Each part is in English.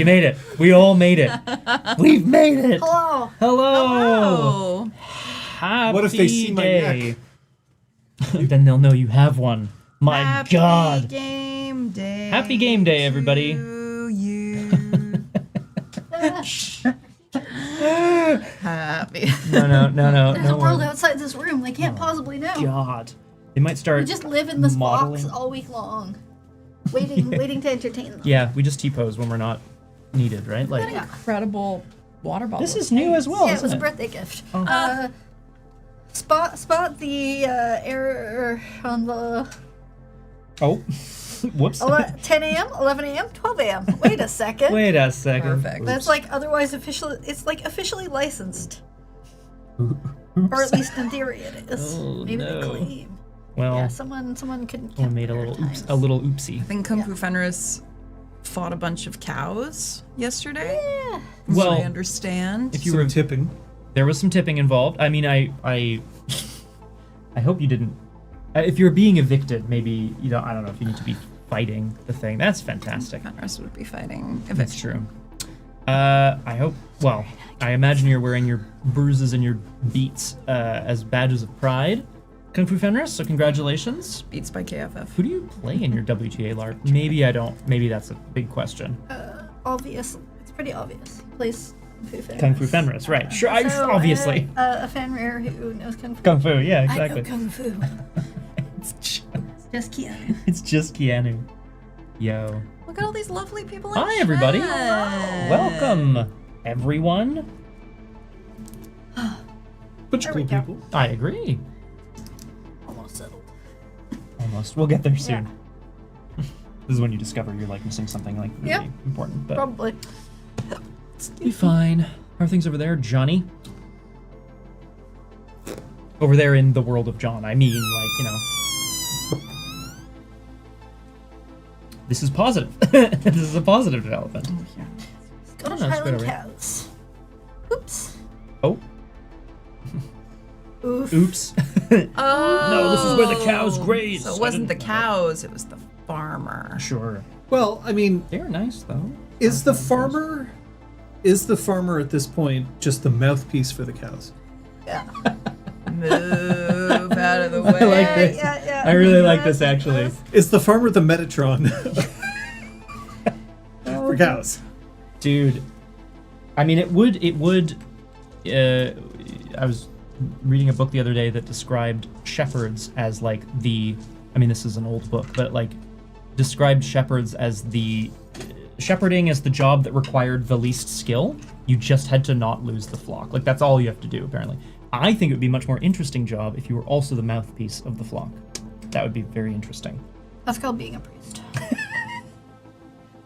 You made it. We all made it. We've made it. Hello. Hello. Happy What if they see my day. Then they'll know you have one. My Happy God. Game day. Happy game day, everybody. To you. Happy. No. There's a world outside this room. They can't possibly know. God. They might start We just live in this modeling. box all week long, waiting to entertain them. Yeah, we just T-pose when we're not needed, right? Like Incredible water bottle. this is new as well, Yeah, it isn't was a it? birthday gift. Oh. Spot the error on the Oh, whoops. 10 a.m., 11 a.m., 12 a.m. Wait a second. Wait a second. Perfect. That's like otherwise officially. It's like officially licensed, or at least in theory it is. Oh, Maybe no. they claim. Well, Yeah, someone couldn't. someone made a little oopsie. I think Kung Fu Fenris fought a bunch of cows yesterday. Yeah. As Well, I understand. if you Some were tipping. there was some tipping involved. I mean, I hope you didn't. If you're being evicted, maybe you don't. I don't know if you need to be fighting the thing. That's fantastic. Fenris would be fighting That's eviction. true. I hope. Well, I imagine you're wearing your bruises and your beats as badges of pride, Kung Fu Fenris. So congratulations. Beats by KFF. Who do you play in your WTA LARP? Maybe I don't. Maybe that's a big question. Obvious. It's pretty obvious. He plays Kung Fu Fenris, right? Sure, So, obviously. a Fenrir who knows Kung Fu. Kung Fu, yeah, I know exactly. Kung Fu. It's Just Keanu. it's just Keanu. Yo. Look at all these lovely people in Hi, everybody. chat. Welcome, everyone. Bunch of There we cool go. people. I agree. Almost settled. Almost. We'll get there soon. This is when you discover you're like missing something like really Yep. important. But Probably. be fine. How are things over there, Johnny? Over there in the world of John, I mean, like, you know. This is positive. This is a positive development. Scottish no, it's Highland good, right? cows. Oops. Oh, Oof. oops. Oh. No, this is where the cows graze. So I it wasn't the didn't know. cows, it was the farmer. Sure. Well, I mean, They're nice, though. is the farmer at this point just the mouthpiece for the cows? Yeah. Move out of the way. I like this. Yeah. I really like this, actually. Is the farmer the Metatron for cows? Dude, I mean, it would, I was reading a book the other day that described shepherds as like I mean, this is an old book, but like described shepherds as shepherding as the job that required the least skill. You just had to not lose the flock. Like, that's all you have to do, apparently. I think it would be a much more interesting job if you were also the mouthpiece of the flock. That would be very interesting. That's called being a priest.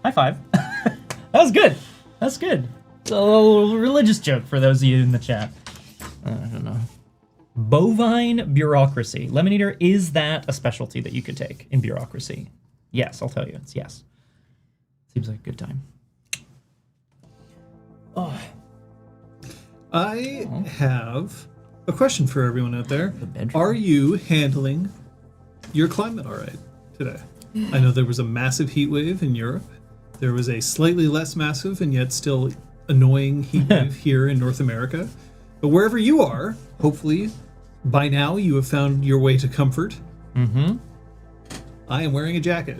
High five. That was good. That's good. It's a little religious joke for those of you in the chat. I don't know. Bovine bureaucracy. Lemon Eater, is that a specialty that you could take in bureaucracy? Yes, I'll tell you. It's yes. Seems like a good time. Oh, I have a question for everyone out there. bedroom. Are you handling your climate all right today? I know there was a massive heat wave in Europe. There was a slightly less massive and yet still annoying heat wave here in North America. But wherever you are, hopefully by now you have found your way to comfort. Mm-hmm. I am wearing a jacket.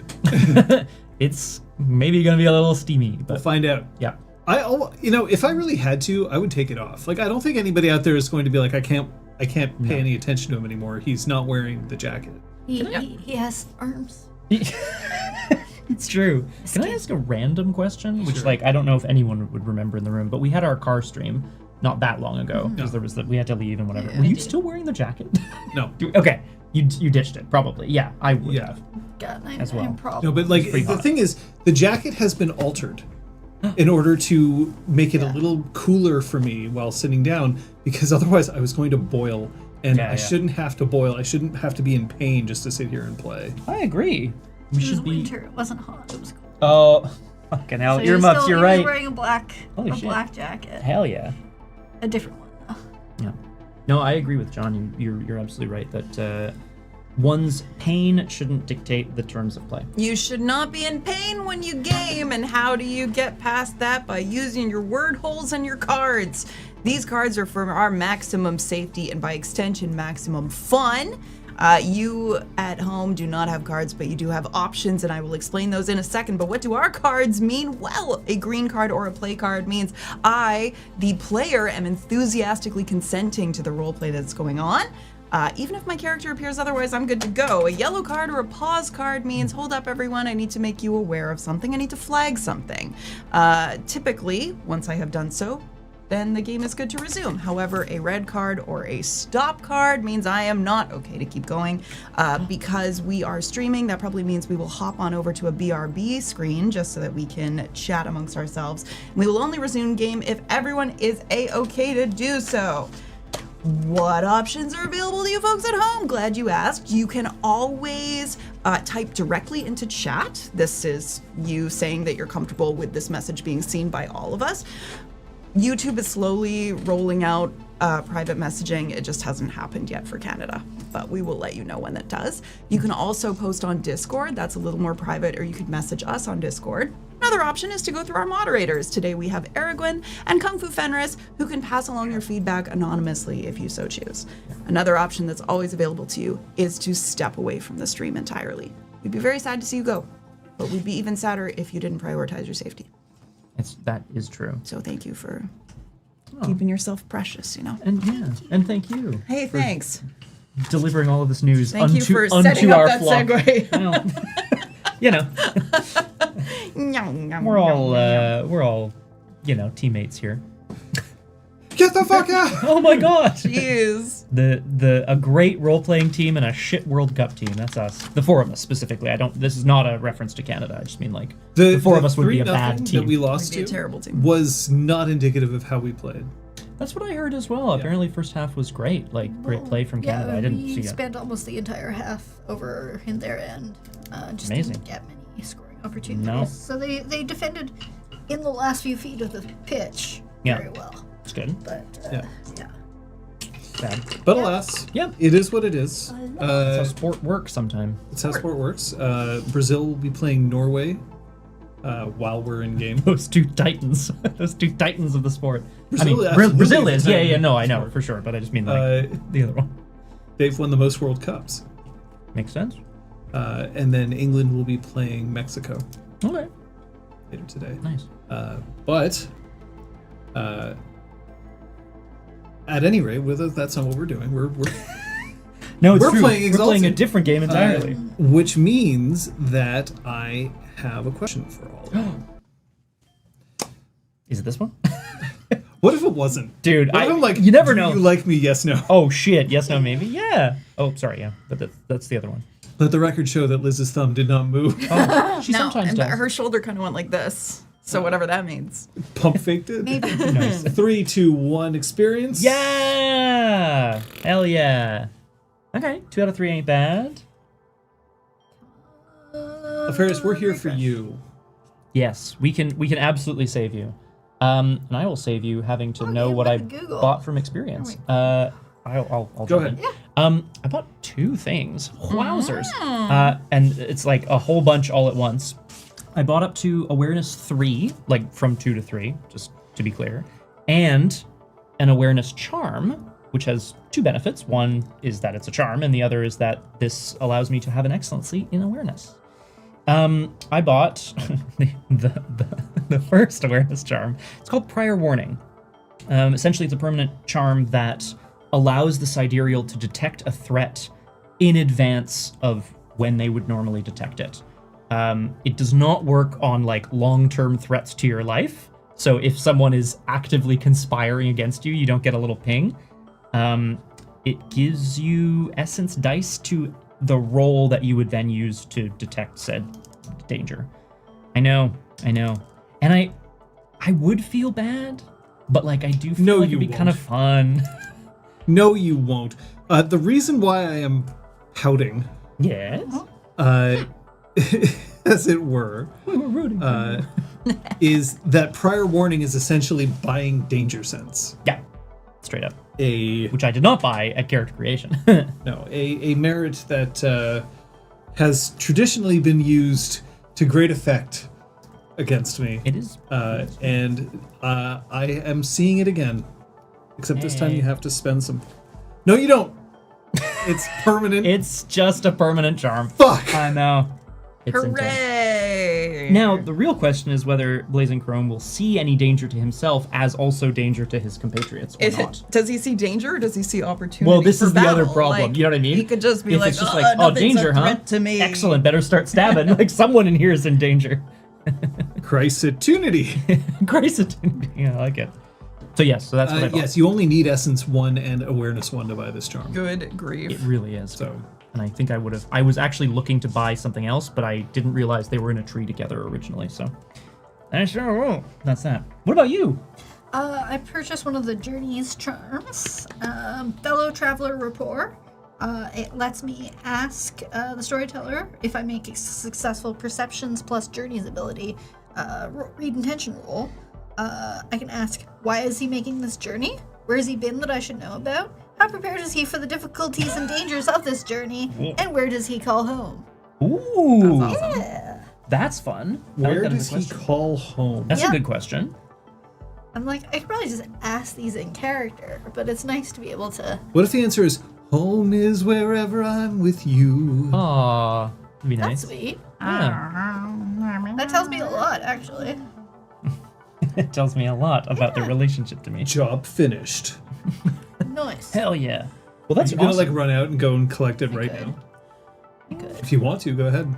It's maybe gonna be a little steamy, We'll but find out. yeah. If I really had to, I would take it off. Like, I don't think anybody out there is going to be like, I can't pay any attention to him anymore. He's not wearing the jacket. He has arms. It's true. Can I ask a random question? Which, Sure. like, I don't know if anyone would remember in the room, but we had our car stream not that long ago because there was we had to leave and whatever. Yeah, Were I you did. still wearing the jacket? No. Okay, you ditched it probably. Yeah, I would Yeah. have. God, As well. I'm probably. No, but like pretty the hot. thing is, the jacket has been altered in order to make it a little cooler for me while sitting down, because otherwise I was going to boil, and Yeah, I yeah. shouldn't have to boil. I shouldn't have to be in pain just to sit here and play. I agree. We It was should be. winter. It wasn't hot. It was cool. Oh, fucking hell! So he was Earmuffs. still- You're he was right. wearing a black shit. jacket. Hell yeah. A different one though. Yeah. No, I agree with John. You're absolutely right that One's pain shouldn't dictate the terms of play. You should not be in pain when you game, and how do you get past that? By using your word holes and your cards. These cards are for our maximum safety and by extension maximum fun. You at home do not have cards, but you do have options, and I will explain those in a second. But what do our cards mean? Well, a green card or a play card means I, the player, am enthusiastically consenting to the role play that's going on. Even if my character appears otherwise, I'm good to go. A yellow card or a pause card means, hold up everyone, I need to make you aware of something, I need to flag something. Typically, once I have done so, then the game is good to resume. However, a red card or a stop card means I am not okay to keep going. Because we are streaming, that probably means we will hop on over to a BRB screen just so that we can chat amongst ourselves. We will only resume game if everyone is a-okay to do so. What options are available to you folks at home? Glad you asked. You can always type directly into chat. This is you saying that you're comfortable with this message being seen by all of us. YouTube is slowly rolling out private messaging. It just hasn't happened yet for Canada, but we will let you know when that does. You can also post on Discord. That's a little more private, or you could message us on Discord. Another option is to go through our moderators. Today we have Aragorn and Kung Fu Fenris, who can pass along your feedback anonymously if you so choose. Another option that's always available to you is to step away from the stream entirely. We'd be very sad to see you go, but we'd be even sadder if you didn't prioritize your safety. That is true. So thank you for keeping yourself precious, you know. And thank you. Hey, thanks. Delivering all of this news Thank you for unto setting up our that flock. segue. Well, you know, we're all, you know, teammates here. Get the fuck out! Oh my god! Jeez. A great role-playing team and a shit World Cup team. That's us. The four of us specifically. This is not a reference to Canada. I just mean like the four of us would be a bad team. That we lost Would be a to terrible team. was not indicative of how we played. That's what I heard as well. Apparently, first half was great. Like great play from Canada. I didn't see We it. spent almost the entire half over in their end. Just Amazing. didn't get many scoring opportunities. No. So they defended in the last few feet of the pitch Yeah. very well. It's good. But Yeah. yeah. Bad. But alas, Yep. it is what it is. That's how sport works sometimes. It's how sport works. Brazil will be playing Norway while we're in game. Those two titans. Those two titans of the sport. Brazil I mean, Brazil absolutely is. is a Yeah, titan no, of I the know sport. for sure. But I just mean like the other one. They've won the most World Cups. Makes sense. And then England will be playing Mexico Okay. later today. Nice. But at any rate, that's not what we're doing. We're No, it's We're true. playing We're playing a Exalted. different game entirely. which means that I have a question for all of you. Is it this one? What if it wasn't? Dude, What if I'm like, you never do know. you like me? Yes, no. Oh shit! Yes, no, maybe. Yeah. Oh, sorry. Yeah, but that's the other one. Let the record show that Liz's thumb did not move. Oh, she No, sometimes and does. her shoulder kind of went like this. So whatever that means. Pump faked it. Maybe. Nice. 3, 2, 1, experience. Yeah. Hell yeah. Okay, 2 out of 3 ain't bad. Ferris, we're here for you. Yes, we can absolutely save you. And I will save you having to know you what I went to Google. bought from experience. Oh, I'll Go jump ahead. in. I bought 2 things. Wowzers. And it's like a whole bunch all at once. I bought up to awareness 3, like from 2 to 3, just to be clear, and an awareness charm, which has 2 benefits. One is that it's a charm, and the other is that this allows me to have an excellency in awareness. I bought the first awareness charm. It's called Prior Warning. Essentially, it's a permanent charm that allows the sidereal to detect a threat in advance of when they would normally detect it. It does not work on like long-term threats to your life. So if someone is actively conspiring against you, you don't get a little ping. It gives you essence dice to the roll that you would then use to detect said danger. I know. And I would feel bad, but like I do feel No, like you it'd be kind of won't. fun. No, you won't. The reason why I am pouting, Yes. as it were, We were rooting for you. is that prior warning is essentially buying danger sense. Yeah. Straight up. which I did not buy at character creation. No, a merit that has traditionally been used to great effect against me. It is. And I am seeing it again. Except this time Hey. you have to spend some... No, you don't! It's permanent. It's just a permanent charm. Fuck! I know. It's intense. Hooray! Now, the real question is whether Blazing Chrome will see any danger to himself as also danger to his compatriots or not. Does he see danger or does he see opportunity? Well, this for is the other battle? problem. Like, You know what I mean? He could just be If like, it's just oh, like, nothing's danger, a huh? threat to me. Excellent, better start stabbing. Like, someone in here is in danger. Chrysotunity. Grace it. Yeah, I like it. So yes, so that's what I bought. Yes, you only need Essence 1 and Awareness 1 to buy this charm. Good grief. It really is. So, And I think I would have. I was actually looking to buy something else, but I didn't realize they were in a tree together originally. So, I sure will. That's that. What about you? I purchased one of the Journeys charms, Fellow Traveler Rapport. It lets me ask the storyteller if I make a successful Perceptions plus Journeys ability read intention roll. I can ask, why is he making this journey? Where has he been that I should know about? How prepared is he for the difficulties and dangers of this journey? And where does he call home? Ooh, That's awesome. Yeah. that's fun. I like where that as does a he question. call home? That's Yeah. a good question. I'm like, I could probably just ask these in character, but it's nice to be able to. What if the answer is, home is wherever I'm with you? Aw, that'd be That's nice. sweet. Yeah. That tells me a lot, actually. It tells me a lot about their relationship to me. Job finished. Nice. Hell yeah. Well, that's You're gonna awesome. like run out and go and collect it right could. now. Good. If you want to, go ahead.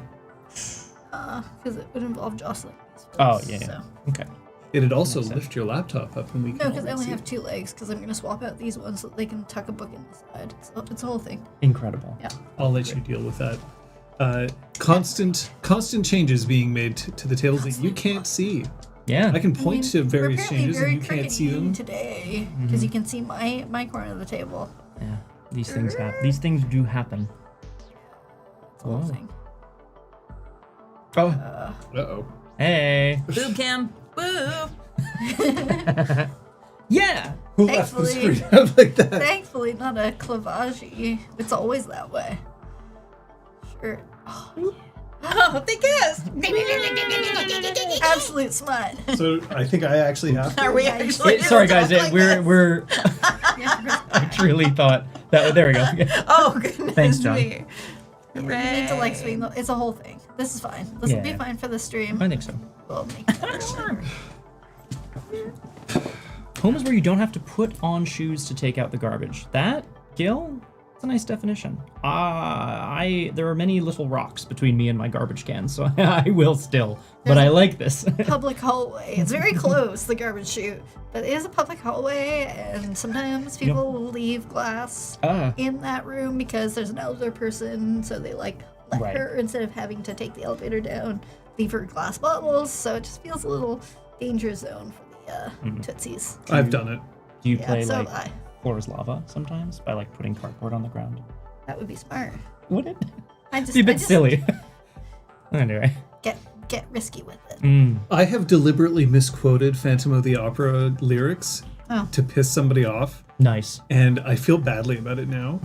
Because it would involve jostling. Oh, yeah, yeah. So. Okay. It'd also Makes sense. lift your laptop up and we can No, because I all only see have it. 2 legs, because I'm going to swap out these ones so that they can tuck a book in the side. So it's a whole thing. Incredible. Yeah. I'll let you deal with that. Constant changes being made to the tables that you can't see. Yeah. I can point to we're various apparently changes very and you can't see crickety them. today, because you can see my corner of the table. Yeah. These things happen. These things do happen. It's a whole Wow. thing. Oh. Uh-oh. Hey. Boo cam. Boo. Yeah. Who left the Thankfully- screen out like that? Thankfully, not a clavage. It's always that way. Sure. Oh, they kissed. Absolute smut. So I think I actually have to. Are we actually? Sorry, guys. gonna talk like We're. this? I truly thought that. There we go. Yeah. Oh goodness Thanks, John. me. You need to like swing. It's a whole thing. This is fine. This will be Yeah. fine for the stream. I think so. We'll make it better. Home is where you don't have to put on shoes to take out the garbage. That, Gil, it's a nice definition. There are many little rocks between me and my garbage can, so I will still. But I like this. Public hallway. It's very close, the garbage chute, but it is a public hallway, and sometimes people will leave glass in that room because there's an elder person, so they like let Right. her, instead of having to take the elevator down, leave her glass bottles. So it just feels a little danger zone for the Tootsies. I've done it. Do you Yeah, play so like have I. floor is lava sometimes by like putting cardboard on the ground? That would be smart. Would it? I just Be a bit I just silly. Anyway. Get risky with it. I have deliberately misquoted Phantom of the Opera lyrics Oh. to piss somebody off, Nice. and I feel badly about it now.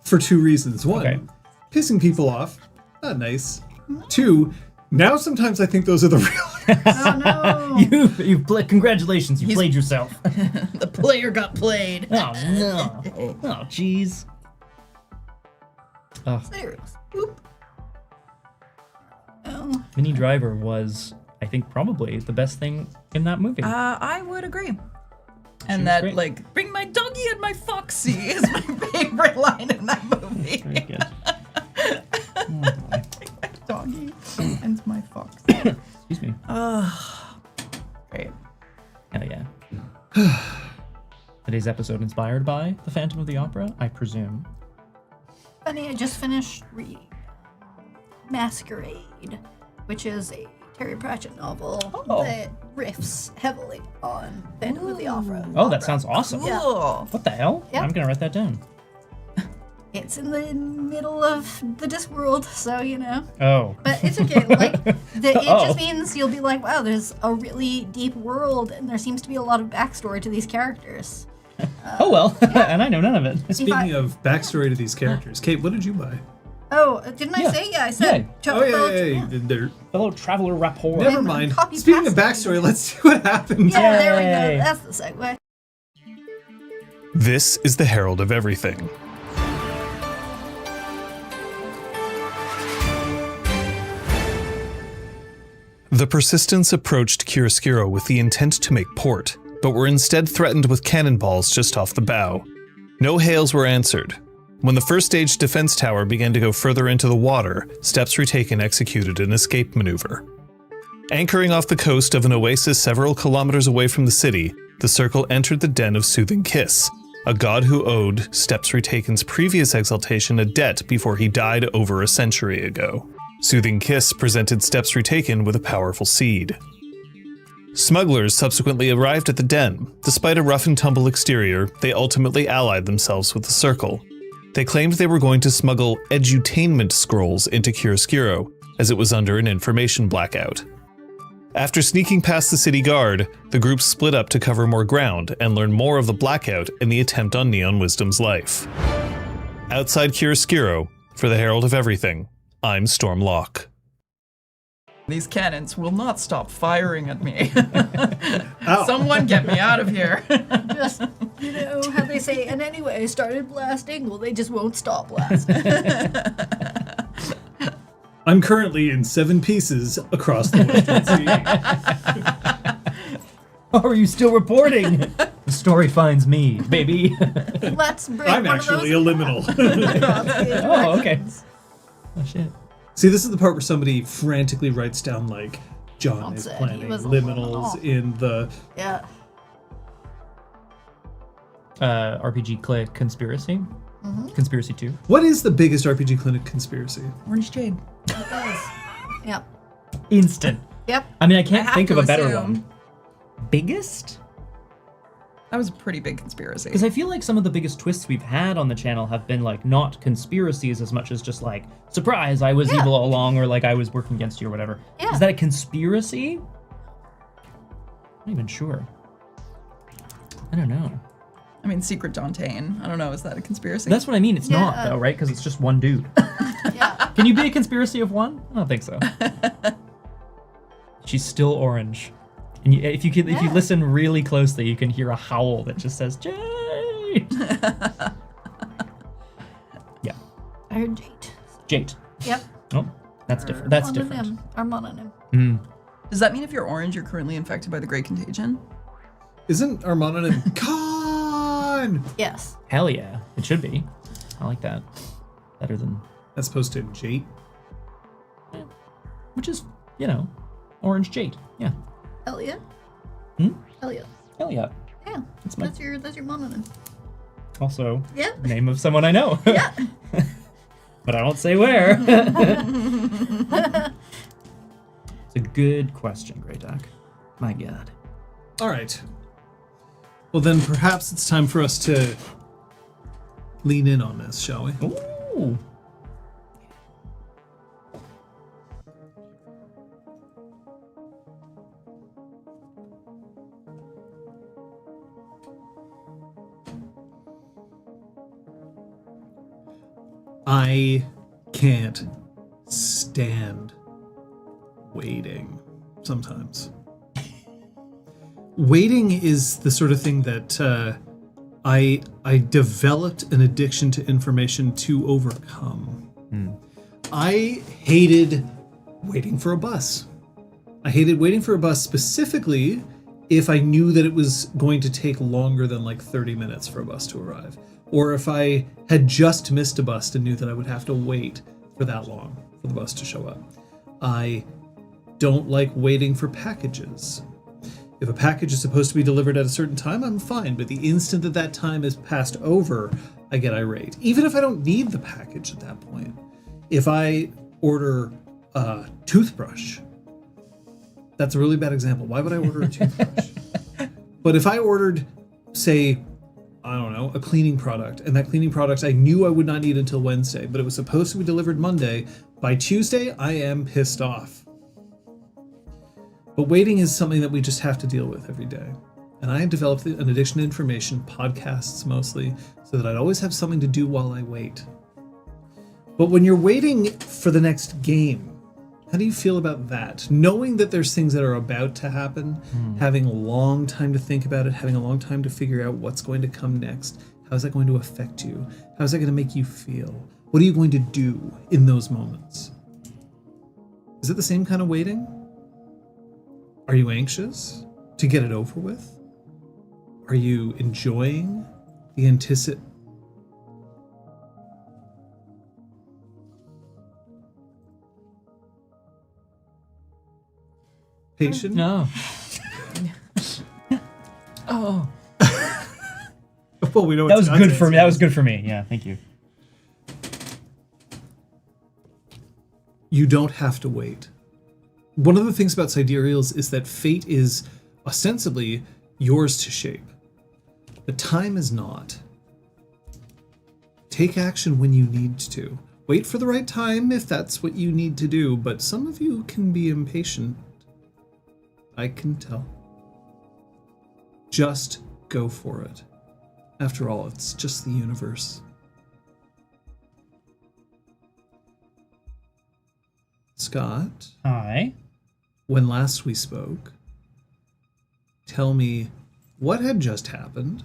For 2 reasons. 1, Okay. pissing people off, not nice. 2, now sometimes I think those are the real Oh no! You congratulations, you played yourself. The player got played. Oh no. Oh jeez. Oh, Serious. Oop. Oh. Minnie Driver was, I think, probably the best thing in that movie. I would agree. was And that, great. like, bring my doggy and my foxy is my favorite line in that movie. Very good. Doggy and my foxy. Excuse me. Great. Hell yeah. Today's episode inspired by The Phantom of the Opera, I presume. Funny, I just finished Masquerade, which is a Terry Pratchett novel Oh. that riffs heavily on Phantom of the Opera. Oh, that sounds awesome. Cool. What the hell? Yeah. I'm gonna write that down. It's in the middle of the Discworld, so you know. Oh. But it's okay. Like, it Oh. just means you'll be like, wow, there's a really deep world, and there seems to be a lot of backstory to these characters. Oh well, and I know none of it. Speaking of backstory to these characters, Kate, what did you buy? Oh, didn't I Yeah. say? Yeah, I said. Oh, yeah. They're- Fellow traveler rapport. Never And mind. copy Speaking of pasta. backstory, let's see what happened. Yeah, there we Yay. go. That's the segue. This is the Herald of Everything. The Persistence approached Chiaroscuro with the intent to make port, but were instead threatened with cannonballs just off the bow. No hails were answered. When the first stage defense tower began to go further into the water, Steps Retaken executed an escape maneuver. Anchoring off the coast of an oasis several kilometers away from the city, the Circle entered the den of Soothing Kiss, a god who owed Steps Retaken's previous exaltation a debt before he died over a century ago. Soothing Kiss presented Steps Retaken with a powerful seed. Smugglers subsequently arrived at the den. Despite a rough and tumble exterior, they ultimately allied themselves with the Circle. They claimed they were going to smuggle edutainment scrolls into Chiaroscuro, as it was under an information blackout. After sneaking past the city guard, the group split up to cover more ground and learn more of the blackout and the attempt on Neon Wisdom's life. Outside Chiaroscuro, for the Herald of Everything, I'm Stormlock. These cannons will not stop firing at me. Ow. Someone get me out of here. Just, you know, how they say, and anyway, started blasting. Well, they just won't stop blasting. I'm currently in 7 pieces across the Western Sea. Are you still reporting? The story finds me, baby. Let's bring I'm one actually a of those liminal. Oh, okay. Oh shit. See, this is the part where somebody frantically writes down, like, John is said he planning was a liminals liminal. in the... Yeah. RPGClinic conspiracy. Conspiracy 2. What is the biggest RPG Clinic conspiracy? Orange Jade. It does. Yep. Instant. Yep. I mean, I I can't have think to of a better assume. one. Biggest? That was a pretty big conspiracy. Because I feel like some of the biggest twists we've had on the channel have been like not conspiracies as much as just like, surprise, I was Yeah. evil all along, or like I was working against you or whatever. Yeah. Is that a conspiracy? I'm not even sure. I don't know. I mean, Secret Dantain. I don't know. Is that a conspiracy? That's what I mean. It's not Yeah. though, right? Because it's just one dude. Yeah. Can you be a conspiracy of one? I don't think so. She's still orange. And if you Yeah. listen really closely, you can hear a howl that just says Jade. Yeah, I heard Jade. Jade. Yep. Oh, that's different. That's Mononym. different. Our mononym. Does that mean if you're orange, you're currently infected by the Great Contagion? Isn't Armana and Con? Yes. Hell yeah, it should be. I like that. Better than, As opposed to Jate. which is, orange Jade. Yeah. Hell yeah. Hmm? Hell yeah. Hell yeah. Yeah. That's my That's your mononym. also Yeah. name of someone I know. Yeah. But I won't say where. It's a good question, Grey Duck. My God. All right. Well, then perhaps it's time for us to lean in on this, shall we? Ooh. I can't stand waiting sometimes. Waiting is the sort of thing that I developed an addiction to information to overcome. I hated waiting for a bus. I hated waiting for a bus specifically if I knew that it was going to take longer than like 30 minutes for a bus to arrive. Or if I had just missed a bus and knew that I would have to wait for that long for the bus to show up. I don't like waiting for packages. If a package is supposed to be delivered at a certain time, I'm fine, but the instant that that time is passed over, I get irate. Even if I don't need the package at that point. If I order a toothbrush, that's a really bad example. Why would I order a toothbrush? But if I ordered, say, I don't know, a cleaning product, and that cleaning product I knew I would not need until Wednesday, but it was supposed to be delivered Monday, by Tuesday, I am pissed off. But waiting is something that we just have to deal with every day. And I developed an addiction to information, podcasts mostly, so that I'd always have something to do while I wait. But when you're waiting for the next game, how do you feel about that? Knowing that there's things that are about to happen, having a long time to think about it, having a long time to figure out what's going to come next. How is that going to affect you? How is that going to make you feel? What are you going to do in those moments? Is it the same kind of waiting? Are you anxious to get it over with? Are you enjoying the patient? No. Oh. Well, we know That was good for me. That was good for me. Yeah, thank you. You don't have to wait. One of the things about sidereals is that fate is ostensibly yours to shape, but time is not. Take action when you need to. Wait for the right time if that's what you need to do, but some of you can be impatient. I can tell. Just go for it. After all, it's just the universe. Scott, Hi. when last we spoke, tell me what had just happened.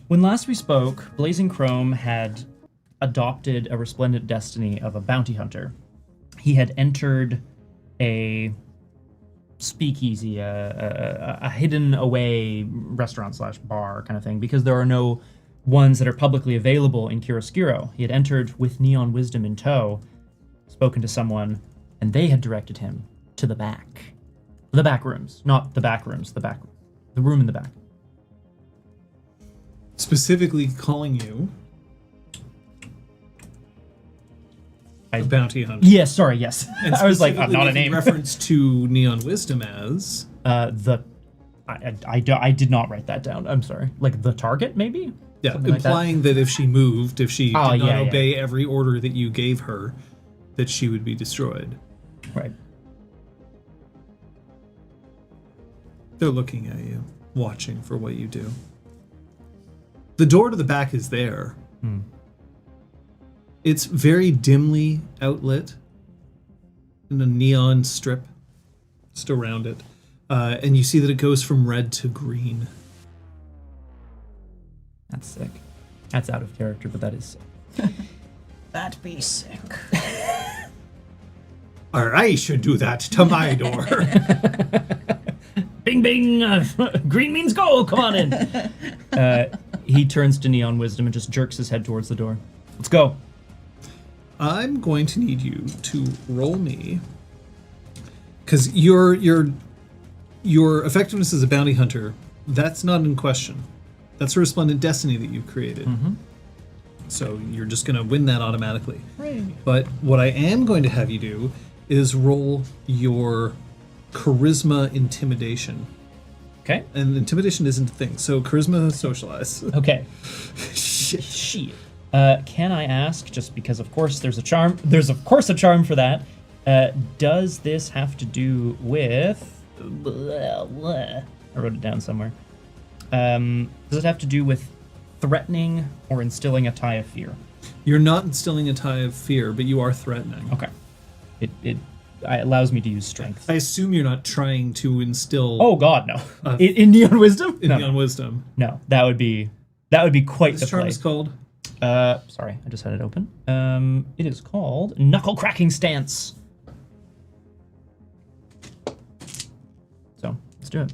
When last we spoke, Blazing Chrome had adopted a resplendent destiny of a bounty hunter. He had entered a speakeasy, a hidden away restaurant / bar kind of thing, because there are no ones that are publicly available in Chiaroscuro. He had entered with Neon Wisdom in tow, spoken to someone, and they had directed him to the back. The back rooms. Not the back rooms, the room in the back. Specifically calling you a bounty hunter. Yeah, sorry, yes. And I was like, not a specifically name. making reference to Neon Wisdom as I did not write that down. I'm sorry. Like the target, maybe? Something like that. implying that if she moved, if she did not yeah. obey every order that you gave her, that she would be destroyed. Right. They're looking at you, watching for what you do. The door to the back is there. It's very dimly outlit in a neon strip just around it. And you see that it goes from red to green. That's sick. That's out of character, but that is sick. That'd be sick. Or I should do that to my door. Bing, bing! Green means go! Come on in! He turns to Neon Wisdom and just jerks his head towards the door. Let's go. I'm going to need you to roll me, because your effectiveness as a bounty hunter, that's not in question. That's a resplendent destiny that you've created. So you're just going to win that automatically. Right. But what I am going to have you do is roll your charisma intimidation. Okay. And intimidation isn't a thing. So charisma socialize. Okay. Shit. Can I ask, just because of course there's a charm for that, does this have to do with... I wrote it down somewhere. Does it have to do with threatening or instilling a tie of fear? You're not instilling a tie of fear, but you are threatening. Okay. It allows me to use strength. I assume you're not trying to instill... Oh God, no. In Neon Wisdom? In No. Neon Wisdom. No, that would be quite This the charm play. is called... Sorry, I just had it open. It is called Knuckle Cracking Stance. So, let's do it.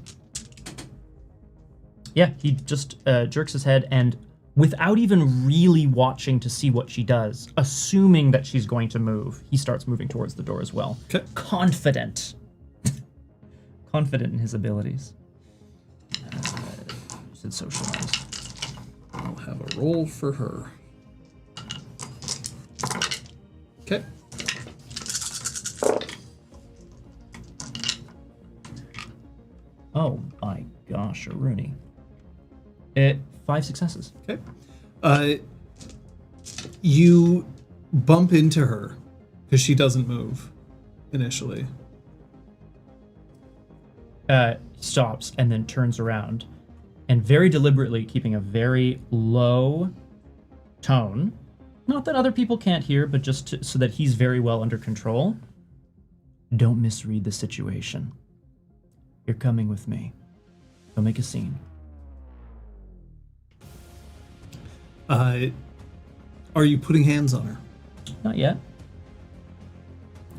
Yeah, he just jerks his head, and without even really watching to see what she does, assuming that she's going to move, he starts moving towards the door as well. Okay. Confident. Confident in his abilities. Said socialize. I'll have a roll for her. Okay. Oh my gosh, Rooney. 5 successes. Okay. You bump into her because she doesn't move initially. Stops and then turns around and very deliberately keeping a very low tone, not that other people can't hear, but just so that he's very well under control. Don't misread the situation. You're coming with me. Don't make a scene. Are you putting hands on her? Not yet.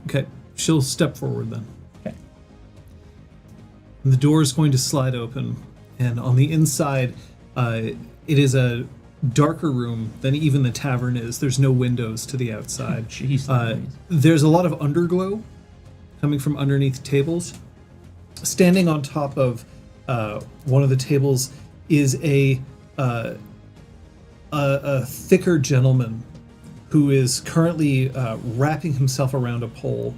Okay, she'll step forward then. Okay. And the door is going to slide open, and on the inside, it is a darker room than even the tavern is. There's no windows to the outside. Jeez. There's a lot of underglow coming from underneath tables. Standing on top of one of the tables is a thicker gentleman who is currently wrapping himself around a pole,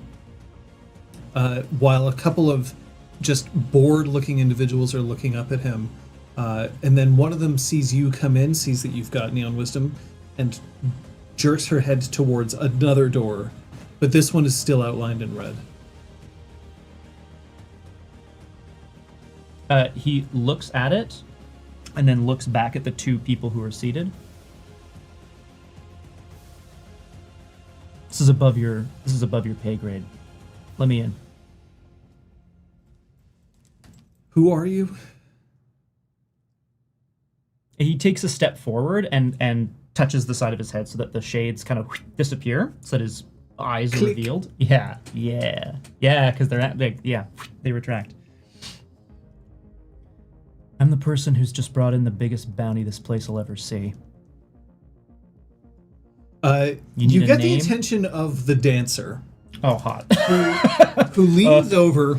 while a couple of just bored-looking individuals are looking up at him. And then one of them sees you come in, sees that you've got Neon Wisdom, and jerks her head towards another door, but this one is still outlined in red. He looks at it, and then looks back at the two people who are seated. This is above your pay grade. Let me in. Who are you? He takes a step forward and touches the side of his head so that the shades kind of disappear, so that his eyes are revealed. Yeah, because they retract. I'm the person who's just brought in the biggest bounty this place will ever see. You get the attention of the dancer. Oh, hot. Who leans over.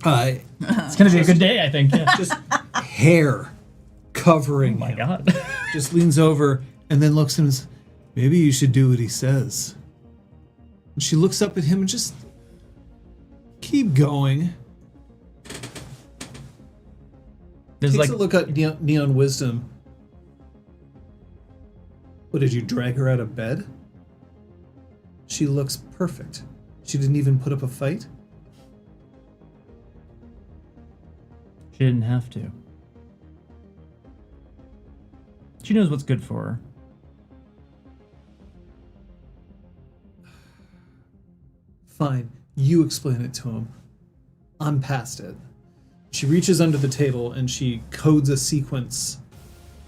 It's gonna be a good day, I think. Yeah. Just hair covering Oh my him. god. Just leans over and then looks at him and says, maybe you should do what he says. And she looks up at him and just keep going. There's Takes like a look at Neon Wisdom. What, did you drag her out of bed? She looks perfect. She didn't even put up a fight. she didn't have to. She knows what's good for her. Fine, you explain it to him. I'm past it. She reaches under the table and she codes a sequence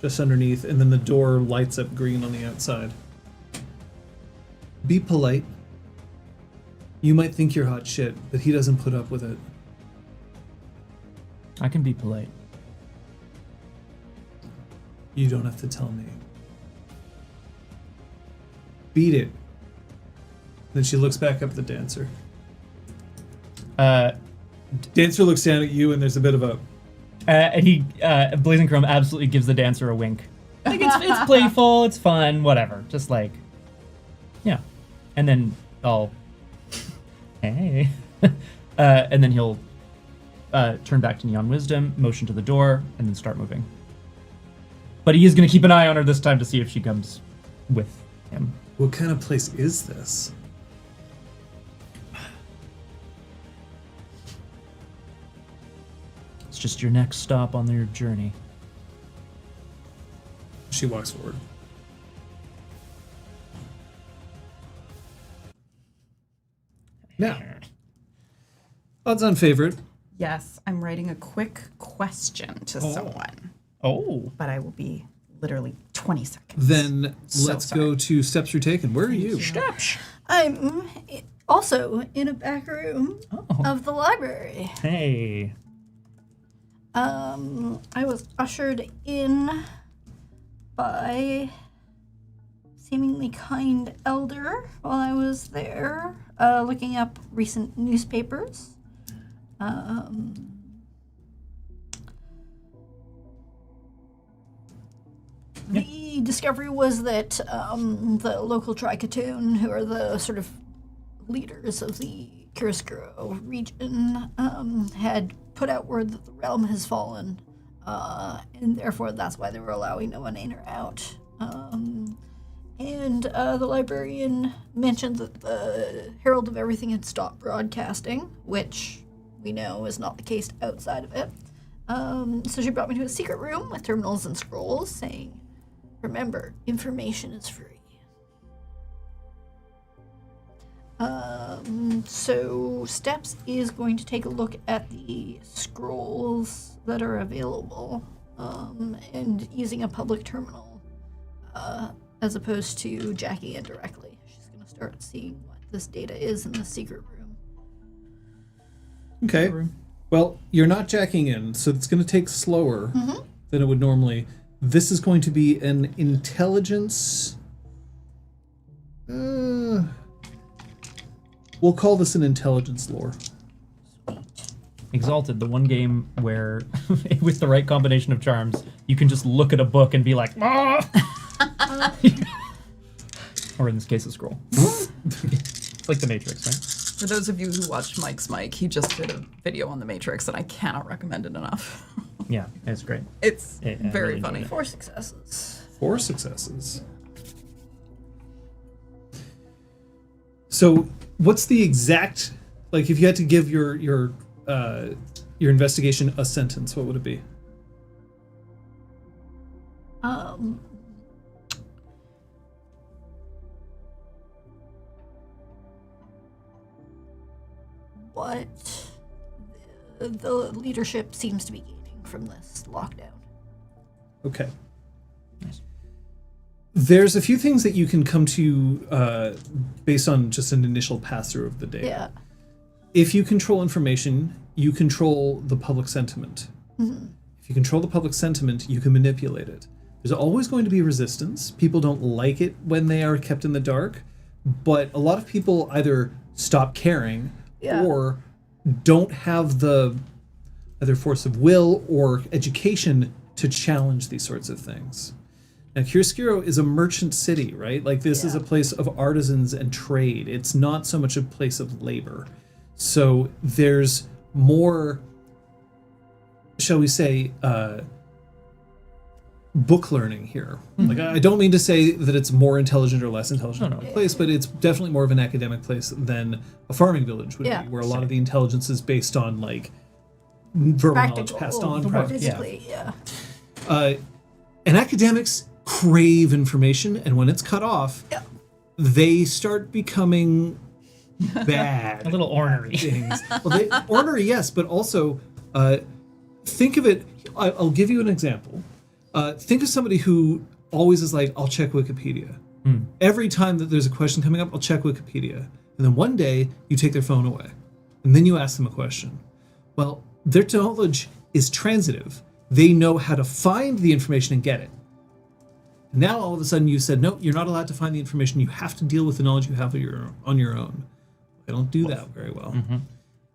just underneath, and then the door lights up green on the outside. Be polite. You might think you're hot shit, but he doesn't put up with it. I can be polite. You don't have to tell me. Beat it. Then she looks back up at the dancer. Dancer looks down at you, and there's a bit of a... And he, Blazing Chrome absolutely gives the dancer a wink. Like, it's playful, it's fun, whatever. Just like, yeah. And then I'll, hey. And then he'll turn back to Neon Wisdom, motion to the door, and then start moving. But he is going to keep an eye on her this time to see if she comes with him. What kind of place is this? It's just your next stop on your journey. She walks forward. Now, odds on favorite. Yes, I'm writing a quick question to someone, Oh. but I will be literally 20 seconds. Then So let's sorry. go to steps you're taking. Where are you? I'm also in a back room of the library. Hey. I was ushered in by seemingly kind elder while I was there, looking up recent newspapers. The discovery was that the local Tricatoon, who are the sort of leaders of the Chiaroscuro region, had put out word that the realm has fallen, and therefore that's why they were allowing no one in or out. And the librarian mentioned that the Herald of Everything had stopped broadcasting, which we know is not the case outside of it. So she brought me to a secret room with terminals and scrolls saying, remember, information is free. So Steps is going to take a look at the scrolls that are available, and using a public terminal, as opposed to jacking in directly. She's going to start seeing what this data is in the secret room. Okay. Well, you're not jacking in, so it's going to take slower than it would normally. This is going to be an intelligence. We'll call this an intelligence lore. Exalted, the one game where, with the right combination of charms, you can just look at a book and be like, ah! Or in this case, a scroll. It's like the Matrix, right? For those of you who watched Mike's Mike, he just did a video on the Matrix, and I cannot recommend it enough. Yeah, it's great. It's I very really funny. enjoyed 4 successes. 4 successes. So, what's the exact, like, if you had to give your investigation a sentence, what would it be? What the leadership seems to be gaining from this lockdown. Okay. Nice. There's a few things that you can come to based on just an initial pass-through of the data. Yeah. If you control information, you control the public sentiment. If you control the public sentiment, you can manipulate it. There's always going to be resistance. People don't like it when they are kept in the dark, but a lot of people either stop caring or don't have the either force of will or education to challenge these sorts of things. Now, Chiaroscuro is a merchant city, right? Like, this is a place of artisans and trade. It's not so much a place of labor. So there's more, shall we say, book learning here. Like, I don't mean to say that it's more intelligent or less intelligent of a place, but it's definitely more of an academic place than a farming village would be, where a lot of the intelligence is based on, like, verbal knowledge passed on. Physically, yeah. And academics crave information, and when it's cut off, they start becoming bad. A little ornery. Things. Well, ornery, yes, but also think of it. I'll give you an example. Think of somebody who always is like, I'll check Wikipedia. Every time that there's a question coming up, I'll check Wikipedia. And then one day, you take their phone away. And then you ask them a question. Well, their knowledge is transitive. They know how to find the information and get it. Now, all of a sudden, you said, no, you're not allowed to find the information. You have to deal with the knowledge you have on your own. I don't do that very well.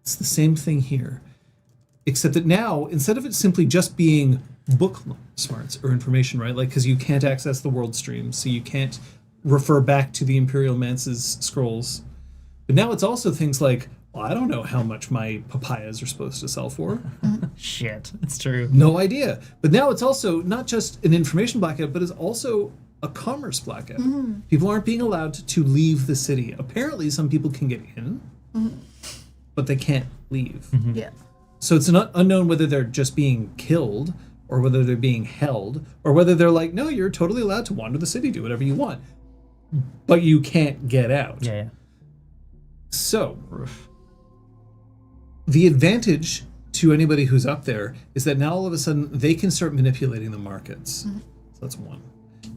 It's the same thing here. Except that now, instead of it simply just being book smarts or information, right? Like, because you can't access the world stream, so you can't refer back to the Imperial Mance's scrolls. But now it's also things like, well, I don't know how much my papayas are supposed to sell for. Shit, it's true. No idea. But now it's also not just an information blackout, but it's also a commerce blackout. People aren't being allowed to leave the city. Apparently, some people can get in, but they can't leave. Yeah. So it's not unknown whether they're just being killed or whether they're being held or whether they're like, no, you're totally allowed to wander the city, do whatever you want, but you can't get out. Yeah. So the advantage to anybody who's up there is that now all of a sudden they can start manipulating the markets. So that's 1.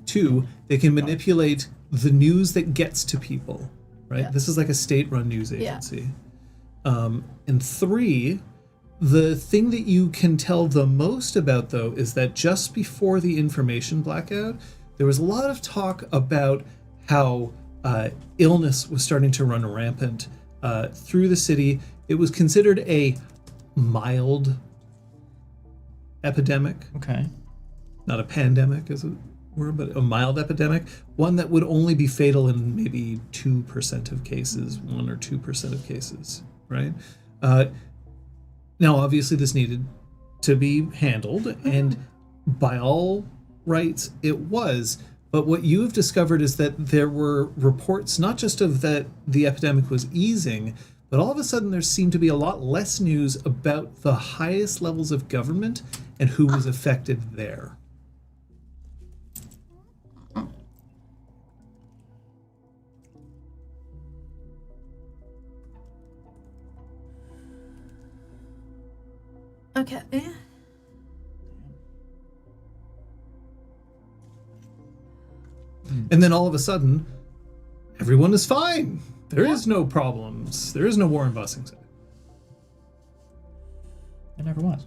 2, they can manipulate the news that gets to people, right? Yeah. This is like a state-run news agency. And 3, the thing that you can tell the most about, though, is that just before the information blackout, there was a lot of talk about how illness was starting to run rampant through the city. It was considered a mild epidemic. Okay. Not a pandemic, as it were, but a mild epidemic. One that would only be fatal in maybe 2% of cases, 1 or 2% of cases, right? Now, obviously, this needed to be handled, and by all rights, it was. But what you have discovered is that there were reports not just of that the epidemic was easing, But all of a sudden, there seemed to be a lot less news about the highest levels of government and who was affected there. Okay. And then all of a sudden, everyone is fine. There is no problems. There is no war in Bossing City. It never was.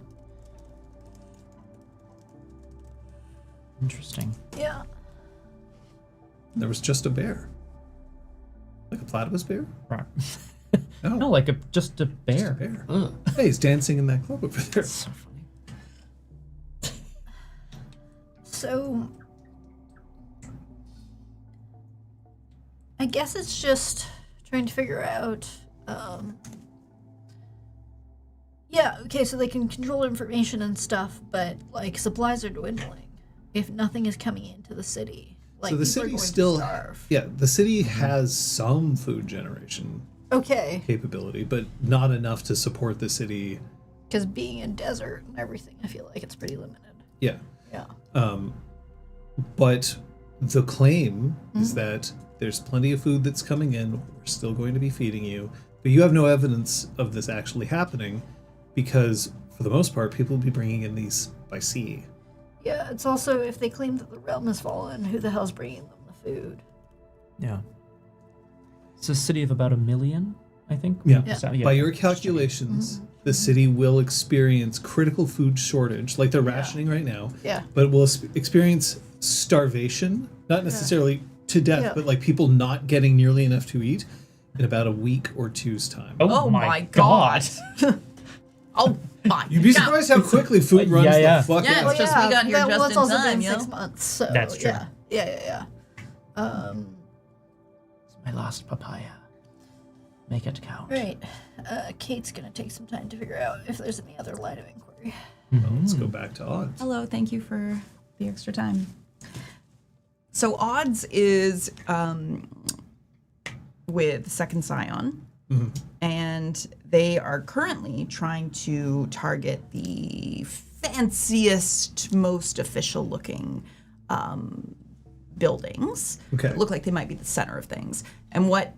Interesting. Yeah. There was just a bear. Like a platypus bear? Right. No, No, like just a bear. just a bear. Ugh. Hey, he's dancing in that club over there. So funny. So I guess it's just trying to figure out yeah, okay, so they can control information and stuff, but like supplies are dwindling if nothing is coming into the city. Like So the people are city going to still, starve. yeah, the city has some food generation Okay, capability, but not enough to support the city. because being a desert and everything, I feel like it's pretty limited. Yeah. Yeah. But the claim is that there's plenty of food that's coming in. We're still going to be feeding you. But you have no evidence of this actually happening because, for the most part, people will be bringing in these by sea. Yeah, it's also if they claim that the realm has fallen, who the hell's bringing them the food? Yeah. It's a city of about 1 million, I think. Yeah. Yeah. So, yeah. By your calculations, the city will experience critical food shortage, like they're rationing right now. Yeah. But it will experience starvation, not necessarily to death, Yeah. but like people not getting nearly enough to eat in about a week or two's time. Oh my God. Oh my You'd be God. surprised how quickly food runs Yeah. the fuck Yeah, out. it's just we got here that just was in also time, been yo. 6 months, so That's true. Yeah. It's my last papaya. Make it count. Right. Kate's gonna take some time to figure out if there's any other line of inquiry. Well, let's go back to odds. Hello, thank you for the extra time. So odds is with Second Scion, and they are currently trying to target the fanciest, most official-looking buildings. Okay. That look like they might be the center of things. And what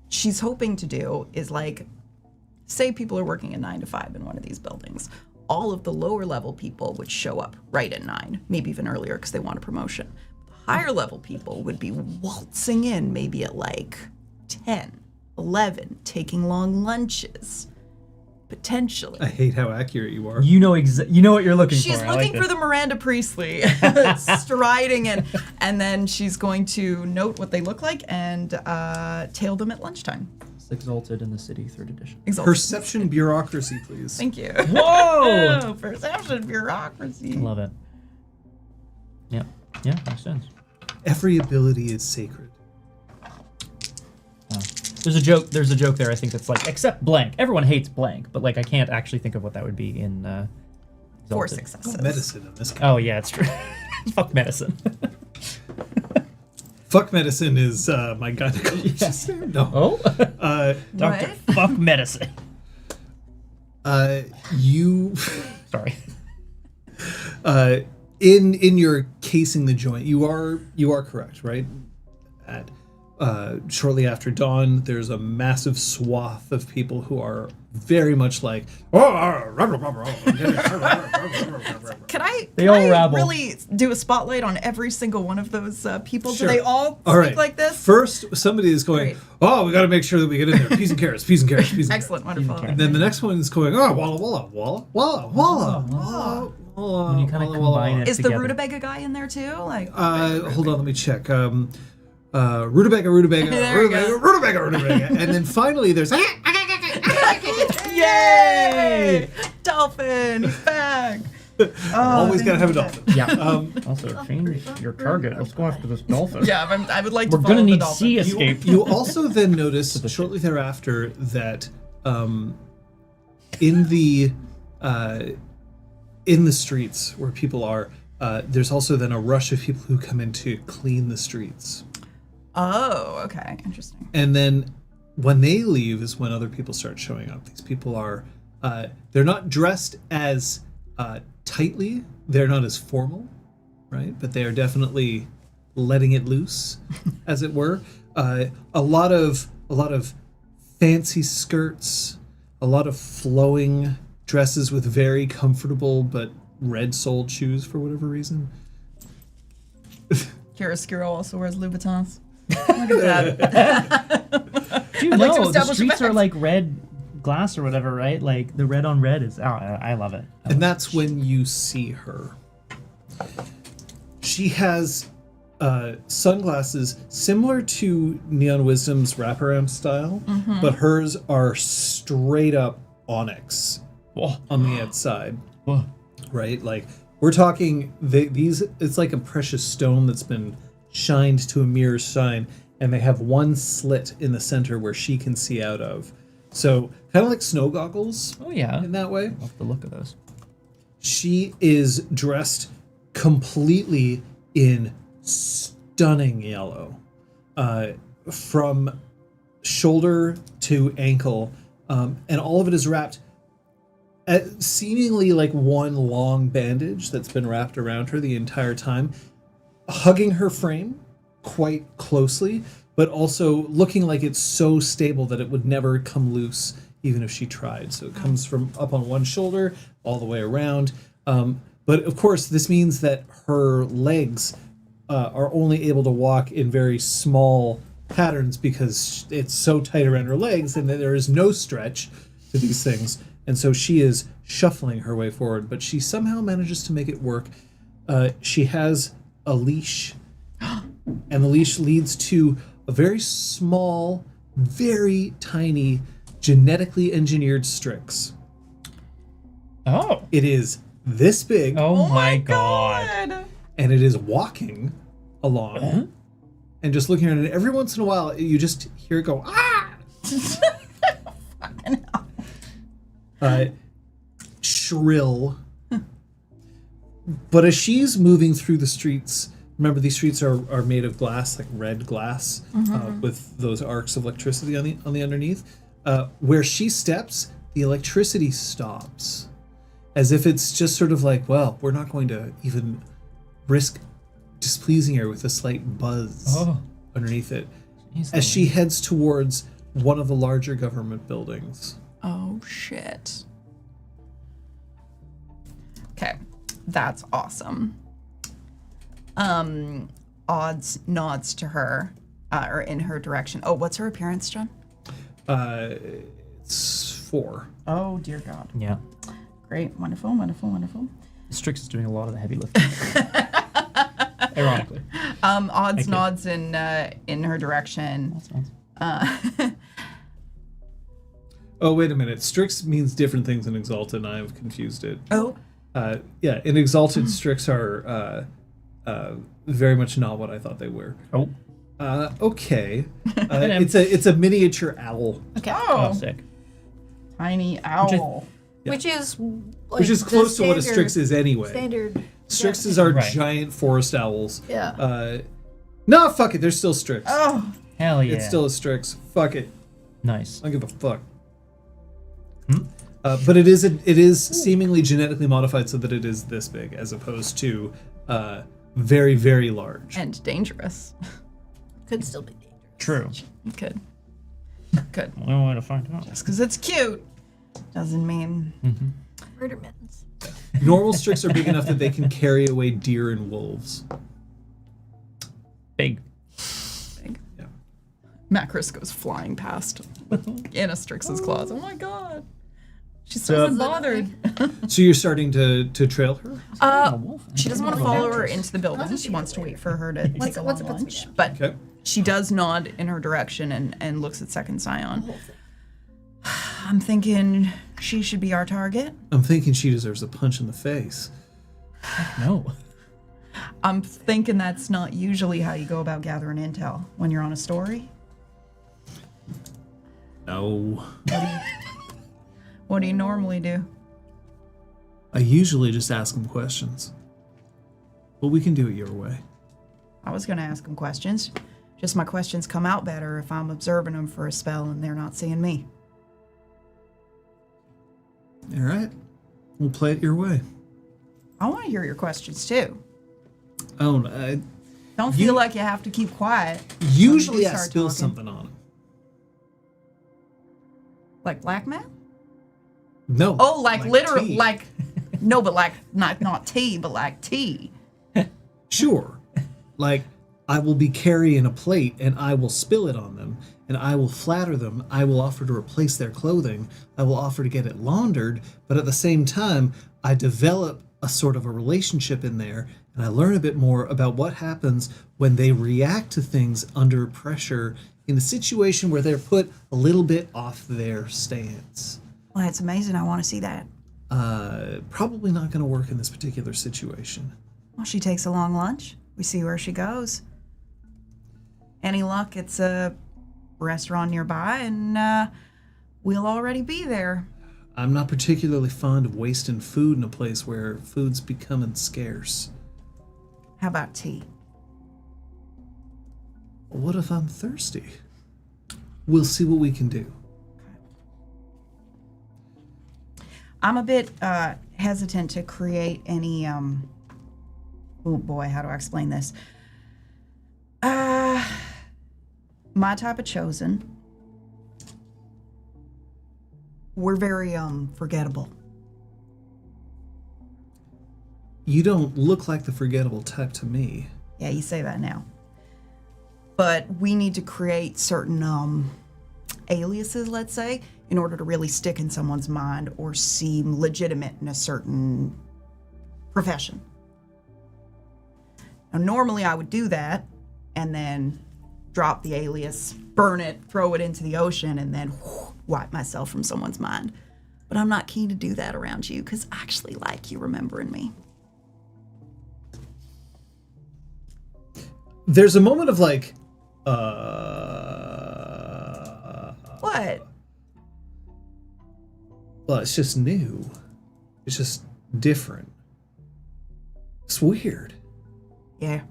she's hoping to do is, like, say people are working a 9 to 5 in one of these buildings. All of the lower level people would show up right at 9, maybe even earlier because they want a promotion. The higher level people would be waltzing in maybe at like 10, 11, taking long lunches, potentially. I hate how accurate you are. You know what you're looking She's for. I like looking this. for the Miranda Priestley, striding in, and then she's going to note what they look like and tail them at lunchtime. It's Exalted in the City, 3rd edition. Exalted. Perception bureaucracy, please. Thank you. Whoa! Oh, perception bureaucracy. Love it. Yep. Yeah, makes sense. Every ability is sacred. There's a joke there, I think, that's like, except blank. Everyone hates blank, but like I can't actually think of what that would be in 4 Exalted. successes. Medicine in this case. Oh yeah, it's true. Fuck medicine. Fuck medicine is my gynecologist's name. No. Oh? Doctor What? Fuck medicine. You Sorry. in your casing the joint, you are correct, right? At shortly after dawn, there's a massive swath of people who are very much like, Can I They all can I rabble. really do a spotlight on every single one of those people? Sure. Do they all All speak right. like this? First, somebody is going, Great. oh, we got to make sure that we get in there. Peas and carrots, peas and carrots, peas and Excellent, carrots. wonderful. And then the next one is going, oh, walla, walla, walla, walla, walla, walla, walla. When you kinda walla, combine walla. it Is the together. rutabaga guy in there too? Like, Hold on, let me check. Rutabaga, rutabaga, There we go. rutabaga, rutabaga. And then finally there's, yay! Dolphin, he's back. always got to have a dolphin. Yeah. Also, change your target. Let's go after this dolphin. Yeah, I would like to We're follow gonna the need dolphin. sea escape. You also then notice shortly thereafter that in the streets where people are, there's also then a rush of people who come in to clean the streets. Oh, okay, interesting. And then when they leave is when other people start showing up. These people are, they're not dressed as tightly, they're not as formal, right? But they are definitely letting it loose, as it were. A lot of fancy skirts, a lot of flowing dresses with very comfortable but red-soled shoes for whatever reason. Chiaroscuro also wears Louboutins. Look at that. Dude, I'd like to no, the establish streets facts. are like red glass or whatever, right? Like the red on red is. Oh, I love it. And that's when you see her. She has sunglasses similar to Neon Wisdom's wraparound style, but hers are straight up onyx Whoa. on the outside, Whoa. right? Like we're talking these. It's like a precious stone that's been shined to a mirror's shine, and they have one slit in the center where she can see out of. So kind of like snow goggles Oh yeah. in that way. Love the look of those. She is dressed completely in stunning yellow, from shoulder to ankle, and all of it is wrapped at seemingly like one long bandage that's been wrapped around her the entire time, hugging her frame quite closely, but also looking like it's so stable that it would never come loose even if she tried. So it comes from up on one shoulder all the way around. But of course, this means that her legs are only able to walk in very small patterns because it's so tight around her legs and that there is no stretch to these things. And so she is shuffling her way forward, but she somehow manages to make it work. She has a leash, and the leash leads to a very small, very tiny, genetically engineered Strix. Oh. It is this big, Oh my god. and it is walking along and just looking around. And every once in a while, you just hear it go, ah! Shrill. But as she's moving through the streets, remember these streets are made of glass, like red glass, with those arcs of electricity on the underneath. Where she steps, the electricity stops, as if it's just sort of like, well, we're not going to even risk displeasing her with a slight buzz underneath it. Jeez, As she heads towards one of the larger government buildings. Oh shit. Okay, that's awesome. Odds nods to her, or in her direction. Oh, what's her appearance, John? It's 4. Oh dear God. Yeah. Great, wonderful, wonderful, wonderful. Strix is doing a lot of the heavy lifting. Ironically. Odds nods in her direction. Oh, wait a minute. Strix means different things in Exalted, and I have confused it. Oh. Yeah, in Exalted, Strix are very much not what I thought they were. Oh. Okay. It's a miniature owl. Okay. Oh, sick. Tiny owl. Which is like Which is the close to what a standard- Strix is anyway. Standard. Strixes are Right. giant forest owls. Yeah. No, fuck it. They're still Strix. Oh. Hell yeah. It's still a Strix. Fuck it. nice. I don't give a fuck. But it is seemingly genetically modified so that it is this big, as opposed to very, very large. And dangerous. Could still be dangerous. True. Good. Good. One way to find out. Just because it's cute doesn't mean. Murder mittens. Normal Strix are big enough that they can carry away deer and wolves. Big. Big. Yeah. Macris goes flying past in a Strix's claws. Oh my god. She's So- so bothered. So you're starting to trail her? She doesn't want to follow her into the building. She wants to wait for her to take a once long it puts me lunch. down. But Okay. she does nod in her direction and looks at Second Scion. I'm thinking she should be our target. I'm thinking she deserves a punch in the face. No. I'm thinking that's not usually how you go about gathering intel when you're on a story. No. What do you normally do? I usually just ask them questions. But we can do it your way. I was going to ask him questions. Just my questions come out better if I'm observing them for a spell and they're not seeing me. All right. We'll play it your way. I want to hear your questions too. Oh, Don't feel like you have to keep quiet. usually I start spill talking. something on them. Like black man? No. Oh, like literally, tea. like, no, but like, not tea, but like tea. Sure. Like, I will be carrying a plate and I will spill it on them and I will flatter them. I will offer to replace their clothing. I will offer to get it laundered. But at the same time, I develop a sort of a relationship in there and I learn a bit more about what happens when they react to things under pressure in a situation where they're put a little bit off their stance. Well, it's amazing. I want to see that. Probably not going to work in this particular situation. Well, she takes a long lunch. We see where she goes. Any luck, it's a restaurant nearby, and we'll already be there. I'm not particularly fond of wasting food in a place where food's becoming scarce. How about tea? What if I'm thirsty? We'll see what we can do. I'm a bit hesitant to create any, oh boy, how do I explain this? My type of chosen, we're very forgettable. You don't look like the forgettable type to me. Yeah, you say that now. But we need to create certain aliases, let's say, in order to really stick in someone's mind or seem legitimate in a certain profession. Now, normally I would do that and then drop the alias, burn it, throw it into the ocean, and then wipe myself from someone's mind. But I'm not keen to do that around you because I actually like you remembering me. There's a moment of like, What? well, it's just new. It's just different. It's weird. Yeah.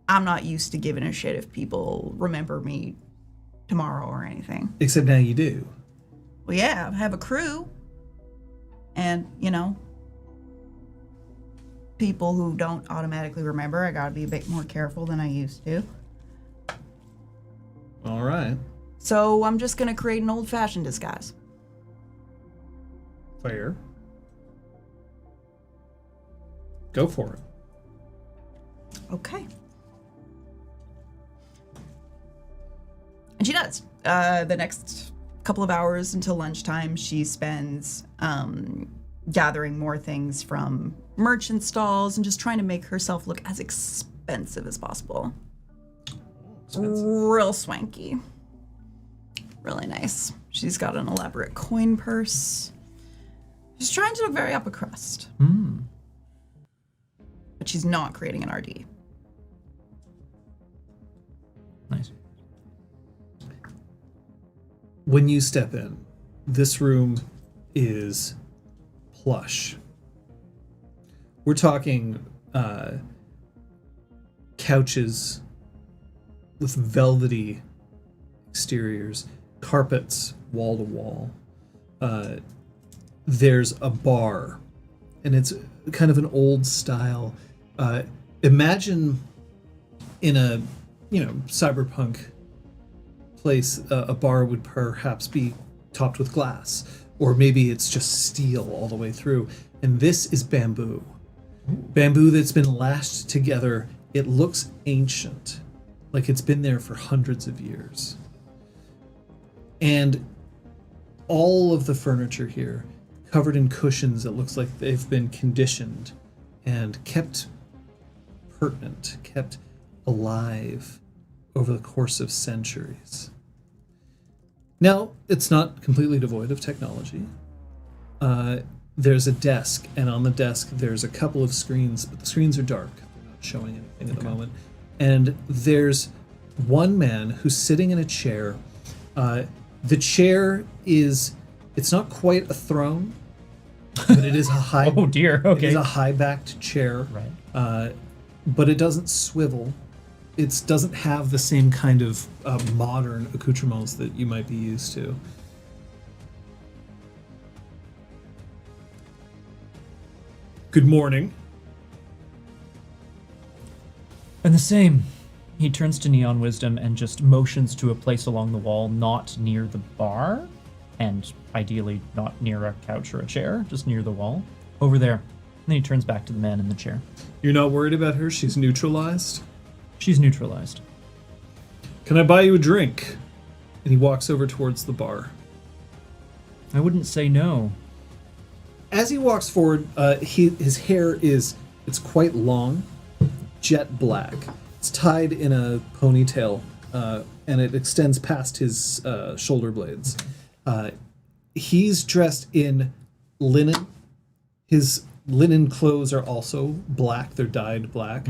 I'm not used to giving a shit if people remember me tomorrow or anything. Except now you do. Well, yeah, I have a crew. And, you know, people who don't automatically remember, I gotta be a bit more careful than I used to. All right. So I'm just gonna create an old-fashioned disguise. Fair. Go for it. Okay. And she does. The next couple of hours until lunchtime, she spends gathering more things from merchant stalls and just trying to make herself look as expensive as possible. Real swanky. Really nice. She's got an elaborate coin purse. She's trying to look very upper crust. But she's not creating an RD. Nice. When you step in, this room is plush. We're talking couches with velvety exteriors, carpets wall to wall. There's a bar, and it's kind of an old style. Imagine in a, cyberpunk place, a bar would perhaps be topped with glass, or maybe it's just steel all the way through. And this is bamboo. Bamboo that's been lashed together. It looks ancient, like it's been there for hundreds of years. And all of the furniture here, covered in cushions that looks like they've been conditioned and kept pertinent, kept alive over the course of centuries. Now, it's not completely devoid of technology. There's a desk, and on the desk there's a couple of screens, but the screens are dark. They're not showing anything at the moment. And there's one man who's sitting in a chair. The chair it's not quite a throne, but it is a high. Oh dear. Okay. It is a high-backed chair. Right. But it doesn't swivel. it doesn't have the same kind of modern accoutrements that you might be used to. Good morning. And the same. He turns to Neon Wisdom and just motions to a place along the wall, not near the bar, and ideally not near a couch or a chair, just near the wall. Over there. And then he turns back to the man in the chair. You're not worried about her? She's neutralized? She's neutralized. Can I buy you a drink? And he walks over towards the bar. I wouldn't say no. As he walks forward, his hair it's quite long, jet black. It's tied in a ponytail, and it extends past his shoulder blades. He's dressed in linen. His linen clothes are also black. They're dyed black.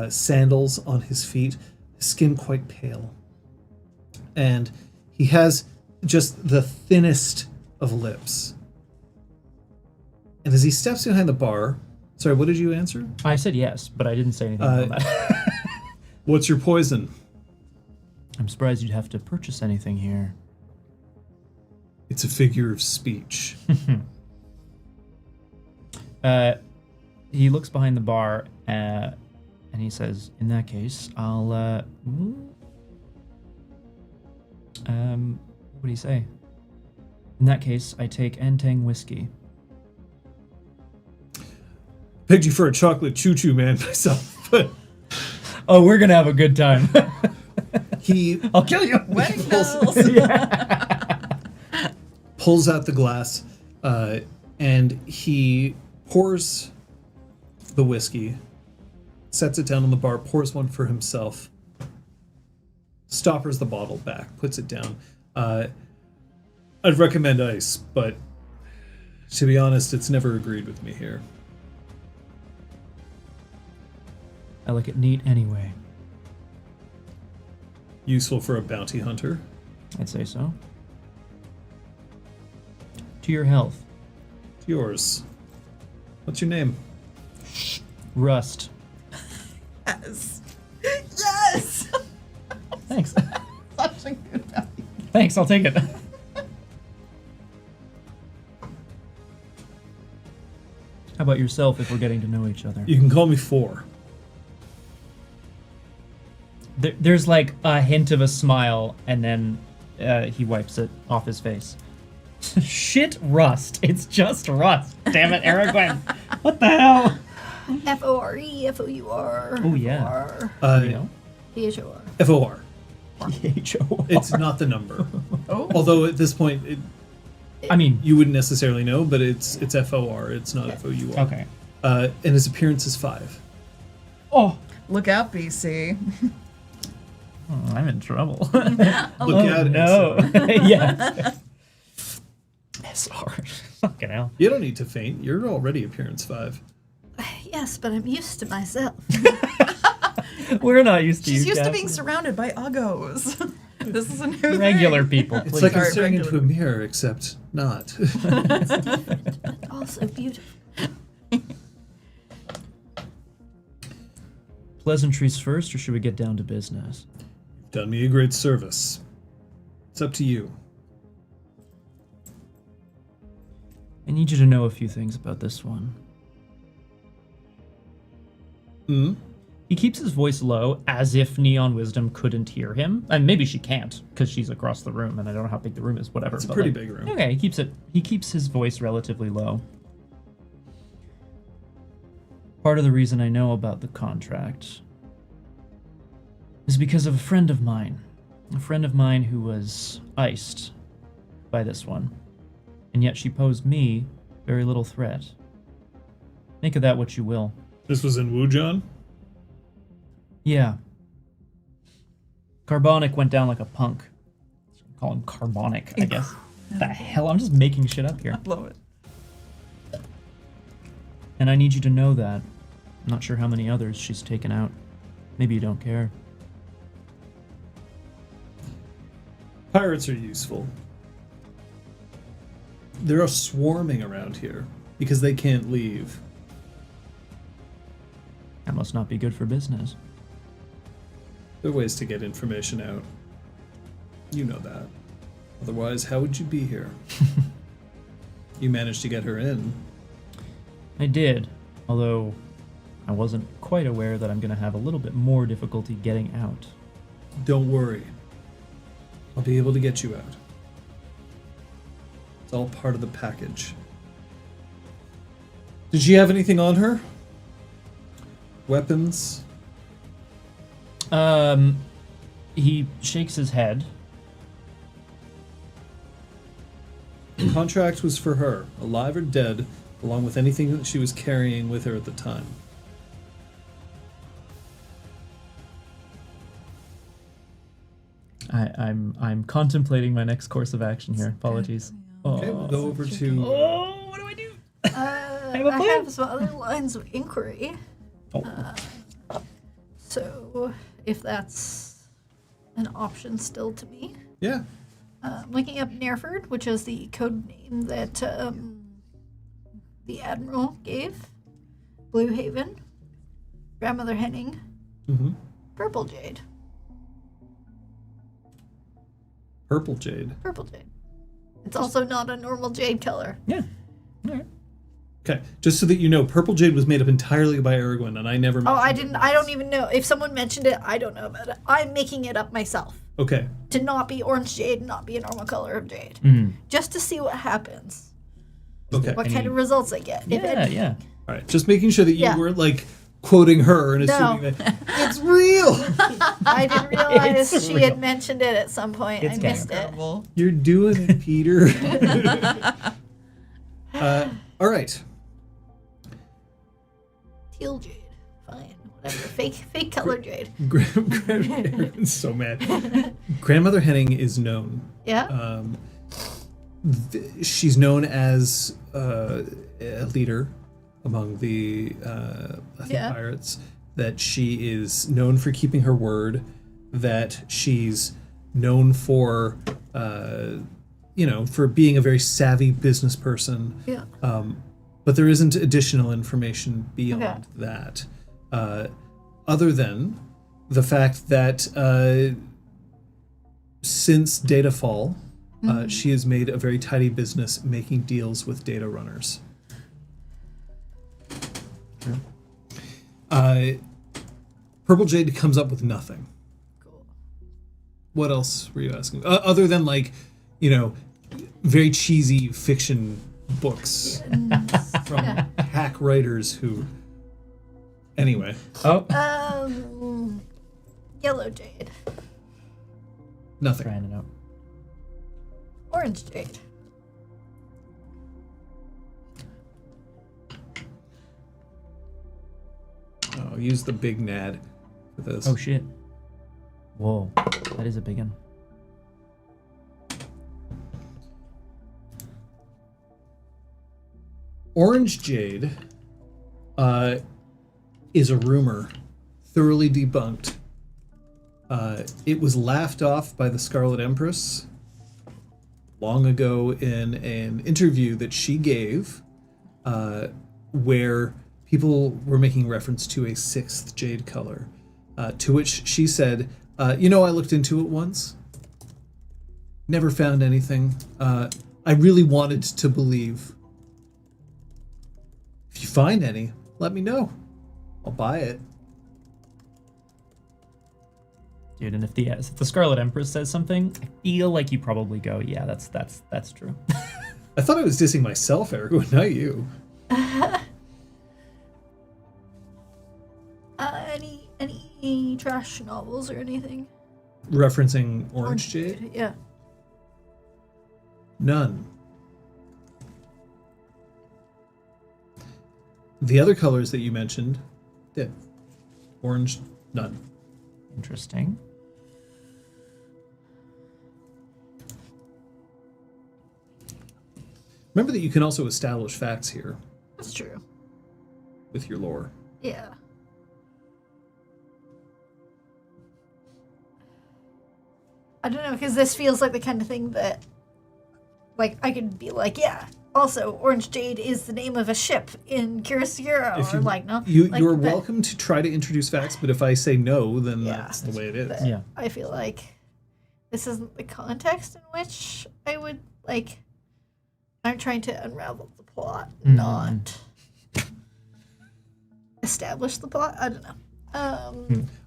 Sandals on his feet. His skin quite pale. And he has just the thinnest of lips. And as he steps behind the bar... Sorry, what did you answer? I said yes, but I didn't say anything about that. What's your poison? I'm surprised you'd have to purchase anything here. It's a figure of speech. He looks behind the bar and he says, in that case, I'll, what do you say? In that case, I take Antang whiskey. Pegged you for a chocolate choo-choo man myself, but Oh, we're gonna have a good time. I'll kill you. Wedding bells. pulls out the glass, and he pours the whiskey, sets it down on the bar, pours one for himself, stoppers the bottle back, puts it down. I'd recommend ice, but to be honest, it's never agreed with me here. I like it neat anyway. Useful for a bounty hunter. I'd say so. To your health. It's yours. What's your name? Rust. Yes. Yes. Thanks. Such a good value. Thanks, I'll take it. How about yourself if we're getting to know each other? You can call me Four. There's like a hint of a smile, and then he wipes it off his face. Shit, Rust. It's just Rust. Damn it, Aragorn. What the hell? F-O-R-E, F-O-U-R. Oh, yeah. You know? P-H-O-R. F-O-R. P-H-O-R. It's not the number. Oh. Although at this point, I mean, you wouldn't necessarily know, but it's F-O-R. It's not F-O-U-R. okay. And his appearance is 5. Oh, Look out, BC. I'm in trouble. Look out, no. SR. Yeah. SR. Fucking hell. You don't need to faint. You're already appearance 5. Yes, but I'm used to myself. We're not used to She's you used to guys. being surrounded by uggos. This is a new Regular thing. people. It's Please. like I'm Sorry, staring regular. into a mirror, except not. But also beautiful. Pleasantries first, or should we get down to business? You've done me a great service. It's up to you. I need you to know a few things about this one. Hmm? He keeps his voice low, as if Neon Wisdom couldn't hear him. And maybe she can't, because she's across the room, and I don't know how big the room is, whatever. It's a but, pretty like, big room. Okay, he keeps his voice relatively low. Part of the reason I know about the contract is because of a friend of mine. A friend of mine who was iced by this one. And yet she posed me very little threat. Make of that what you will. This was in Wujan? Yeah. Carbonic went down like a punk. Call him Carbonic, I guess. The hell? I'm just making shit up here. Love it. And I need you to know that. I'm not sure how many others she's taken out. Maybe you don't care. Pirates are useful. They're swarming around here because they can't leave. That must not be good for business. There are ways to get information out. You know that. Otherwise, how would you be here? You managed to get her in. I did, although I wasn't quite aware that I'm going to have a little bit more difficulty getting out. Don't worry. I'll be able to get you out. It's all part of the package. Did she have anything on her? Weapons? He shakes his head. The contract was for her, alive or dead, along with anything that she was carrying with her at the time. I'm contemplating my next course of action here. Apologies. Okay, we'll go over to... Oh, what do I do? I have some other lines of inquiry. Oh. So, if that's an option still to me. Yeah. Looking up Nerford, which is the code name that the Admiral gave. Blue Haven. Grandmother Henning. Mm-hmm. Purple Jade. Purple Jade. Purple Jade. It's also not a normal jade color. Yeah. All right. Okay, just so that you know, Purple Jade was made up entirely by Aragorn, and I never Oh, mentioned I it didn't. once. I don't even know. If someone mentioned it, I don't know about it. I'm making it up myself. Okay, To not be orange jade and not be a normal color of jade. Mm. Just to see what happens. okay. What kind of results I get. If Yeah, anything. yeah. All right, just making sure that you Yeah. weren't, like, quoting her and No. assuming that it's real. I didn't realize It's she real. had mentioned it at some point. It's I kinda missed it. Incredible. You're doing it, Peter. All right. Teal jade. Fine. Whatever. Fake color jade. Aaron's so mad. Grandmother Henning is known. Yeah? She's known as a leader among the I think Yeah. pirates. That she is known for keeping her word. That she's known for, for being a very savvy business person. Yeah. But there isn't additional information beyond Okay. that, other than the fact that since Datafall, she has made a very tidy business making deals with data runners. Purple Jade comes up with nothing. Cool. What else were you asking? Other than, like, very cheesy fiction books from hack writers who... Anyway. Oh. Yellow jade. Nothing. Trying it out. Orange jade. Oh, use the big nad for this. Oh shit. Whoa, that is a big one. Orange jade is a rumor, thoroughly debunked. It was laughed off by the Scarlet Empress long ago in an interview that she gave, where people were making reference to a sixth jade color, to which she said, I looked into it once, never found anything. I really wanted to believe. If you find any, let me know. I'll buy it. Dude, and if the Scarlet Empress says something, I feel like you probably go, yeah, that's true. I thought I was dissing myself, Eric, not you. Any trash novels or anything? Referencing Orange Jade? Yeah. None. The other colors that you mentioned did. Orange, none. Interesting. Remember that you can also establish facts here That's true. with your lore. Yeah. I don't know, because this feels like the kind of thing that, like, I could be like, yeah, Also, Orange Jade is the name of a ship in Kirasura, If or you, like, no? you're Like, but- welcome to try to introduce facts, but if I say no, then Yeah. that's the way it is. but Yeah. I feel like this isn't the context in which I would, like, I'm trying to unravel the plot, not establish the plot. I don't know.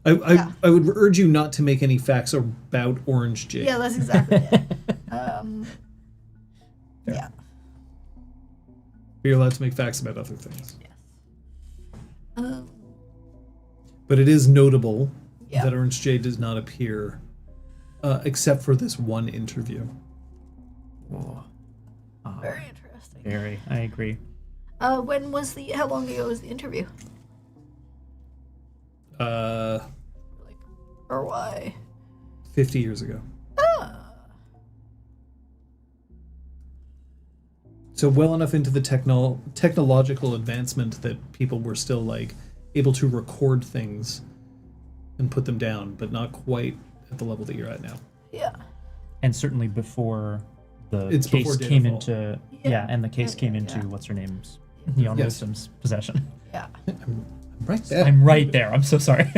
I would urge you not to make any facts about Orange Jade. Yeah, that's exactly it. Yeah. You're allowed to make facts about other things. Um, But it is notable Yeah. that Orange Jade does not appear except for this one interview. Whoa. very interesting. Very. I agree. How long ago was the interview? Like, or why? 50 years ago. So well enough into the technological advancement that people were still like able to record things and put them down, but not quite at the level that you're at now. Yeah. And certainly before the It's case before came Datafall. into and the case came into what's her name's Neon Yes. Wisdom's possession. Yeah. I'm right there. I'm right there. I'm so sorry.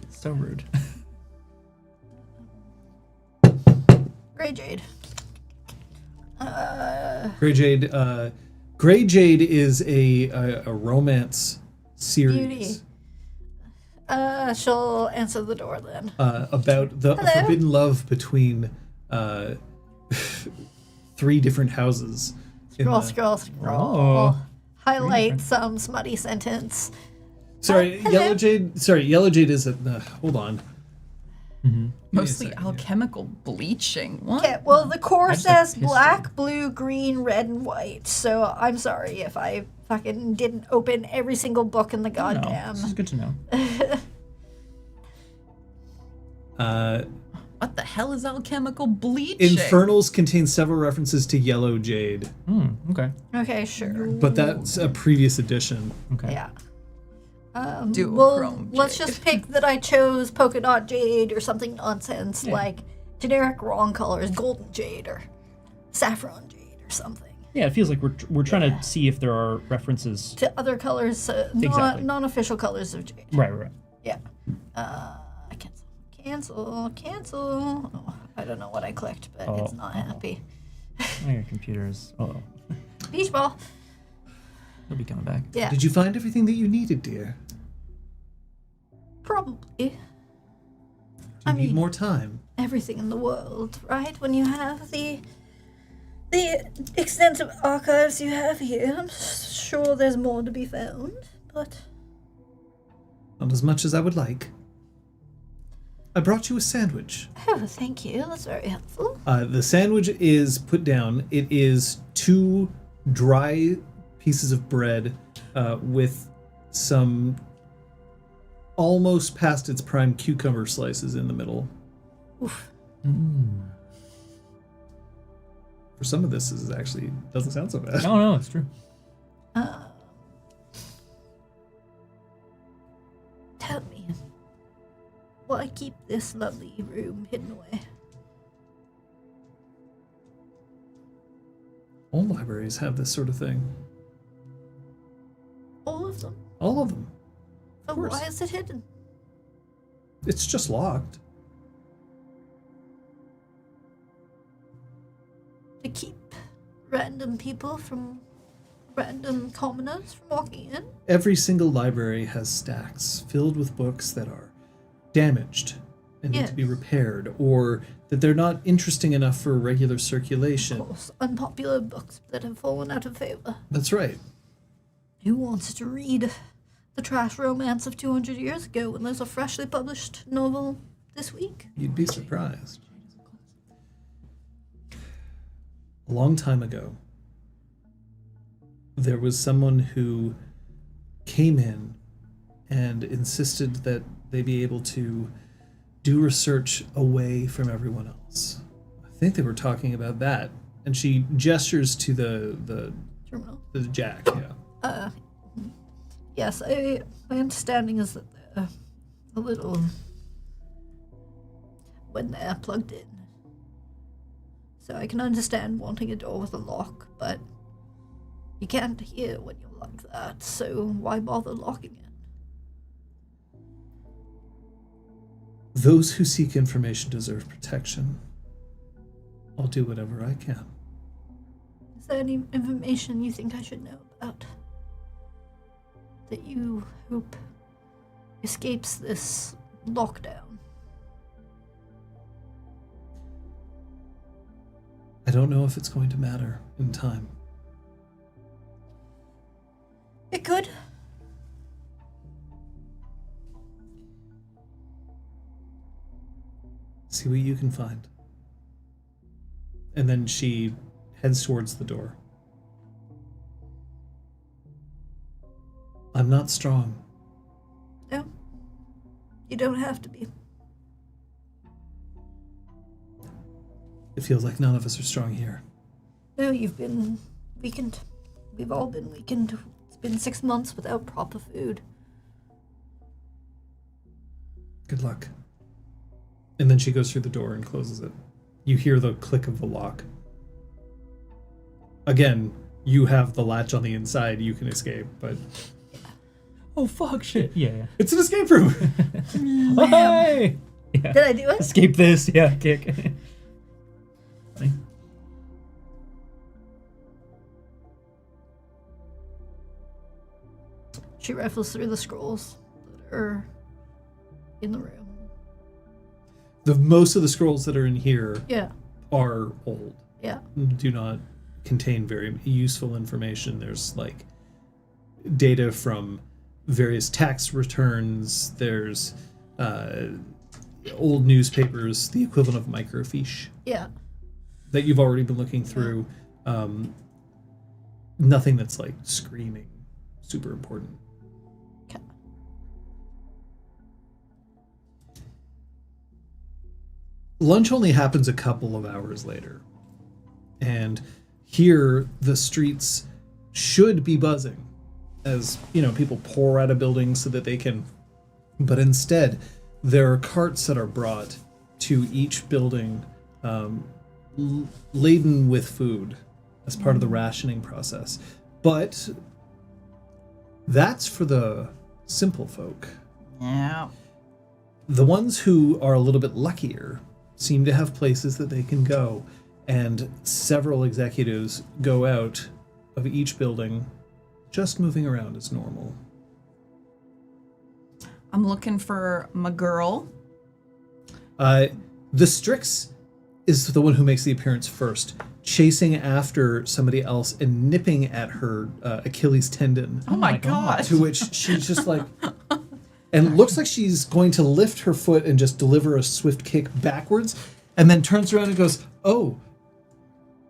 So rude. Grey Jade. Grey Jade is a romance series She'll answer the door then. about the Hello? forbidden love between 3 different houses. in Scroll, the- scroll, scroll. Oh. Highlight some smutty sentence. Sorry, hello? Yellow Jade. Sorry, Yellow Jade is a. Hold on. Mostly second, alchemical bleaching. What? Okay, well, the core I'd says like history. black, blue, green, red, and white. So I'm sorry if I fucking didn't open every single book in the No, goddamn. this is good to know. What the hell is alchemical bleaching? Infernals contains several references to Yellow Jade, Okay. Okay, sure. but that's a previous edition. Okay. Yeah. Duochrome Let's jade. just pick that I chose polka dot jade or something nonsense like generic wrong colors, golden jade or saffron jade or something. Yeah, it feels like we're trying to see if there are references. To other colors, Exactly. non-official colors of jade. Right. Yeah. Cancel. Oh, I don't know what I clicked, but it's not happy. Oh, your computer's. Oh, Beach ball. he'll be coming back. Yeah. Did you find everything that you needed, dear? Probably. Do you I need mean- more time? Everything in the world, right? When you have the extensive archives you have here, I'm sure there's more to be found, but Not as much as I would like. I brought you a sandwich. oh, thank you. That's very helpful. The sandwich is put down. It is 2 dry pieces of bread with some almost past its prime cucumber slices in the middle. Oof. For some of this is actually doesn't sound so bad. No, it's true. Tell me, why keep this lovely room hidden away? All libraries have this sort of thing. All of them? All of them. But course. why is it hidden? It's just locked. To keep random people from random commoners from walking in? Every single library has stacks filled with books that are damaged and need to be Yes. repaired, or that they're not interesting enough for regular circulation. Of course, unpopular books that have fallen out of favor. That's right. Who wants to read the trash romance of 200 years ago when there's a freshly published novel this week? You'd be surprised. A long time ago, there was someone who came in and insisted that they be able to do research away from everyone else. I think they were talking about that. And she gestures to the Terminal. jack, yeah. Yes, my understanding is that they're a little when they're plugged in. So I can understand wanting a door with a lock, but you can't hear when you're like that, so why bother locking it? Those who seek information deserve protection. I'll do whatever I can. Is there any information you think I should know about? That you hope escapes this lockdown? I don't know if it's going to matter in time. It could. See what you can find. And then she heads towards the door. I'm not strong. No. You don't have to be. It feels like none of us are strong here. No, you've been weakened. We've all been weakened. It's been 6 months without proper food. Good luck. And then she goes through the door and closes it. You hear the click of the lock. Again, you have the latch on the inside. You can escape, but... Oh, fuck, shit. Yeah. It's an escape room! Oh, hey! Yeah. Did I do it? Escape this. Yeah, kick. Funny. She rifles through the scrolls that are in the room. Most of the scrolls that are in here Yeah. are old. Yeah. Do not contain very useful information. There's like data from various tax returns. There's old newspapers, the equivalent of microfiche Yeah. that you've already been looking through. Nothing that's like screaming super important. Okay. Lunch only happens a couple of hours later. And here the streets should be buzzing as, people pour out of buildings so that they can... But instead, there are carts that are brought to each building laden with food as part of the rationing process. But that's for the simple folk. Yeah. The ones who are a little bit luckier seem to have places that they can go, and several executives go out of each building just moving around as normal. I'm looking for my girl. The Strix is the one who makes the appearance first, chasing after somebody else and nipping at her Achilles tendon. Oh my god. To which she's just like... And looks like she's going to lift her foot and just deliver a swift kick backwards, and then turns around and goes, "Oh."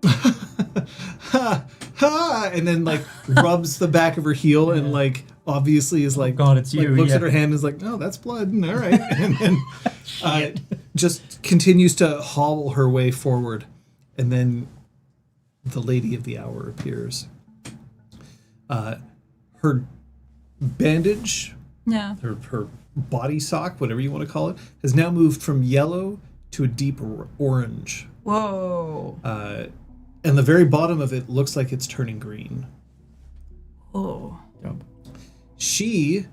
Ha, ha, and then like rubs the back of her heel and like obviously is like, God, it's you. Looks Yeah. at her hand and is like, "Oh, that's blood." All right. And then just continues to hobble her way forward. And then the lady of the hour appears. Her bandage, Yeah. her body sock, whatever you want to call it, has now moved from yellow to a deep orange. Whoa. And the very bottom of it looks like it's turning green. Oh. Dope. She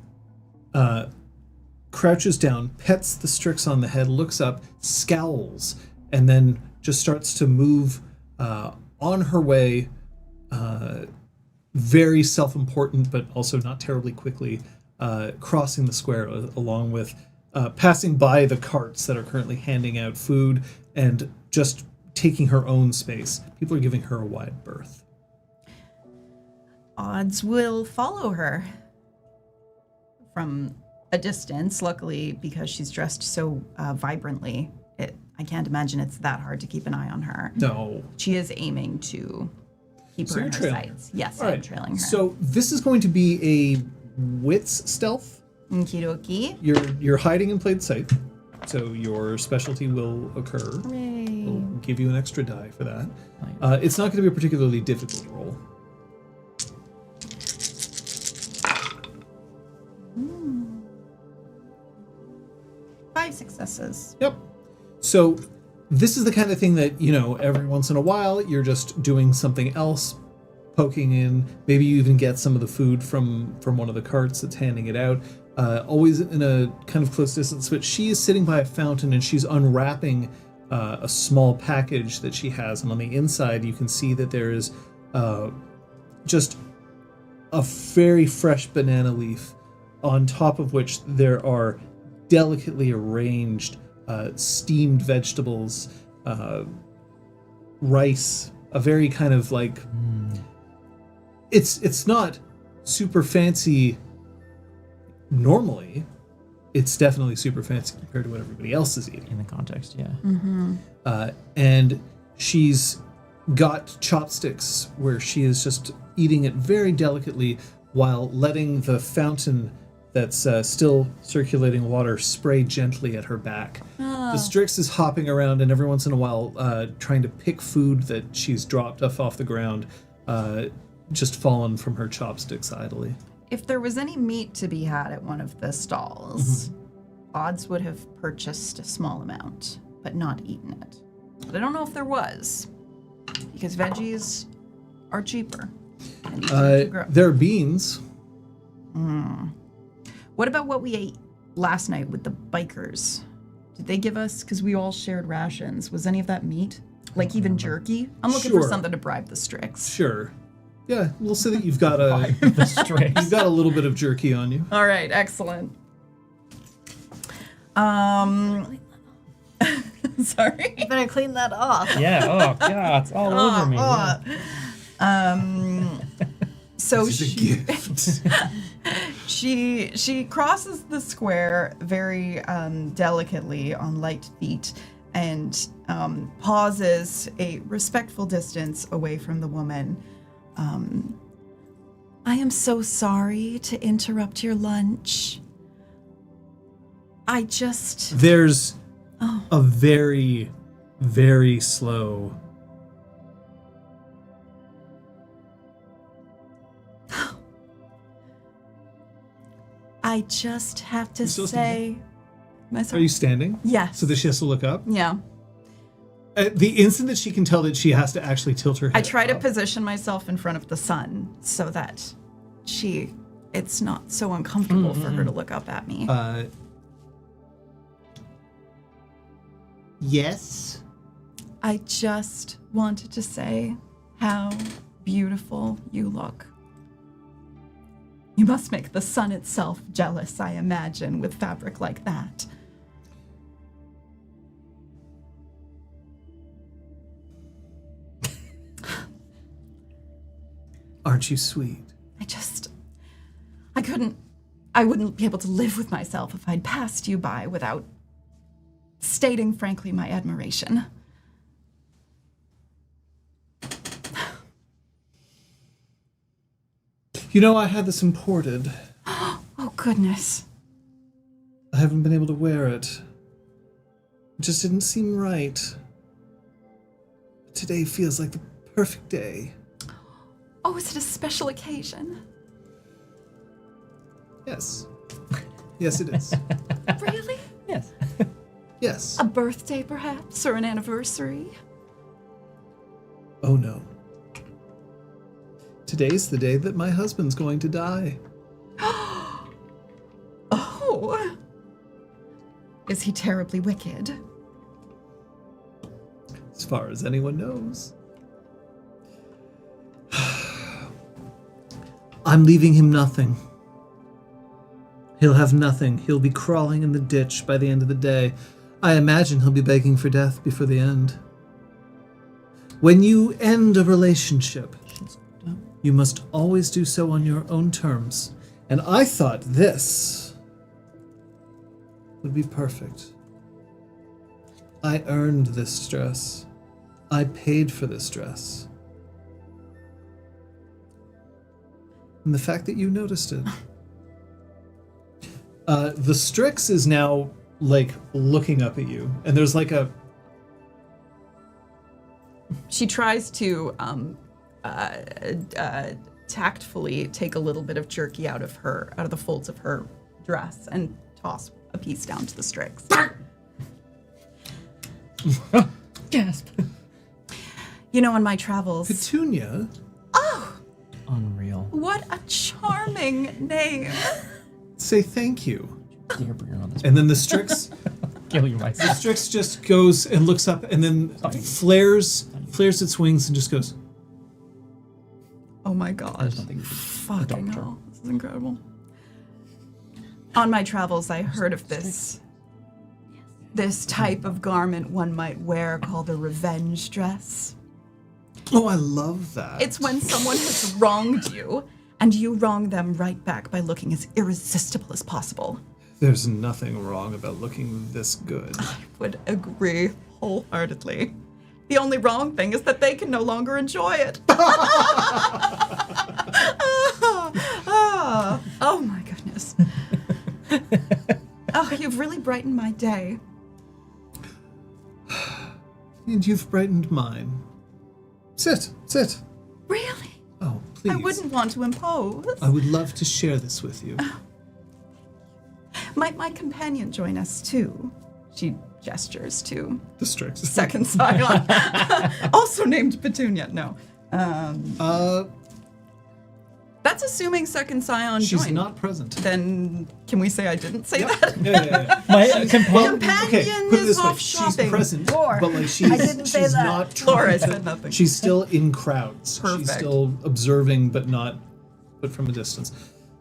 crouches down, pets the Strix on the head, looks up, scowls, and then just starts to move on her way, very self-important, but also not terribly quickly, crossing the square along with passing by the carts that are currently handing out food and just taking her own space. People are giving her a wide berth. Odds will follow her from a distance. Luckily, because she's dressed so vibrantly, I can't imagine it's that hard to keep an eye on her. No. She is aiming to keep So her in you're her trailing. sights. Yes, All I'm right. trailing her. So this is going to be a wits stealth. Okie dokie. You're hiding in plain sight, so your specialty will occur. Hooray. We'll give you an extra die for that. It's not going to be a particularly difficult roll. Five successes. Yep. So this is the kind of thing that, every once in a while you're just doing something else, poking in. Maybe you even get some of the food from one of the carts that's handing it out. Always in a kind of close distance, but she is sitting by a fountain and she's unwrapping a small package that she has. And on the inside, you can see that there is just a very fresh banana leaf, on top of which there are delicately arranged steamed vegetables, rice, a very kind of like it's not super fancy normally. It's definitely super fancy compared to what everybody else is eating In the context, yeah. and she's got chopsticks where she is just eating it very delicately while letting the fountain that's still circulating water spray gently at her back. The Strix is hopping around and every once in a while trying to pick food that she's dropped off the ground, just fallen from her chopsticks idly. If there was any meat to be had at one of the stalls, Odds would have purchased a small amount, but not eaten it. But I don't know if there was, because veggies are cheaper. And easier to grow. There are beans. What about what we ate last night with the bikers? Did they give us, because we all shared rations, was any of that meat? Like even jerky? I'm looking for Sure. something to bribe the Strix. Sure. Yeah, we'll say that you've got The Strix. you've got a little bit of jerky on you. All right, excellent. Sorry. You better clean that off. Yeah. Oh God, it's all over me. Yeah. So This is a gift. she crosses the square very delicately on light feet and pauses a respectful distance away from the woman. I am so sorry to interrupt your lunch. There's a very, very slow. I just have to still say... Am I Are sorry? you standing? Yes. So that she has to look up? Yeah. The instant that she can tell that she has to actually tilt her head I try to up. position myself in front of the sun so that it's not so uncomfortable for her to look up at me. Yes? I just wanted to say how beautiful you look. You must make the sun itself jealous, I imagine, with fabric like that. Aren't you sweet? I wouldn't be able to live with myself if I'd passed you by without stating frankly my admiration. You know, I had this imported. Oh, goodness. I haven't been able to wear it. It just didn't seem right. Today feels like the perfect day. Oh, is it a special occasion? Yes. Yes, it is. Really? Yes. Yes. A birthday, perhaps, or an anniversary? Oh, no. Today's the day that my husband's going to die. Oh. Is he terribly wicked? As far as anyone knows. I'm leaving him nothing. He'll have nothing. He'll be crawling in the ditch by the end of the day. I imagine he'll be begging for death before the end. When you end a relationship, you must always do so on your own terms. And I thought this would be perfect. I earned this dress. I paid for this dress. And the fact that you noticed it. The Strix is now, like, looking up at you. And there's like a... She tries to tactfully take a little bit of jerky out of the folds of her dress and toss a piece down to the Strix. Gasp. You know, on my travels. Petunia? Unreal. What a charming name. Say thank you. Here, bring her on this. And then the Strix... Kill you myself. Strix just goes and looks up and then flares its wings and just goes... Oh my god. There's nothing to do. Fucking hell. This is incredible. On my travels, I heard of this type of garment one might wear called a revenge dress. Oh, I love that. It's when someone has wronged you, and you wrong them right back by looking as irresistible as possible. There's nothing wrong about looking this good. I would agree wholeheartedly. The only wrong thing is that they can no longer enjoy it. Oh my goodness. Oh, you've really brightened my day. And you've brightened mine. Sit. Really? Oh, please. I wouldn't want to impose. I would love to share this with you. Might my companion join us too? She gestures to The Strix. second scion, also named Petunia. No. That's assuming second scion She's joined. not present. Then can we say I didn't say that? Yeah. My Companion put it is this way. off shopping. She's present, Or, but like she's, I didn't say she's that. not trying Laura to- said nothing. She's still in crowds. Perfect. She's still observing, but from a distance.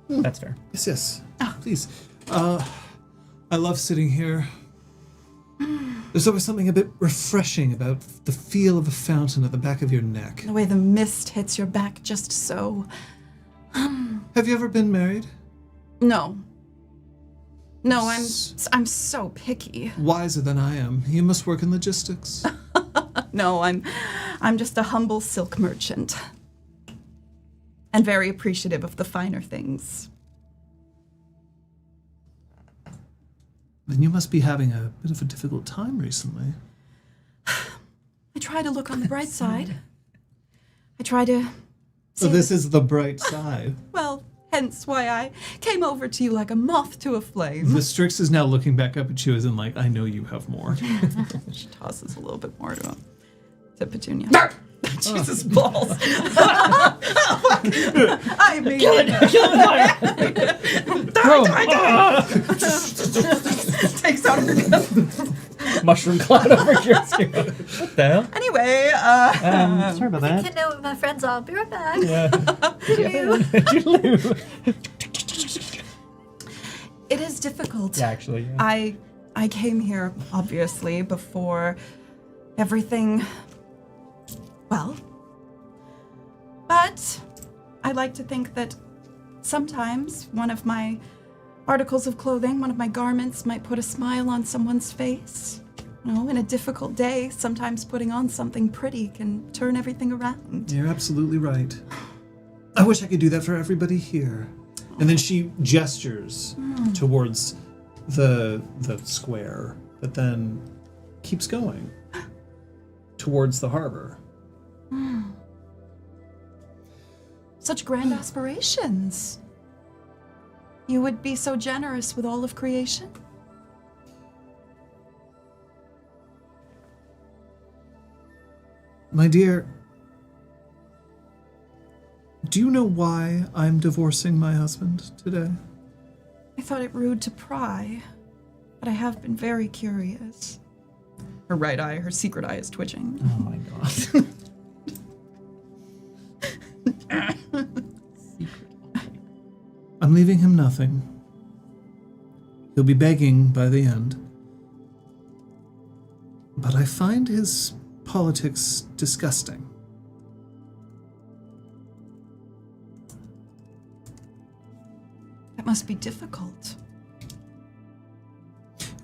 That's fair. Yes. Please. I love sitting here. There's always something a bit refreshing about the feel of a fountain at the back of your neck. The way the mist hits your back just so. Have you ever been married? No. No, I'm so picky. Wiser than I am. You must work in logistics. No, I'm just a humble silk merchant. And very appreciative of the finer things. Then you must be having a bit of a difficult time recently. I try to look on the bright side. I try to So this is the bright side. well, hence why I came over to you like a moth to a flame. The Strix is now looking back up at you as in like, I know you have more. She tosses a little bit more to Petunia. Jesus balls. I mean, takes out her gun. Mushroom cloud over here. What the hell? Anyway, Sorry about that. Can know what my friends are. Be right back. it is difficult. Yeah, actually. Yeah. I came here obviously before everything. Well, but I like to think that sometimes one of my articles of clothing, one of my garments might put a smile on someone's face. You know, in a difficult day, sometimes putting on something pretty can turn everything around. You're absolutely right. I wish I could do that for everybody here. And then she gestures towards the square that then keeps going towards the harbor. Such grand aspirations. You would be so generous with all of creation? My dear, do you know why I'm divorcing my husband today? I thought it rude to pry, but I have been very curious. Her right eye, her secret eye is twitching. Oh my god. I'm leaving him nothing. He'll be begging by the end. But I find his politics disgusting. That must be difficult.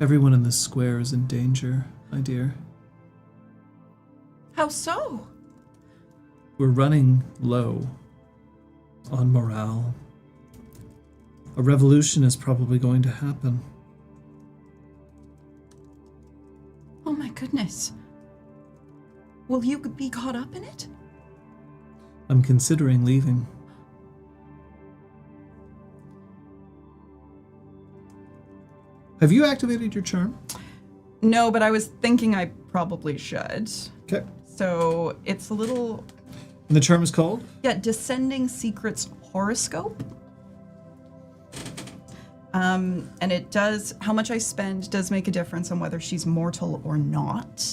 Everyone in this square is in danger, my dear. How so? We're running low on morale. A revolution is probably going to happen. Oh my goodness. Will you be caught up in it? I'm considering leaving. Have you activated your charm? No, but I was thinking I probably should. Okay. So it's a little, And the charm is called? Descending Secrets Horoscope. And it does, how much I spend does make a difference on whether she's mortal or not.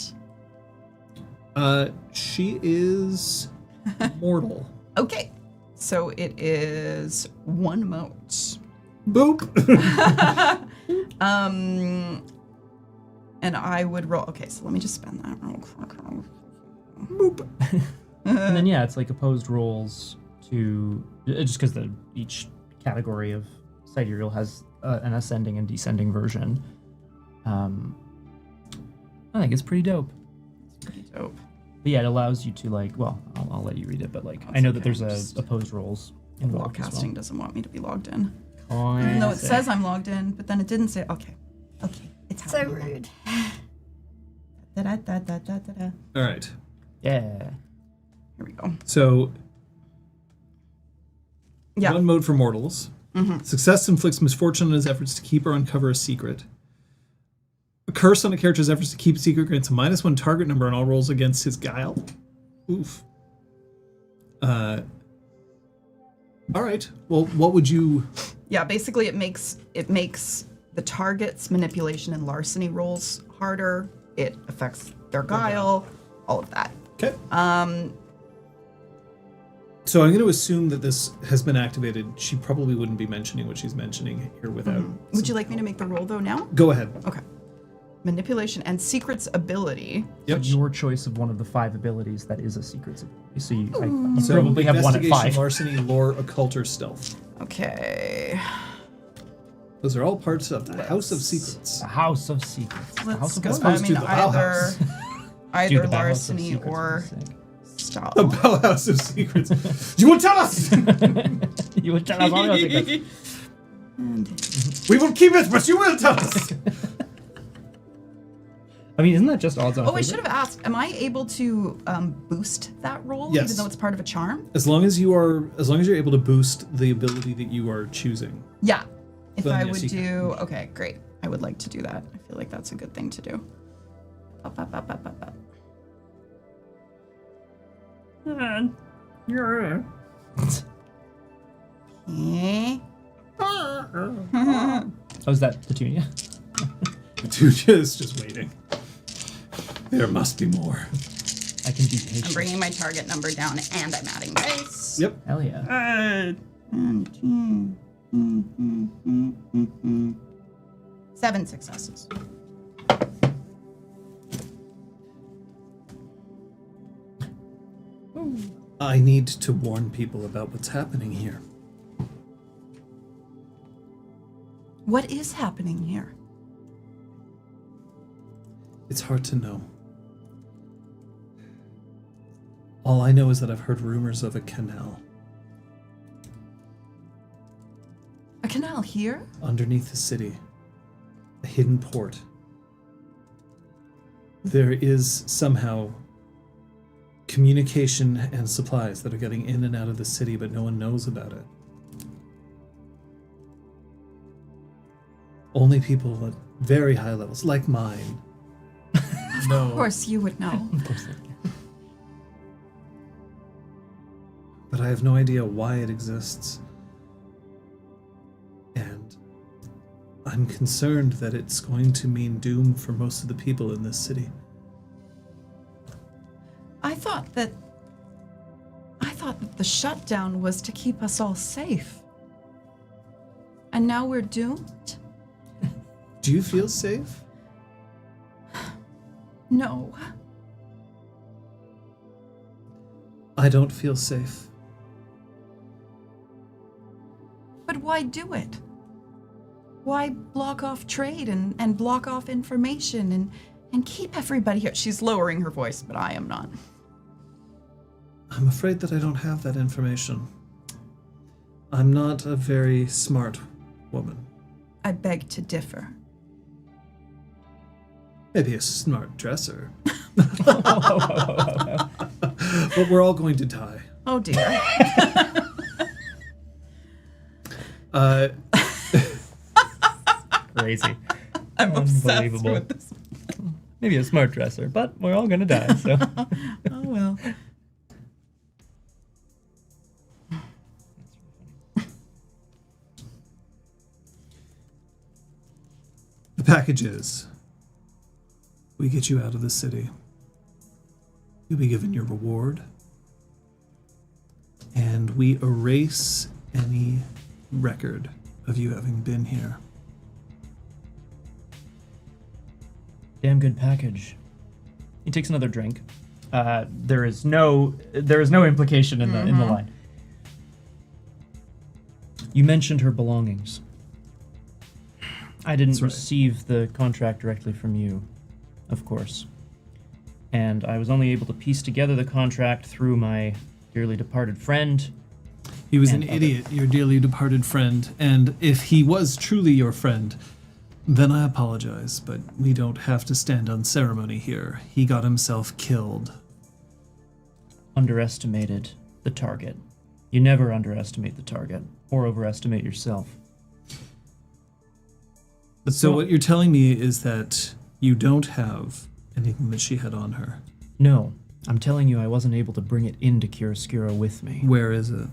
She is mortal. Okay. So it is 1 mote. Boop. And I would roll. Okay, so let me just spend that real quick. Boop. And then it's like opposed rolls to just because each category of sidereal has an ascending and descending version. I think it's pretty dope. It's pretty dope. But yeah, it allows you to like. Well, I'll let you read it, but like I know that there's opposed rolls involved as Casting doesn't want me to be logged in. well. Even though it says I'm logged in, but then it didn't say. Okay, it's So happening. rude. Da-da-da-da-da-da. All right. Yeah. Here we go. So, Yeah. 1 mode for mortals. Success inflicts misfortune on his efforts to keep or uncover a secret. A curse on a character's efforts to keep a secret grants a -1 target number on all rolls against his guile. Oof. All right. Well, what would you... Yeah, basically it makes the target's manipulation and larceny rolls harder. It affects their guile, all of that. Okay. So I'm going to assume that this has been activated. She probably wouldn't be mentioning what she's mentioning here without... Would you like me to make the roll though now? Go ahead. Okay. Manipulation and secrets ability. Yep. Your choice of one of the 5 abilities that is a secrets ability. So you So probably have one at investigation, 5. larceny, lore, occult, or stealth. Okay. Those are all parts of the House of Secrets. The House of Secrets. The Let's House of go. As I opposed to mean, the either Bauhaus. Dude, either the Bauhaus of larceny Secrets or would be stealth. The Bauhaus of Secrets. You will tell us! sick. You would tell us all your secrets. We will keep it, but you will tell us! I mean, isn't that just odds on? Oh, I should have asked. Am I able to boost that roll, Yes. even though it's part of a charm? As long as you're able to boost the ability that you are choosing. Yeah. If Then I yes, would you can. do, okay, great. I would like to do that. I feel like that's a good thing to do. Up. Okay. Oh, is that Petunia? Petunia is just waiting. There must be more. I can be I'm patient. bringing my target number down and I'm adding dice. Yep. Hell yeah. 7 successes. I need to warn people about what's happening here. What is happening here? It's hard to know. All I know is that I've heard rumors of a canal A canal here? underneath the city. A hidden port. There is somehow communication and supplies that are getting in and out of the city, but no one knows about it. Only people at very high levels, like mine, know. Of course you would know. But I have no idea why it exists. And I'm concerned that it's going to mean doom for most of the people in this city. I thought that the shutdown was to keep us all safe. And now we're doomed? Do you feel safe? No. I don't feel safe. But why do it? Why block off trade and block off information and keep everybody here? She's lowering her voice, but I am not. I'm afraid that I don't have that information. I'm not a very smart woman. I beg to differ. Maybe a smart dresser. But we're all going to die. Oh dear. Crazy. I'm obsessed Unbelievable. with this. Maybe a smart dresser, but we're all gonna die, so. Oh well. The package is, we get you out of the city. You'll be given your reward. And we erase any record of you having been here. Damn good package. He takes another drink. There is no implication in the line. You mentioned her belongings. I didn't That's right. receive the contract directly from you, of course. And I was only able to piece together the contract through my dearly departed friend. He was an And idiot, your dearly departed friend, and if he was truly your friend, then I apologize, but we don't have to stand on ceremony here. He got himself killed. Underestimated the target. You never underestimate the target, or overestimate yourself. So what you're telling me is that you don't have anything that she had on her. No, I'm telling you I wasn't able to bring it into Chiaroscuro with me. Where is it?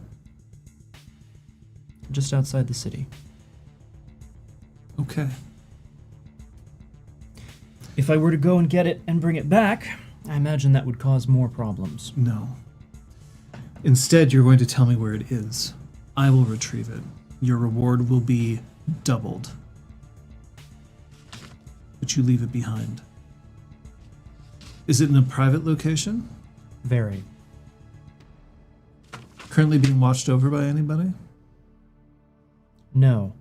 Just outside the city. Okay. If I were to go and get it and bring it back, I imagine that would cause more problems. No. Instead, you're going to tell me where it is. I will retrieve it. Your reward will be doubled. But you leave it behind. Is it in a private location? Very. Currently being watched over by anybody? No.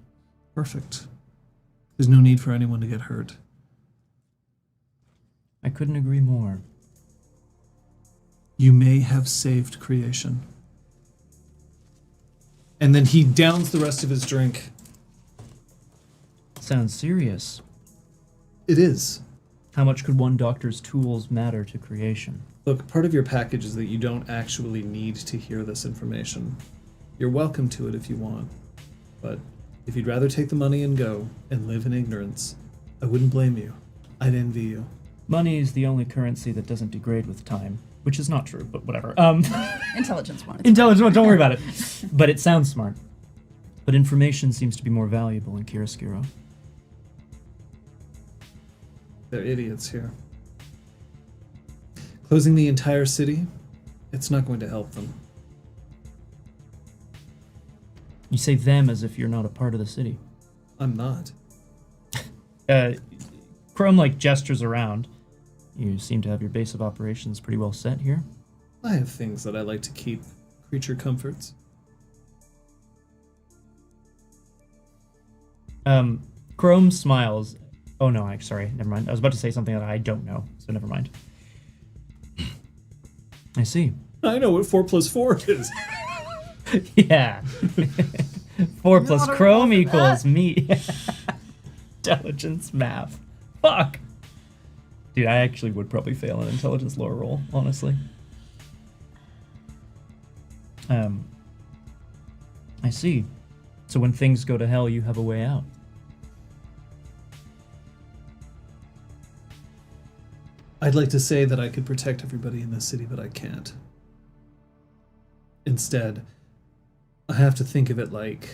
Perfect. There's no need for anyone to get hurt. I couldn't agree more. You may have saved creation. And then he downs the rest of his drink. Sounds serious. It is. How much could one doctor's tools matter to creation? Look, part of your package is that you don't actually need to hear this information. You're welcome to it if you want. But if you'd rather take the money and go and live in ignorance, I wouldn't blame you. I'd envy you. Money is the only currency that doesn't degrade with time, which is not true, but whatever. Intelligence one. Intelligence, don't worry about it. But it sounds smart. But information seems to be more valuable in Chiaroscuro. They're idiots here. Closing the entire city, it's not going to help them. You say them as if you're not a part of the city. I'm not. Chrome, gestures around. You seem to have your base of operations pretty well set here. I have things that I like to keep. Creature comforts. Chrome smiles. Oh no, sorry, never mind. I was about to say something that I don't know, so never mind. I see. I know what 4 plus 4 is. Yeah. 4 plus Not a Chrome roll for equals that. me. Intelligence math. Fuck. Dude, I actually would probably fail an intelligence lore roll, honestly. I see. So when things go to hell, you have a way out. I'd like to say that I could protect everybody in this city, but I can't. Instead, I have to think of it like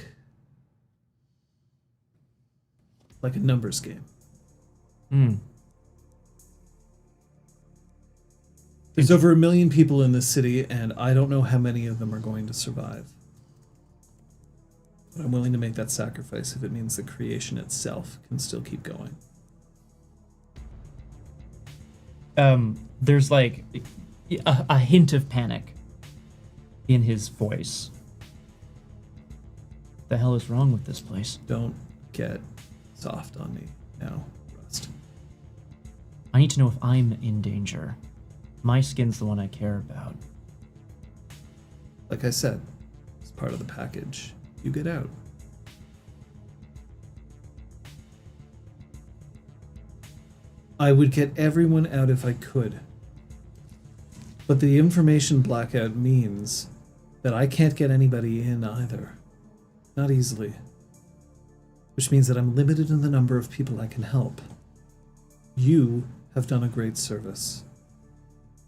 a numbers game. There's over 1 million people in this city, and I don't know how many of them are going to survive. But I'm willing to make that sacrifice if it means the creation itself can still keep going. There's a hint of panic in his voice. The hell is wrong with this place? Don't get soft on me now, Rust. I need to know if I'm in danger. My skin's the one I care about. Like I said, it's part of the package. You get out. I would get everyone out if I could. But the information blackout means that I can't get anybody in either. Not easily. Which means that I'm limited in the number of people I can help. You have done a great service.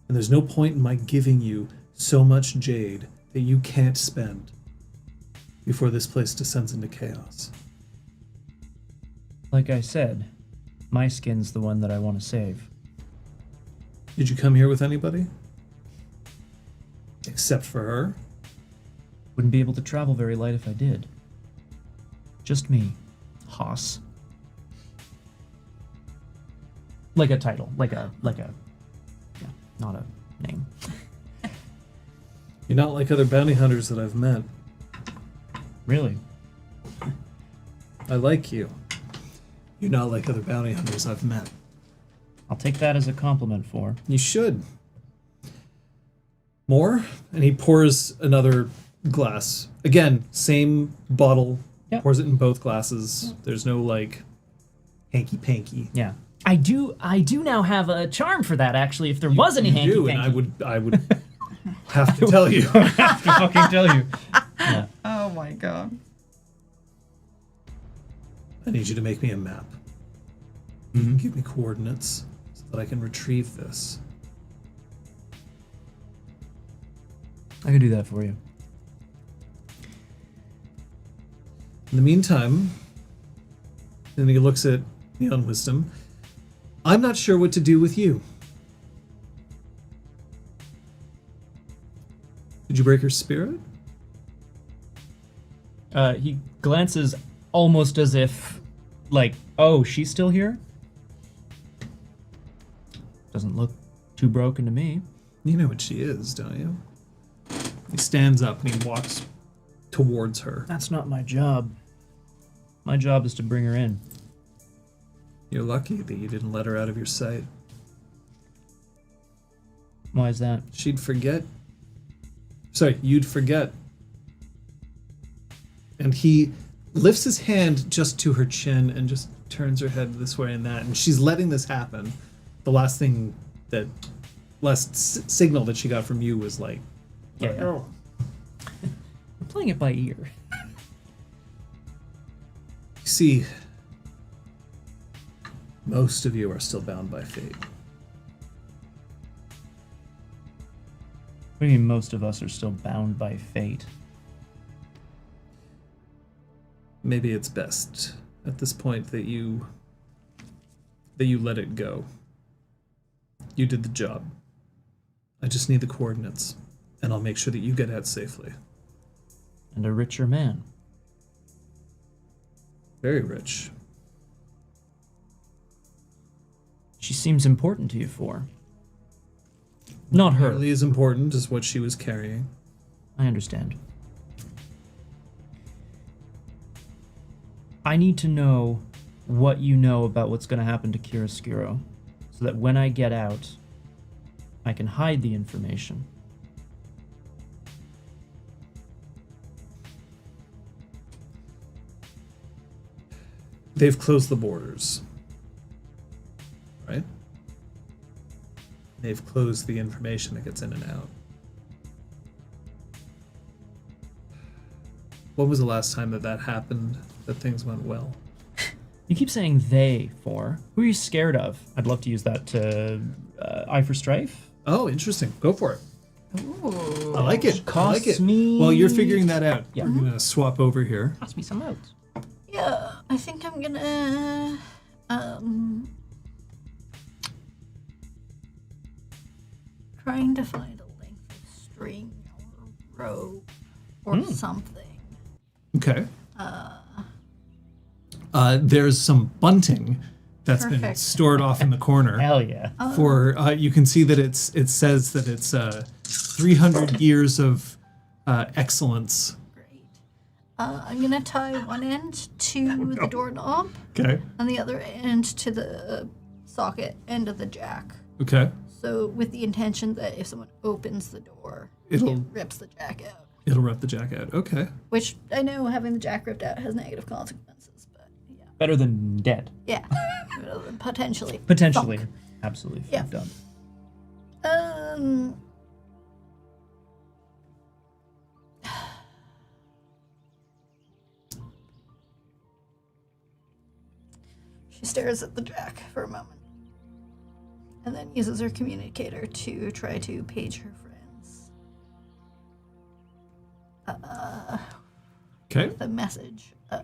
And there's no point in my giving you so much jade that you can't spend before this place descends into chaos. Like I said, my skin's the one that I want to save. Did you come here with anybody? Except for her? Wouldn't be able to travel very light if I did. Just me. Haas. Like a title. Like a yeah, not a name. You're not like other bounty hunters that I've met. Really? I like you. You're not like other bounty hunters I've met. I'll take that as a compliment for. You should. More? And he pours another glass. Again, same bottle. Yep. Pours it in both glasses. There's no like hanky-panky. Yeah. I do now have a charm for that, actually, if there was any hanky You do, and I would have to tell you. I have to fucking tell you. Yeah. Oh my god. I need you to make me a map. Mm-hmm. Give me coordinates so that I can retrieve this. I can do that for you. In the meantime, then he looks at Neon Wisdom. I'm not sure what to do with you. Did you break her spirit? He glances almost as if, like, oh, she's still here? Doesn't look too broken to me. You know what she is, don't you? He stands up and he walks towards her. That's not my job. My job is to bring her in. You're lucky that you didn't let her out of your sight. Why is that? She'd forget. Sorry, you'd forget. And he lifts his hand just to her chin and just turns her head this way and that. And she's letting this happen. The last signal that she got from you was like, Yeah. oh. I'm playing it by ear. You see, most of you are still bound by fate. What do you mean most of us are still bound by fate? Maybe it's best at this point that you let it go. You did the job. I just need the coordinates, and I'll make sure that you get out safely. And a richer man. Very rich. She seems important to you for. Not her. Nearly as important as what she was carrying. I understand. I need to know what you know about what's going to happen to Chiaroscuro, so that when I get out, I can hide the information. They've closed the borders. Right? They've closed the information that gets in and out. When was the last time that happened, that things went well? You keep saying they for. Who are you scared of? I'd love to use that to eye for strife. Oh, interesting. Go for it. Ooh. I like it. I Costs like it. me- Well, you're figuring that out. Yeah. We're going to swap over here. Cost me some notes. Yeah, I think I'm gonna trying to find a length of string or rope or something. Okay. There's some bunting that's been Perfect. stored off in the corner. Hell yeah. For you can see that it says that it's 300 years of excellence. Great. I'm gonna tie one end to the doorknob Okay. and the other end to the socket end of the jack. Okay. So with the intention that if someone opens the door, It'll- it rips the jack out. It'll rip the jack out. Okay. Which I know having the jack ripped out has negative consequences, but yeah. Better than dead. Yeah. Potentially. Potentially. Fuck. Absolutely Yeah. fucked up. She stares at the jack for a moment. and then uses her communicator to try to page her friends. Okay. The message of,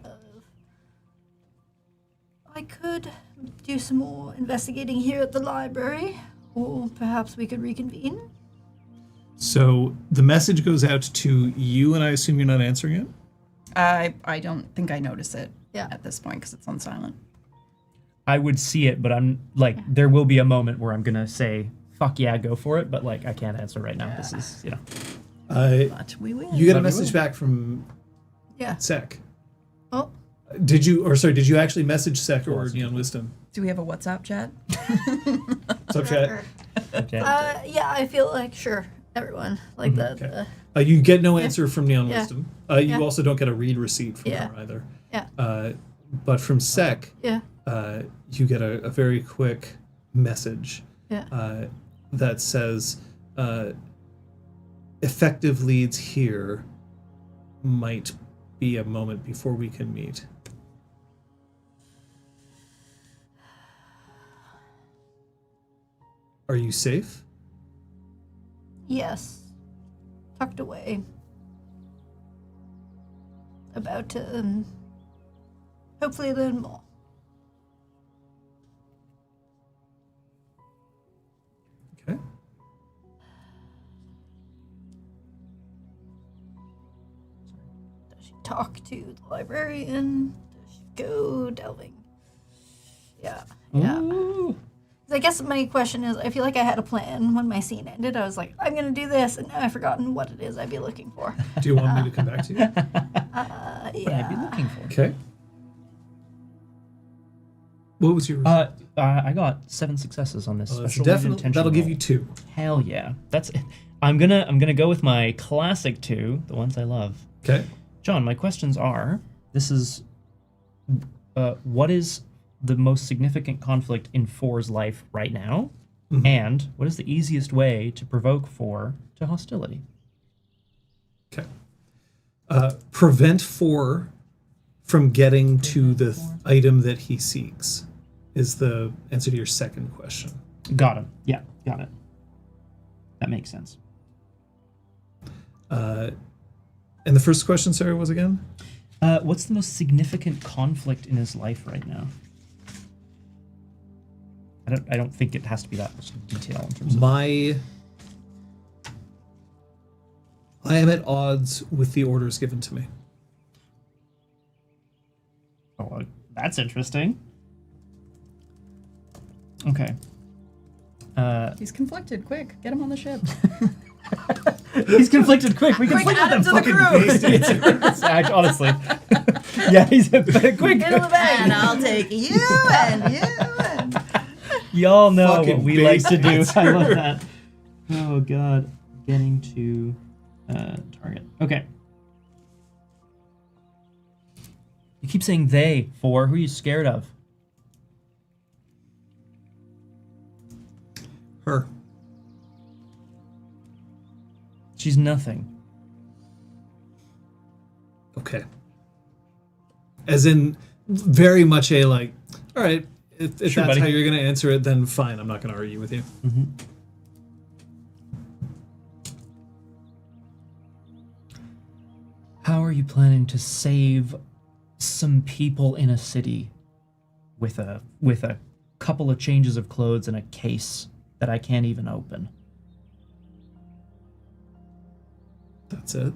I could do some more investigating here at the library, or perhaps we could reconvene. So the message goes out to you, and I assume you're not answering it? I don't think I notice it Yeah. at this point because it's on silent. I would see it, but I'm like, there will be a moment where I'm gonna say, "Fuck yeah, go for it," but like, I can't answer right now. This is, But we will. You get a But we message will. back from Yeah. Sec. Oh, Did you actually message Sec or Neon Wisdom? Do we have a WhatsApp chat? Sub chat. okay. yeah, I feel like, sure, everyone. Like the You get no answer from Neon Yeah. Wisdom. You Yeah. also don't get a read receipt from Yeah. her either. yeah, But from Sec, yeah, you get a very quick message yeah. that says, effective leads here might be a moment before we can meet. Are you safe? Yes. Tucked away. About to hopefully learn more. Okay. Does she talk to the librarian? Does she go delving? Yeah, yeah. Ooh. I guess my question is, I feel like I had a plan when my scene ended. I was like, I'm gonna do this, and now I've forgotten what it is I'd be looking for. Do you want me to come back to you? What I'd be Yeah. looking for. Okay. What was your? I got 7 successes on this Well, that's special lead definitely intention that'll give roll. you 2. Hell yeah, that's. I'm gonna go with my classic 2, the ones I love. Okay. John, my questions are: this is, what is the most significant conflict in 4's life right now, and what is the easiest way to provoke 4 to hostility? Okay. Prevent 4 from getting to the item that he seeks is the answer to your second question. Got him. Yeah, got it. That makes sense. And the first question, sorry, was again? What's the most significant conflict in his life right now? I don't think it has to be that much detail in terms of. I am at odds with the orders given to me. Oh, that's interesting. Okay. He's conflicted. Quick, get him on the ship. He's conflicted. Quick, we can Quick, flick add him to the crew. It's honestly. Yeah, he's quick. Get in the bag. And I'll take you and you and. Y'all know Fucking what we like to do. base I love that. Oh god, getting to target. Okay. You keep saying they. 4. Who are you scared of? Her. She's nothing. Okay. As in, very much a like, all right, if Sure, that's buddy. how you're going to answer it, then fine, I'm not going to argue with you. How are you planning to save some people in a city with a couple of changes of clothes and a case that I can't even open? That's it.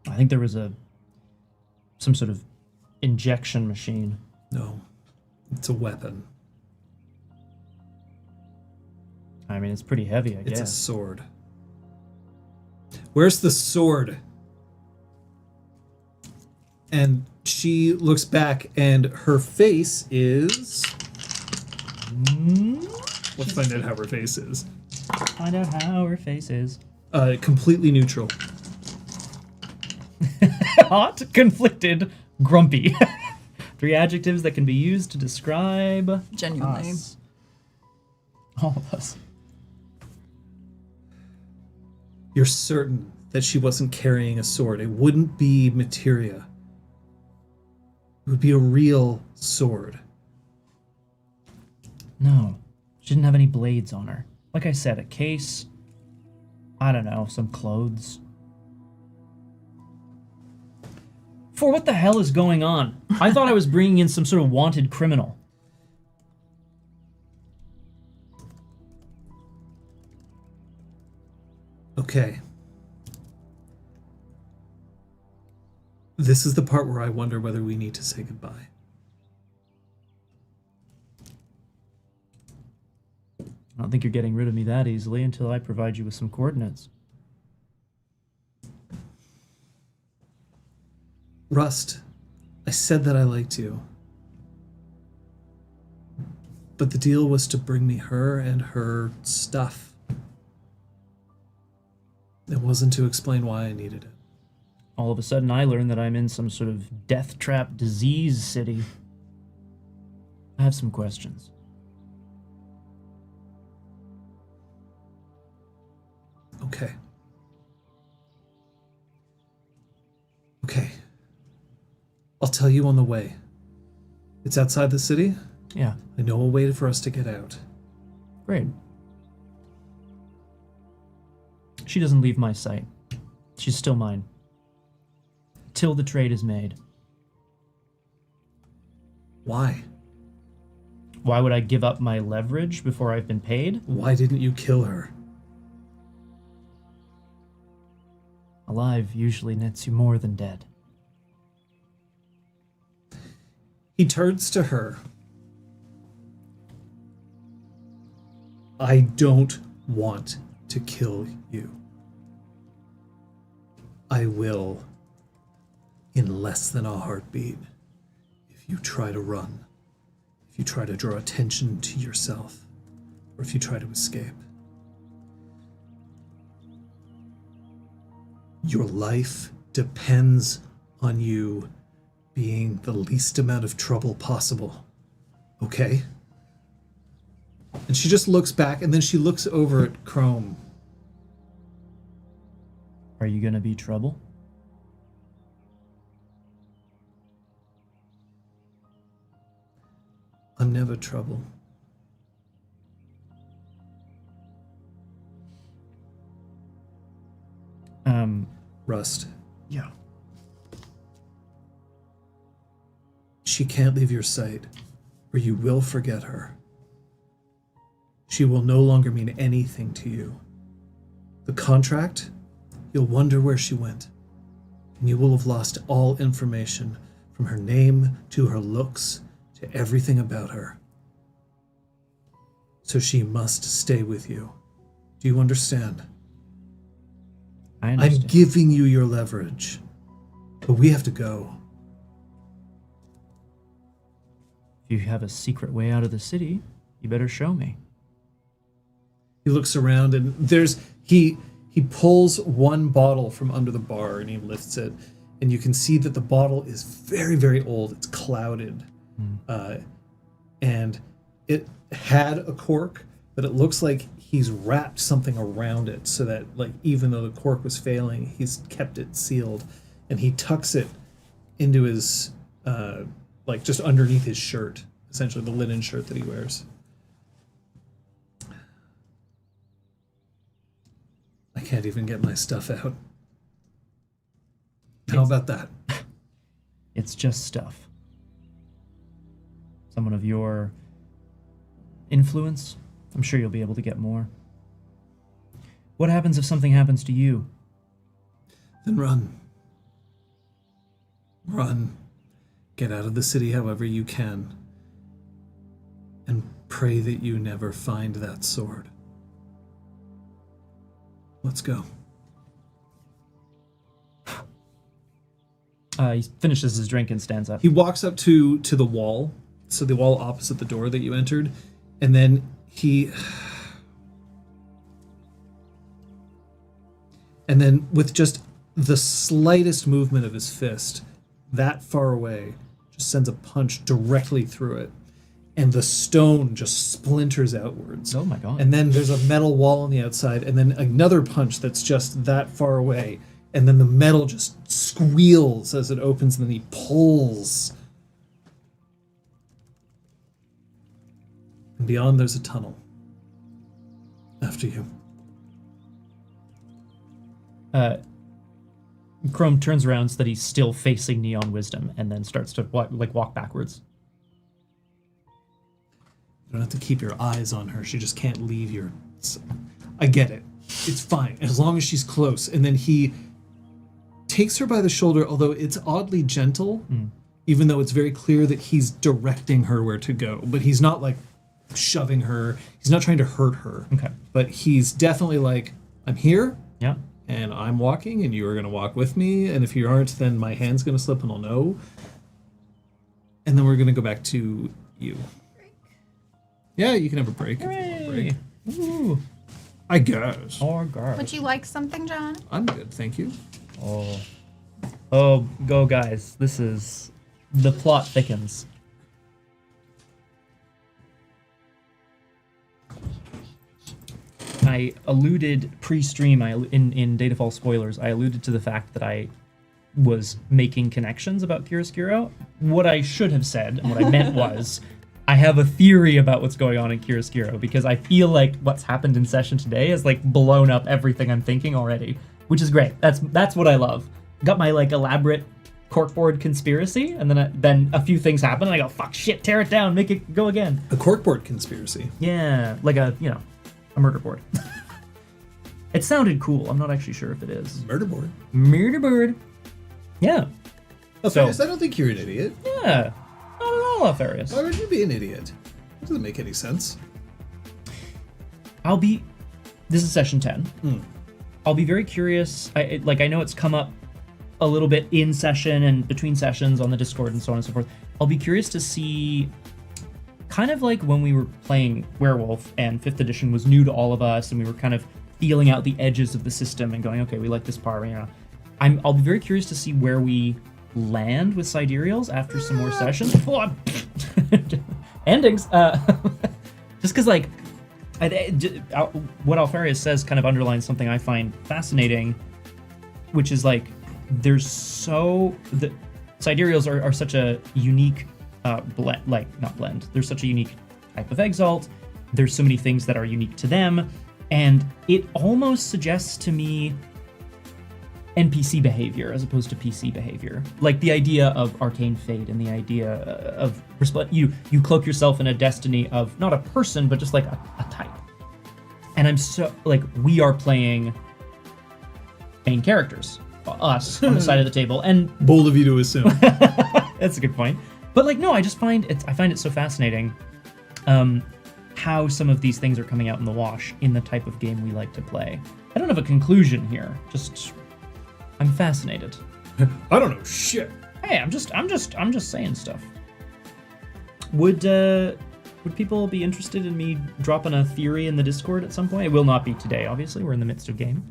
I think there was some sort of injection machine. No, it's a weapon. I mean, it's pretty heavy, I It's a guess. sword. Where's the sword? And she looks back, and her face is. Let's find out how her face is. Find out how her face is. Completely neutral. Hot, conflicted, grumpy. 3 adjectives that can be used to describe Genuinely. us. All of us. You're certain that she wasn't carrying a sword. It wouldn't be materia. It would be a real sword. No, she didn't have any blades on her. Like I said, a case, I don't know, some clothes. For what the hell is going on? I thought I was bringing in some sort of wanted criminal. Okay. This is the part where I wonder whether we need to say goodbye. I don't think you're getting rid of me that easily until I provide you with some coordinates. Rust, I said that I liked you. But the deal was to bring me her and her stuff. It wasn't to explain why I needed it. All of a sudden, I learn that I'm in some sort of death trap disease city. I have some questions. Okay. Okay. I'll tell you on the way. It's outside the city. Yeah, I know a way for us to get out. great. She doesn't leave my sight. She's still mine. Till the trade is made. Why? Why would I give up my leverage before I've been paid? Why didn't you kill her? Alive usually nets you more than dead. He turns to her. I don't want to kill you. I will in less than a heartbeat if you try to run, if you try to draw attention to yourself, or if you try to escape. Your life depends on you being the least amount of trouble possible. Okay? And she just looks back, and then she looks over at Chrome. Are you gonna be trouble? I'm never trouble. Rust. Yeah. She can't leave your sight, or you will forget her. She will no longer mean anything to you. The contract, you'll wonder where she went, and you will have lost all information from her name to her looks to everything about her. So she must stay with you. Do you understand? I I'm understand. giving you your leverage, but we have to go. If you have a secret way out of the city, you better show me. He looks around, and he pulls one bottle from under the bar, and he lifts it, and you can see that the bottle is very, very old. It's clouded, and it had a cork, but it looks like he's wrapped something around it so that, like, even though the cork was failing, he's kept it sealed, and he tucks it into his like just underneath his shirt, essentially the linen shirt that he wears. I can't even get my stuff out. How about that? It's just stuff. Someone of your influence, I'm sure you'll be able to get more. What happens if something happens to you? Then run. Run. Get out of the city however you can. And pray that you never find that sword. Let's go. He finishes his drink and stands up. He walks up to the wall, so the wall opposite the door that you entered, and then with just the slightest movement of his fist, that far away, just sends a punch directly through it, and the stone just splinters outwards. Oh my god. And then there's a metal wall on the outside, and then another punch that's just that far away, and then the metal just squeals as it opens, and then he pulls. And beyond, there's a tunnel. After you. Chrome turns around so that he's still facing Neon Wisdom and then starts to walk backwards. You don't have to keep your eyes on her. She just can't leave your... I get it. It's fine, as long as she's close. And then he takes her by the shoulder, although it's oddly gentle, even though it's very clear that he's directing her where to go. But he's not, like, shoving her. He's not trying to hurt her. Okay. But he's definitely like, I'm here. Yeah. And I'm walking, and you are going to walk with me. And if you aren't, then my hand's going to slip, and I'll know. And then we're going to go back to you. Yeah, you can have a break. If you want a break. Ooh. I guess. Oh, God. Would you like something, John? I'm good, thank you. Oh, go, guys. This is... The plot thickens. I alluded pre-stream, in Datafall spoilers, I alluded to the fact that I was making connections about Chiaroscuro. What I should have said, and what I meant was, I have a theory about what's going on in Chiaroscuro, because I feel like what's happened in session today has like blown up everything I'm thinking already, which is great. That's what I love. Got my like elaborate corkboard conspiracy, and then a few things happen, and I go, fuck, shit, tear it down, make it go again. A corkboard conspiracy. Yeah, like a murder board. It sounded cool. I'm not actually sure if it is. Murder board. Murder board. Yeah. Alfarius, I don't think you're an idiot. Yeah. Not at all, Alfarius. Why would you be an idiot? That doesn't make any sense. This is session 10. I'll be very curious. I know it's come up a little bit in session and between sessions on the Discord and so on and so forth. I'll be curious to see, kind of like when we were playing Werewolf and 5th edition was new to all of us and we were kind of feeling out the edges of the system and going, okay, we like this part, I'll be very curious to see where we land with sidereals after some more sessions. Endings. Just because, like, what Alfarius says kind of underlines something I find fascinating, which is, like, the sidereals are such a unique blend. There's such a unique type of exalt. There's so many things that are unique to them. And it almost suggests to me NPC behavior as opposed to PC behavior. Like the idea of arcane fate and the idea of you cloak yourself in a destiny of not a person, but just like a type. And I'm so, like, we are playing main characters, us on the side of the table, and bold of you to assume. that's a good point. But like, no, I find it so fascinating how some of these things are coming out in the wash in the type of game we like to play. I don't have a conclusion here. Just I'm fascinated. I don't know shit. Hey, I'm just saying stuff. Would people be interested in me dropping a theory in the Discord at some point? It will not be today, obviously. We're in the midst of game.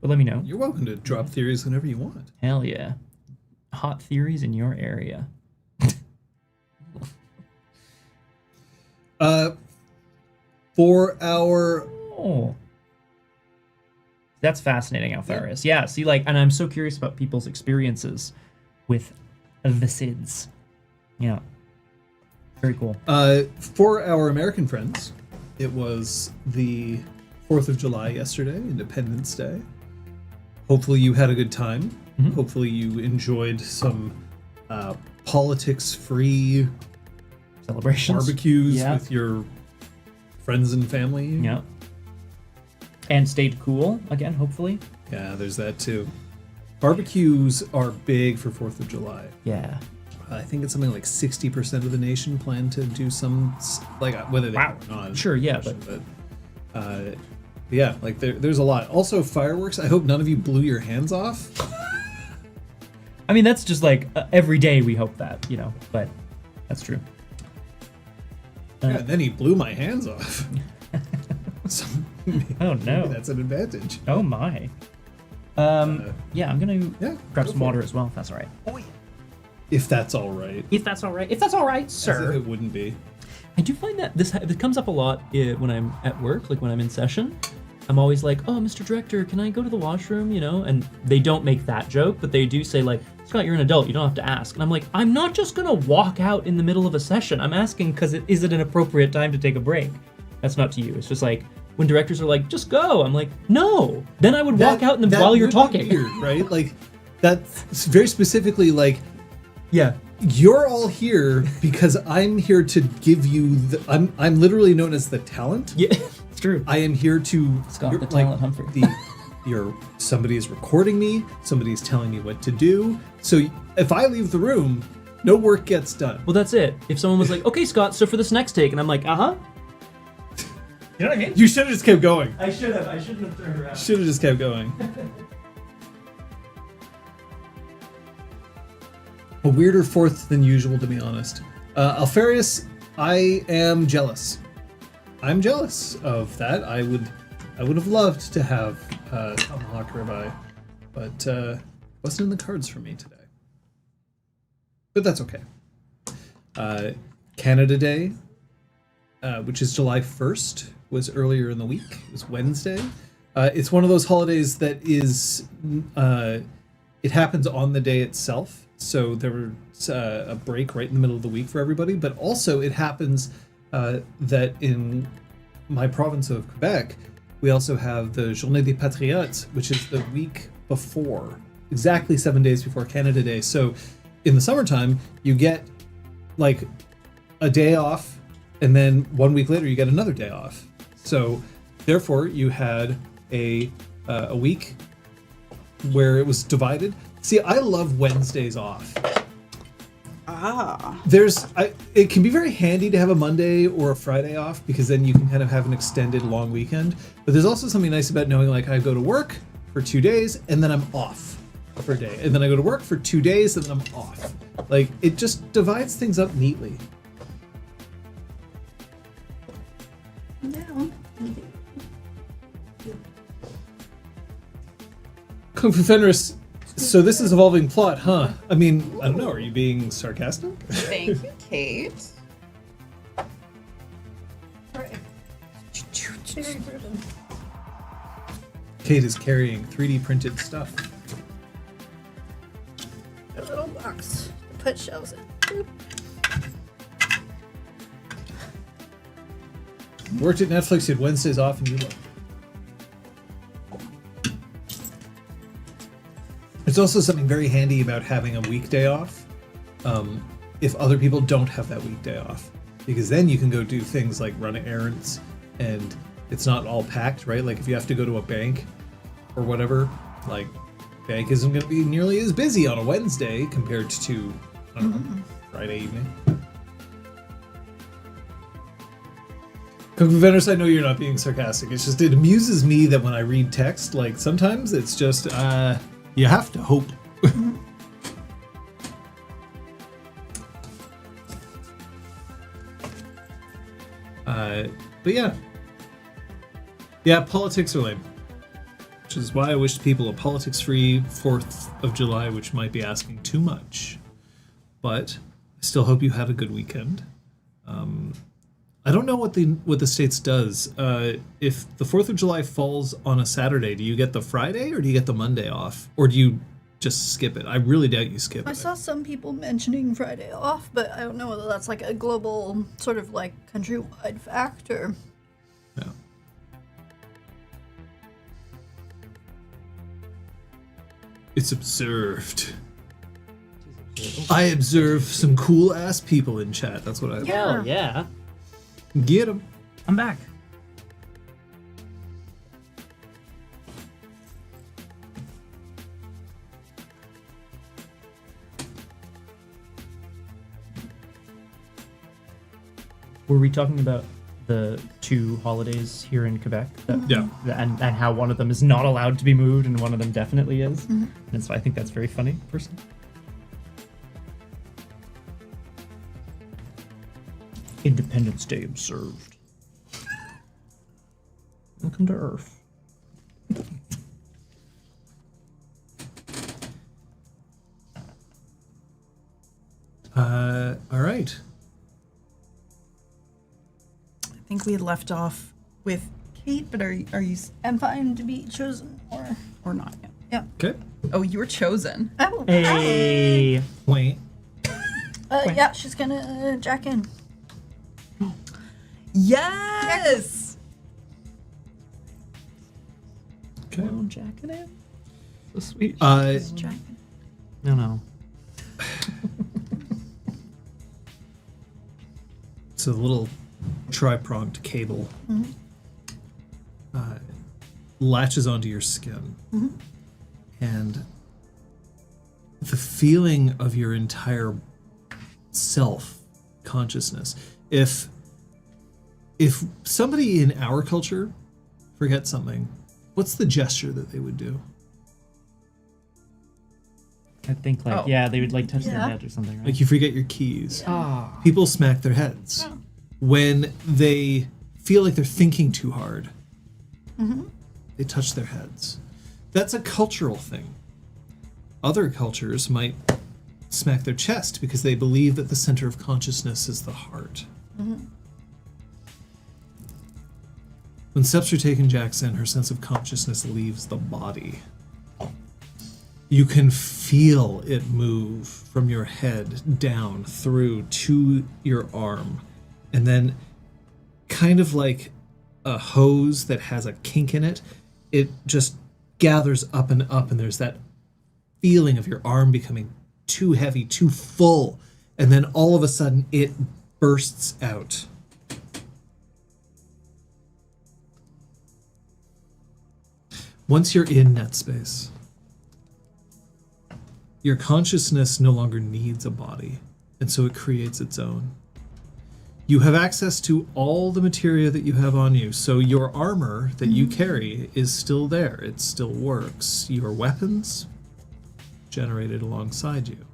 But let me know. You're welcome to drop theories whenever you want. Hell yeah. Hot theories in your area. For our... Oh. That's fascinating, Alfarius. Yeah, see, like, and I'm so curious about people's experiences with the SIDS. Yeah. Very cool. For our American friends, it was the 4th of July yesterday, Independence Day. Hopefully you had a good time. Mm-hmm. Hopefully you enjoyed some politics-free Celebrations. barbecues with your friends and family. Yeah. And stayed cool, again, hopefully. Yeah, there's that too. Barbecues are big for 4th of July. Yeah. I think it's something like 60% of the nation plan to do some, like, whether they Wow. or not. Sure, yeah, but yeah, like there's a lot. Also, fireworks. I hope none of you blew your hands off. I mean, that's just like every day we hope that, but that's true. Yeah, then he blew my hands off. So Oh no. maybe that's an advantage. Oh my. Yeah, I'm gonna grab some water as well, if that's all right. Oh yeah. If that's all right. If that's all right. If that's all right, As if sir. it wouldn't be. I do find that this comes up a lot when I'm at work, like when I'm in session. I'm always like, oh, Mr. Director, can I go to the washroom, you know? And they don't make that joke, but they do say like, Scott, you're an adult, you don't have to ask. And I'm like, I'm not just gonna walk out in the middle of a session. I'm asking because is it an appropriate time to take a break? That's not to you. It's just like, when directors are like, just go, I'm like, no. Then I would walk out while you're talking. Weird, right? Like, that's very specifically like, Yeah. you're all here because I'm here to give you I'm literally known as the talent. Yeah, it's true. I am here to Scott you're- the Talent Humphrey. Somebody is recording me, somebody's telling me what to do. So if I leave the room, no work gets done. Well, that's it. If someone was like, okay, Scott, so for this next take, and I'm like, uh-huh. You know what I mean? You should have just kept going. I shouldn't have turned around. Should have just kept going. A weirder fourth than usual, to be honest. Alfarius, I am jealous. I'm jealous of that. I would have loved to have tomahawk ribeye, but wasn't in the cards for me today. But that's okay. Canada Day, which is July 1st, was earlier in the week. It was Wednesday. It's one of those holidays that is, it happens on the day itself. So there was a break right in the middle of the week for everybody. But also it happens that in my province of Quebec, we also have the Journée des Patriotes, which is the week before, exactly 7 days before Canada Day. So in the summertime, you get like a day off, and then 1 week later you get another day off. So therefore you had a week where it was divided. See, I love Wednesdays off. It can be very handy to have a Monday or a Friday off because then you can kind of have an extended long weekend. But there's also something nice about knowing like I go to work for 2 days and then I'm off for a day. And then I go to work for 2 days and then I'm off. Like it just divides things up neatly. No. Kung Fu Fenris, so this is evolving plot, huh? I mean, I don't know, are you being sarcastic? Thank you, Kate. Alright. Very prudent. Kate is carrying 3D printed stuff. A little box to put shells in. Boop. Worked at Netflix, you had Wednesdays off, and you love. There's also something very handy about having a weekday off if other people don't have that weekday off. Because then you can go do things like run errands and it's not all packed, right? Like if you have to go to a bank or whatever, like bank isn't going to be nearly as busy on a Wednesday compared to, I don't know, Friday evening. Kung Fu Vendors, I know you're not being sarcastic. It's just, it amuses me that when I read text, like sometimes it's just, you have to hope. But yeah. Yeah, politics are lame. Which is why I wish people a politics-free 4th of July, which might be asking too much. But I still hope you had a good weekend. I don't know what the States does. If the 4th of July falls on a Saturday, do you get the Friday or do you get the Monday off? Or do you just skip it? I really doubt you skip it. I saw some people mentioning Friday off, but I don't know whether that's like a global sort of like countrywide factor. Yeah. It's observed. I observe some cool ass people in chat. That's what I Hell yeah. get them. I'm back. Were we talking about the 2 holidays here in Quebec? Yeah. And how one of them is not allowed to be moved and one of them definitely is? And so I think that's very funny, personally. Independence Day observed. Welcome to Earth. All right. I think we had left off with fate, but are you I'm fine to be chosen, or not? yeah. Okay. Oh, you were chosen. Oh, Hey. Wait. yeah, she's gonna jack in. Yes. Okay. Oh, Jack it in. So sweet. Jack in. No. It's a little tri-pronged cable. Latches onto your skin. And the feeling of your entire self consciousness. If somebody in our culture forgets something, what's the gesture that they would do? I think Oh. they would like touch their Yeah. head or something, right? Like you forget your keys. Ah. People smack their heads. Oh. When they feel like they're thinking too hard, they touch their heads. That's a cultural thing. Other cultures might smack their chest because they believe that the center of consciousness is the heart. When steps are taken, Jackson, her sense of consciousness leaves the body. You can feel it move from your head down through to your arm, and then kind of like a hose that has a kink in it, it just gathers up, and there's that feeling of your arm becoming too heavy, too full, and then all of a sudden it bursts out. Once you're in net space, your consciousness no longer needs a body, and so it creates its own. You have access to all the materia that you have on you, so your armor that you carry is still there. It still works. Your weapons generated alongside you.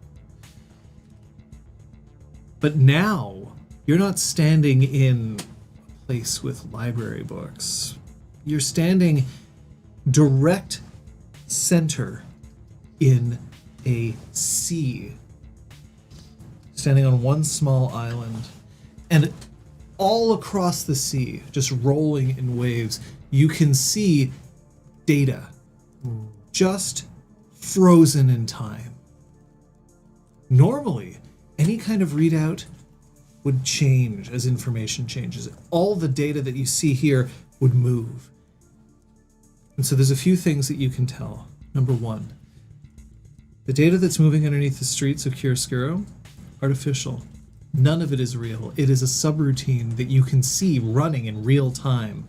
But now, you're not standing in a place with library books. You're standing direct center in a sea, standing on one small island. And all across the sea, just rolling in waves, you can see data just frozen in time. Normally, any kind of readout would change as information changes. All the data that you see here would move. And so there's a few things that you can tell. Number one, the data that's moving underneath the streets of Chiaroscuro, artificial. None of it is real. It is a subroutine that you can see running in real time.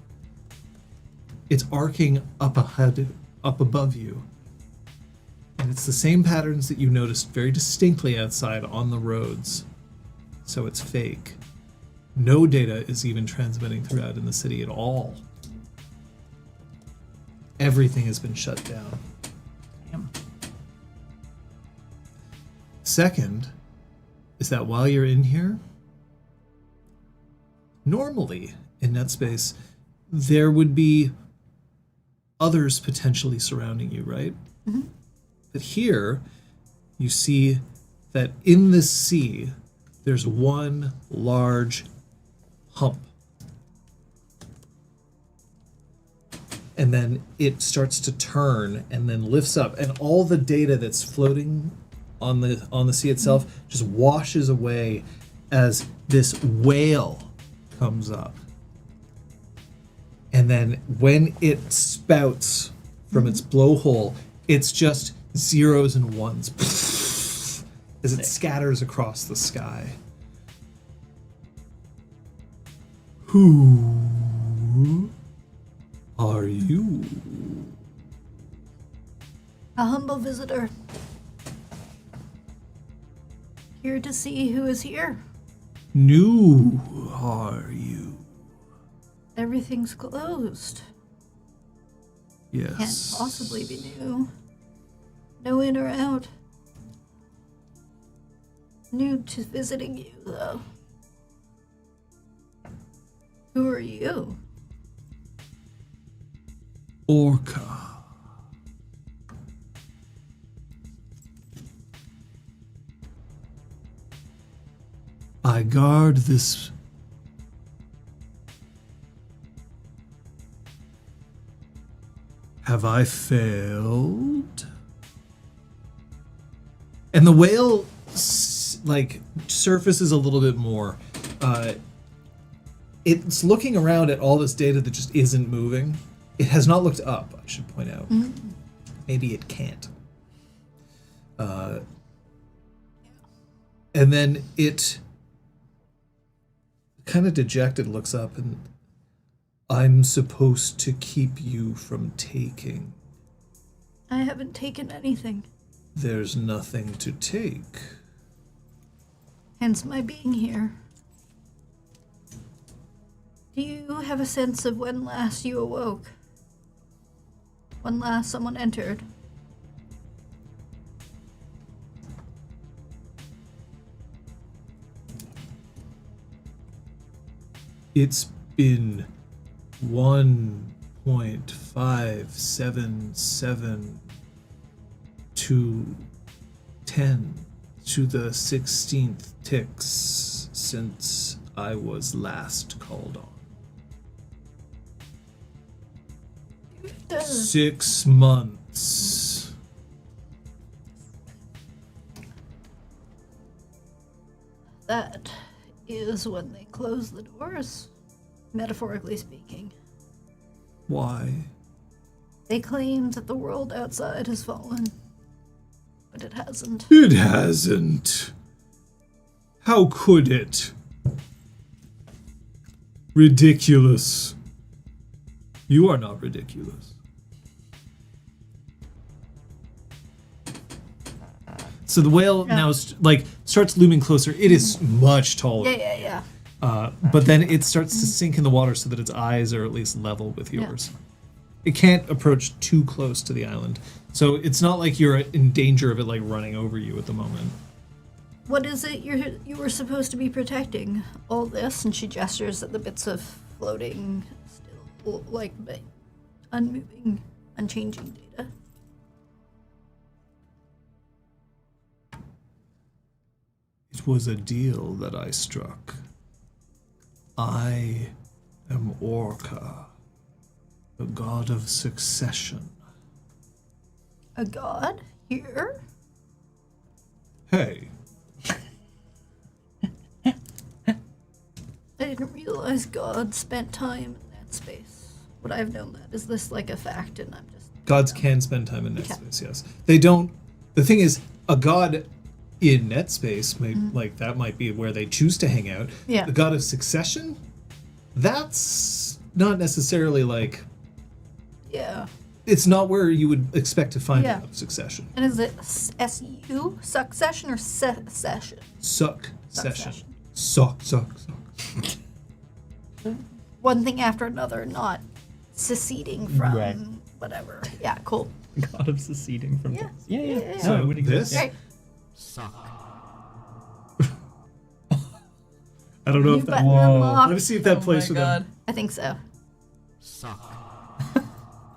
It's arcing up ahead, up above you. And it's the same patterns that you noticed very distinctly outside on the roads. So it's fake. No data is even transmitting throughout in the city at all. Everything has been shut down. Damn. Second, is that while you're in here, normally in NetSpace, there would be others potentially surrounding you, right? But here, you see that in this sea, there's one large hump. And then it starts to turn and then lifts up, and all the data that's floating on the sea itself just washes away as this whale comes up. And then when it spouts from its blowhole, it's just zeros and ones as it scatters across the sky. Who are you? A humble visitor. Here to see who is here. New are you? Everything's closed. Yes. Can't possibly be new. No in or out. New to visiting you, though. Who are you? Orca. I guard this Have I failed? And the whale, surfaces a little bit more. It's looking around at all this data that just isn't moving. It has not looked up, I should point out. Maybe it can't. And then it kind of dejected looks up and, I'm supposed to keep you from taking. I haven't taken anything. There's nothing to take. Hence my being here. Do you have a sense of when last you awoke? When last someone entered? It's been 1.577 to 10 to the 16th ticks since I was last called on. 6 months. That is when they close the doors, metaphorically speaking. Why? They claim that the world outside has fallen, but it hasn't. It hasn't. How could it? Ridiculous. You are not ridiculous. So the whale now starts looming closer. It is much taller. Yeah. But then it starts to sink in the water so that its eyes are at least level with yours. It can't approach too close to the island. So it's not like you're in danger of it running over you at the moment. What is it you were supposed to be protecting? All this? And she gestures at the bits of floating, still unmoving, unchanging data. It was a deal that I struck. I am Orca, the god of succession. A god? Here? Hey, I didn't realize God spent time in that space. Would I have known that? Is this a fact and I'm just... gods can spend time in net space, yes. They don't... The thing is, a god in net space, that might be where they choose to hang out. Yeah. The god of succession? That's not necessarily Yeah. It's not where you would expect to find Yeah. a god of succession. And is it S-U? Succession or session? Succession. Suck. One thing after another, not seceding from Right. whatever. Yeah, cool. God of seceding from Yeah. things. Yeah. Yeah. So No, it would exist. this- Right. I don't know New if that... button Whoa. unlocked. Let me see if that Oh plays my for god. them. I think so.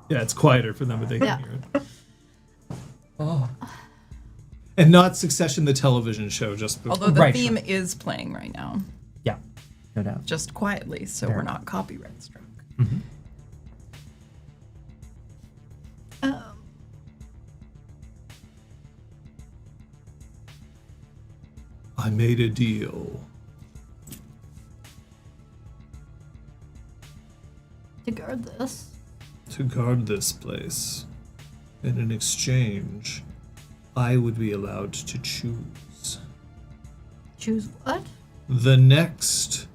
Yeah, it's quieter for them, but they can Yeah. hear it. Oh. And not Succession, the television show, just before. Although the Right, theme is playing right now, Yeah, no doubt. just quietly, so Fair we're enough. not copyright struck. I made a deal. To guard this. To guard this place. And in exchange, I would be allowed to choose. Choose what? The next...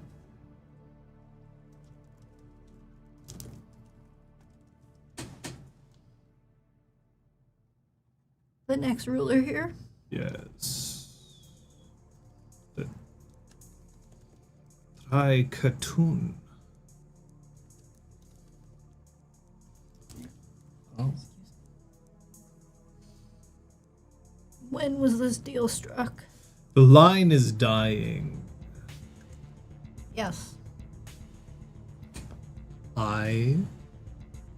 The next ruler here? Yes. The Tricatun. Oh. When was this deal struck? The line is dying. Yes. I,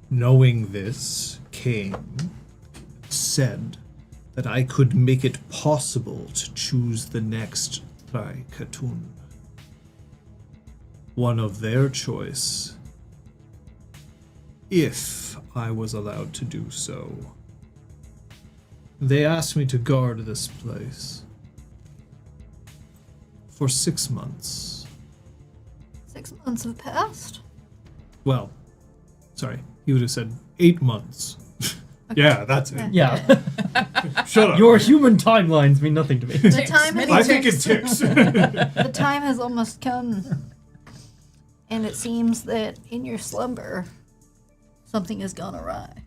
knowing this, said that I could make it possible to choose the next Tricatun. One of their choice. If I was allowed to do so. They asked me to guard this place for 6 months. 6 months have passed. Well, sorry, he would have said 8 months. Yeah, that's it. Yeah. Shut up. Your human timelines mean nothing to me. The time has I think it ticks. the time has almost come, and it seems that in your slumber, something has gone awry.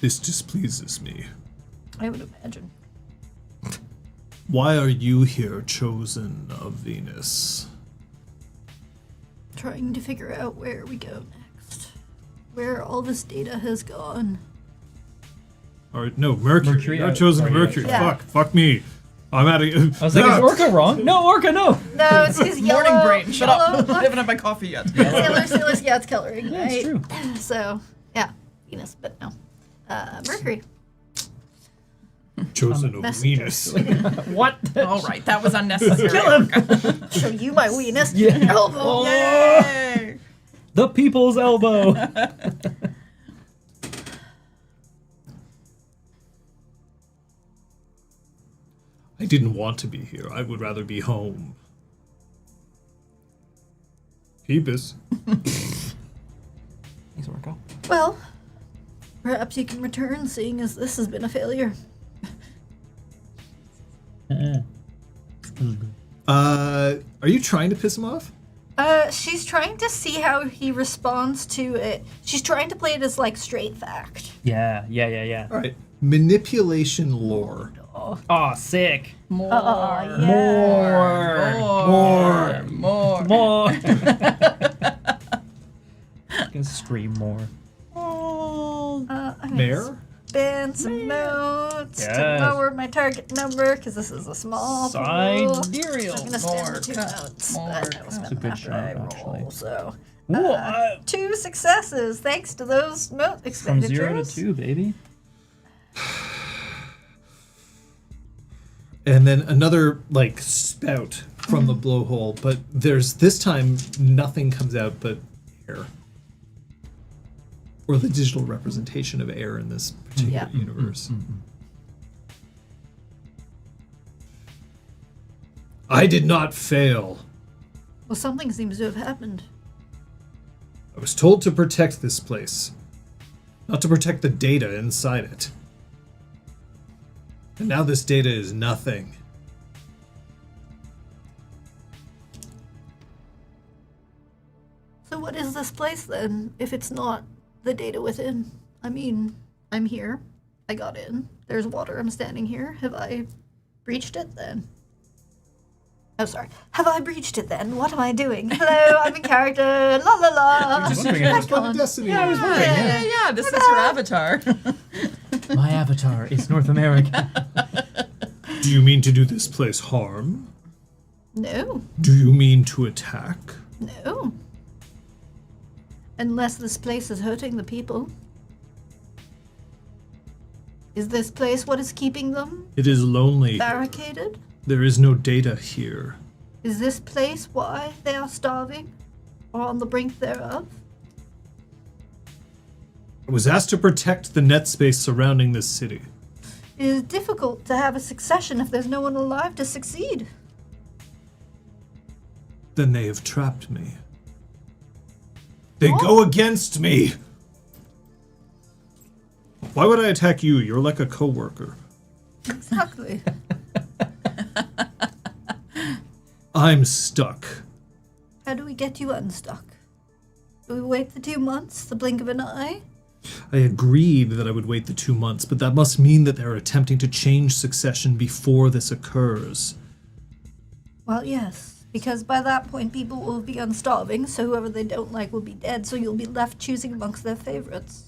This displeases me. I would imagine. Why are you here, chosen of Venus? Trying to figure out where we go next. Where all this data has gone. Or no, Mercury. Mercury, You're chosen of sorry, Mercury. yeah. Fuck me. I'm out of. I was like, is Orca wrong? No, Orca, no. No, it's his yellow. Morning brain. Shut up. yellow I haven't had my coffee yet. Sailor's yeah, it's coloring, Yeah, right? it's true. So, yeah, Venus, but no. Mercury. chosen of messenger. Venus. What? All right, that was unnecessary. Kill him. Show you my weenus. Yeah. Elbow. Yay! The people's elbow. I didn't want to be here. I would rather be home. Phoebus. Thanks, Orca. Well, perhaps you can return, seeing as this has been a failure. Are you trying to piss him off? She's trying to see how he responds to it. She's trying to play it as, like, straight fact. Yeah. All right. Manipulation lore. Oh, sick. More. More. Gonna scream more. I'm Mare? spend some notes Yes. to lower my target number, because this is a small pool. Sidereal. I'm gonna spend More 2 cup, notes, more but I will cup. spend It's a them good after shot, I roll. actually. So, Ooh, 2 successes thanks to those note from expenditures. 0 to 2, baby. And then another, like, spout from the blowhole. But there's, this time, nothing comes out but air. Or the digital representation of air in this particular Yeah. universe. I did not fail. Well, something seems to have happened. I was told to protect this place, not to protect the data inside it. And now this data is nothing. So what is this place then, if it's not the data within? I mean, I'm here. I got in. There's water. I'm standing here. Have I breached it then? Oh, sorry. Have I breached it then? What am I doing? Hello, I'm in character. La la la. Just wondering if Come on. Destiny. Yeah, I was wondering. Yeah, this is your avatar. My avatar is North America. Do you mean to do this place harm? No, Do you mean to attack? no. Unless this place is hurting the people. Is this place what is keeping them It is lonely. barricaded? There is no data here. Is this place why they are starving? Or on the brink thereof? I was asked to protect the net space surrounding this city. It is difficult to have a succession if there's no one alive to succeed. Then they have trapped me. They go against me! Why would I attack you? You're like a coworker. Exactly. I'm stuck. How do we get you unstuck? Do we wait the 2 months, the blink of an eye? I agreed that I would wait the 2 months, but that must mean that they're attempting to change succession before this occurs. Well, yes, because by that point people will be unstarving, so whoever they don't like will be dead, so you'll be left choosing amongst their favorites.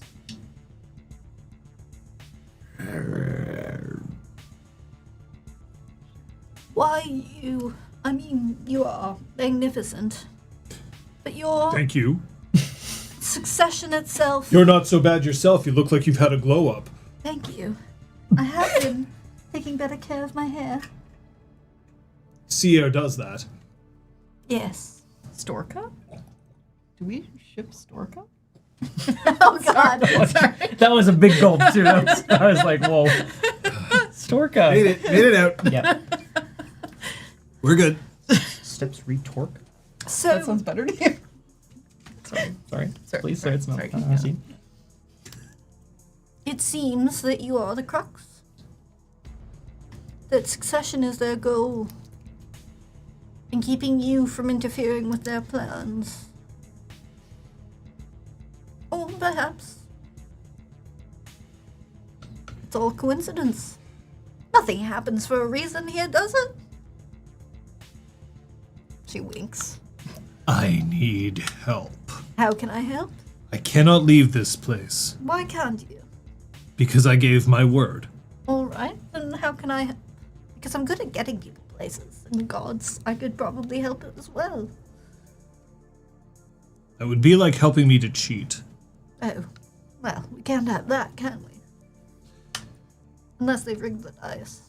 Why you? I mean, you are magnificent. But your Thank you. succession itself... You're not so bad yourself. You look like you've had a glow up. Thank you. I have been taking better care of my hair. Sea Air does that. Yes. Storka? Do we ship Storka? Oh God. That was a big gulp too. I was like, whoa. Storka. Made it out. Yeah. We're good. Steps retorque. That So sounds better to you. Sorry. Sorry, Please, sorry, it's not. sorry, I yeah. see. it seems that you are the crux. That succession is their goal. And keeping you from interfering with their plans. Or perhaps it's all coincidence. Nothing happens for a reason here, does it? She winks. I need help. How can I help? I cannot leave this place Why can't you? because I gave my word. Alright, then how can I help? Because I'm good at getting people places, and gods, I could probably help it as well. That would be like helping me to cheat. Oh, well, we can't have that, can we? Unless they've rigged the dice.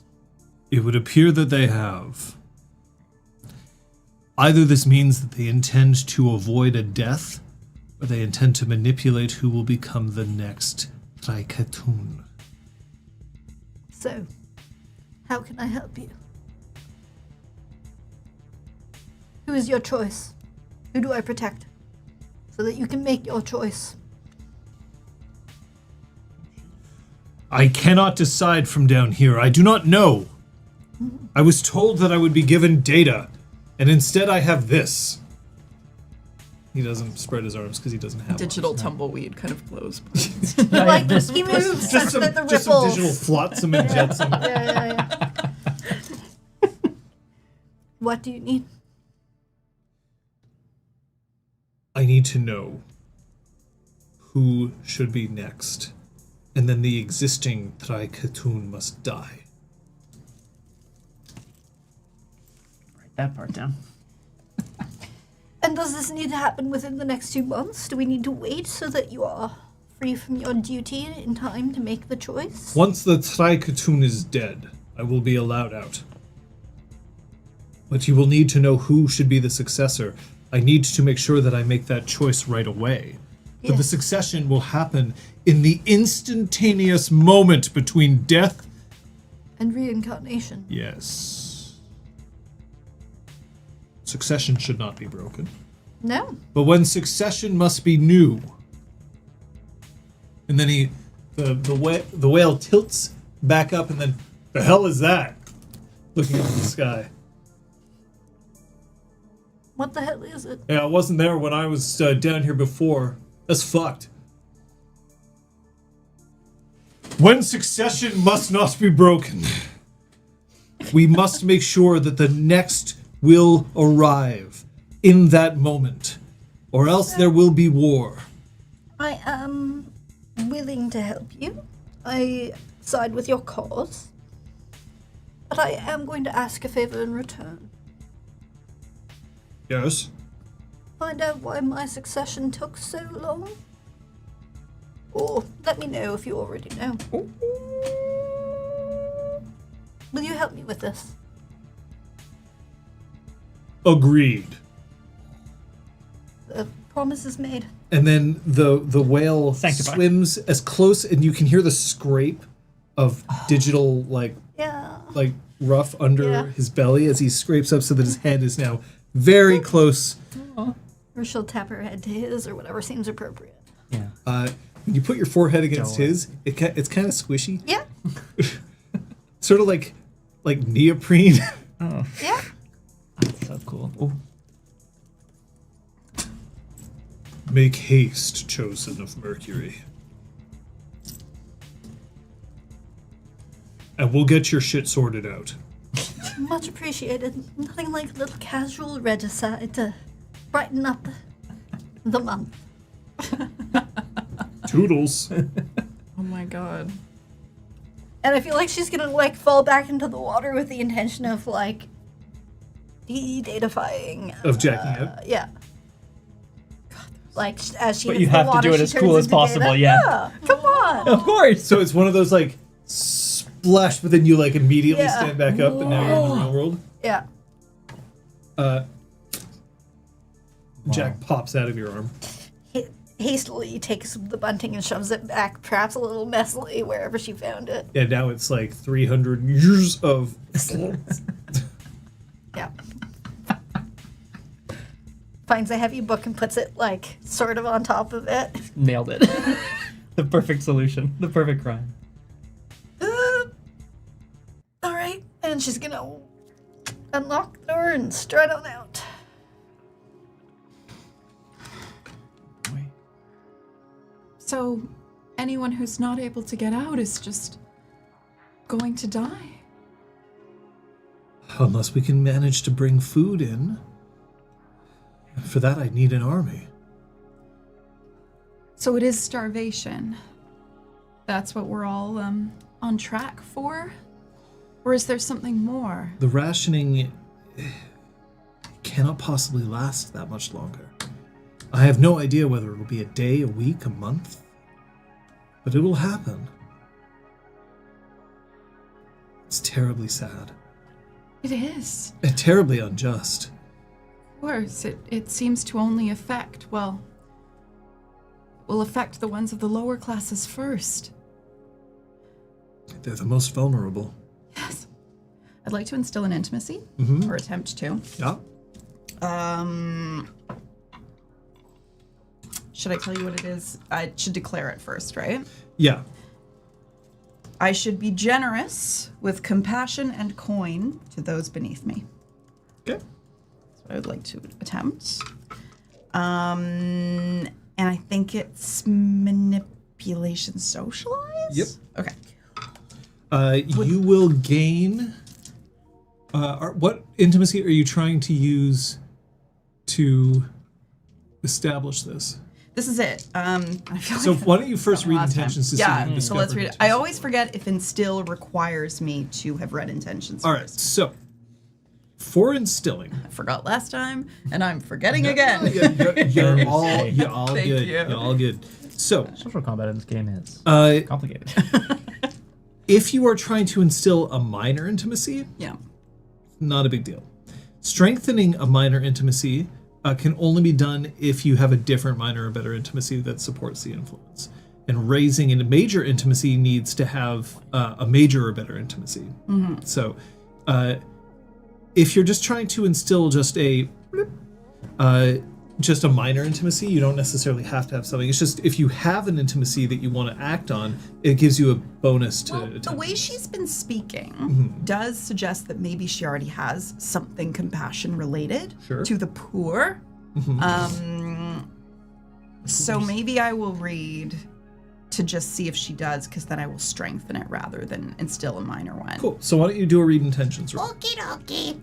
It would appear that they have. Either this means that they intend to avoid a death, or they intend to manipulate who will become the next Traikatun. So, how can I help you? Who is your choice? Who do I protect? So that you can make your choice. I cannot decide from down here. I do not know. I was told that I would be given data, and instead I have this. He doesn't spread his arms because he doesn't have Digital tumbleweed kind of blows. Like, this- he moves just such some, that the just some ripples... digital flotsam and jetsam. Yeah. What do you need? I need to know who should be next, and then the existing Traikatun must die. Write that part down. And does this need to happen within the next 2 months? Do we need to wait so that you are free from your duty in time to make the choice? Once the Traikatun is dead, I will be allowed out. But you will need to know who should be the successor. I need to make sure that I make that choice right away. But the Yes. succession will happen in the instantaneous moment between death. And reincarnation. Yes. Succession should not be broken. No. But when succession must be new. And then the whale tilts back up, and then, the hell is that? Looking up at the sky. What the hell is it? Yeah, I wasn't there when I was down here before. That's fucked. When succession must not be broken, we must make sure that the next will arrive in that moment, or else there will be war. I am willing to help you. I side with your cause. But I am going to ask a favor in return. Yes? Find out why my succession took so long. Or let me know if you already know. Will you help me with this? Agreed. The promise is made. And then the whale Sanctify. swims as close, and you can hear the scrape of digital like rough under Yeah. his belly as he scrapes up, so that his head is now very close. Or she'll tap her head to his or whatever seems appropriate. Yeah. When you put your forehead against Don't worry. his, it's kind of squishy, Yeah. sort of like neoprene. Oh, Yeah. that's so cool. Ooh. Make haste, chosen of Mercury, and we'll get your shit sorted out. Much appreciated. Nothing like a little casual regicide to brighten up the month. Toodles. Oh my god. And I feel like she's gonna like fall back into the water with the intention of like de-datafying. Of jacking up. Yeah. Like as she But hits you the have to water, do it she as turns cool as into possible, data. yeah. Come on. Of course. So it's one of those like splash, but then you like immediately Yeah. stand back up, and now you're in the real world. Yeah. Jack pops out of your arm. Hastily takes the bunting and shoves it back, perhaps a little messily, wherever she found it. Yeah, now it's like 300 years of... Yeah. Finds a heavy book and puts it, like, sort of on top of it. Nailed it. The perfect solution. The perfect crime. Alright, and she's gonna unlock the door and strut on out. Wait. So, anyone who's not able to get out is just going to die. Unless we can manage to bring food in. For that, I'd need an army. So it is starvation. That's what we're all on track for? Or is there something more? The rationing cannot possibly last that much longer. I have no idea whether it will be a day, a week, a month, but it will happen. It's terribly sad. It is. And terribly unjust. Of course, it seems to only affect, well, will affect the ones of the lower classes first. They're the most vulnerable. Yes. I'd like to instill an intimacy, or attempt to. Yeah. Should I tell you what it is? I should declare it first, right? Yeah. I should be generous with compassion and coin to those beneath me. Okay. That's what I would like to attempt. And I think it's manipulation socialize? Yep. Okay. You will gain... what intimacy are you trying to use to establish this? This is it. I feel So like why don't you first read last time. intentions to see if you can Yeah, so discover let's read it. intimacy. I always forget if instill requires me to have read intentions All right, first. so for instilling... I forgot last time, and I'm forgetting again. You're all Thank good. you. You're all good. So, Social combat in this game is complicated. if you are trying to instill a minor intimacy, Yeah. not a big deal. Strengthening a minor intimacy can only be done if you have a different minor or better intimacy that supports the influence. And raising a major intimacy needs to have a major or better intimacy. So, if you're just trying to instill just a minor intimacy, you don't necessarily have to have something. It's just if you have an intimacy that you want to act on, it gives you a bonus to Well, attempt. the way she's been speaking does suggest that maybe she already has something compassion related Sure. to the poor. So maybe I will read to just see if she does, because then I will strengthen it rather than instill a minor one. Cool. So why don't you do a read intentions roll? Okie dokie.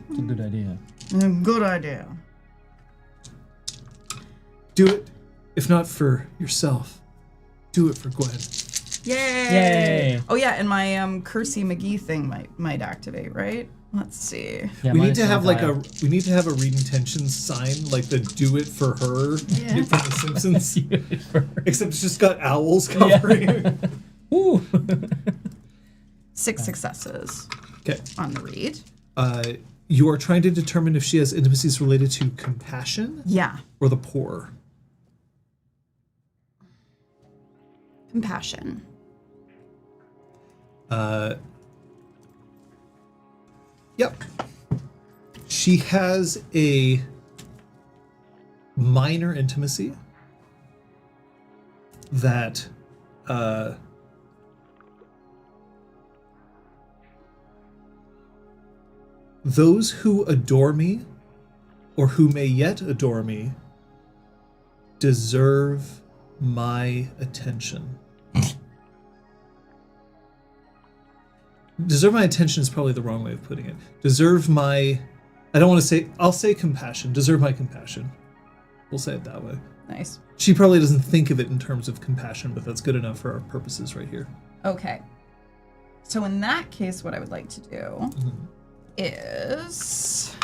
It's a good idea. Good idea. Do it, if not for yourself, do it for Gwen. Yay! Yay. Oh yeah, and my Cursey McGee thing might activate, right? Let's see. Yeah, we mine need is to have not like we need to have a read intentions sign, like the "Do It for Her" Yeah. from The Simpsons. die. Except it's just got owls covering. Ooh. 6 successes Okay. on the read. You are trying to determine if she has intimacies related to compassion Yeah, or the poor. compassion. Yep. She has a minor intimacy that those who adore me or who may yet adore me deserve my attention. Deserve my attention is probably the wrong way of putting it. Deserve my... I don't want to say... I'll say compassion. Deserve my compassion. We'll say it that way. Nice. She probably doesn't think of it in terms of compassion, but that's good enough for our purposes right here. Okay. So in that case, what I would like to do is...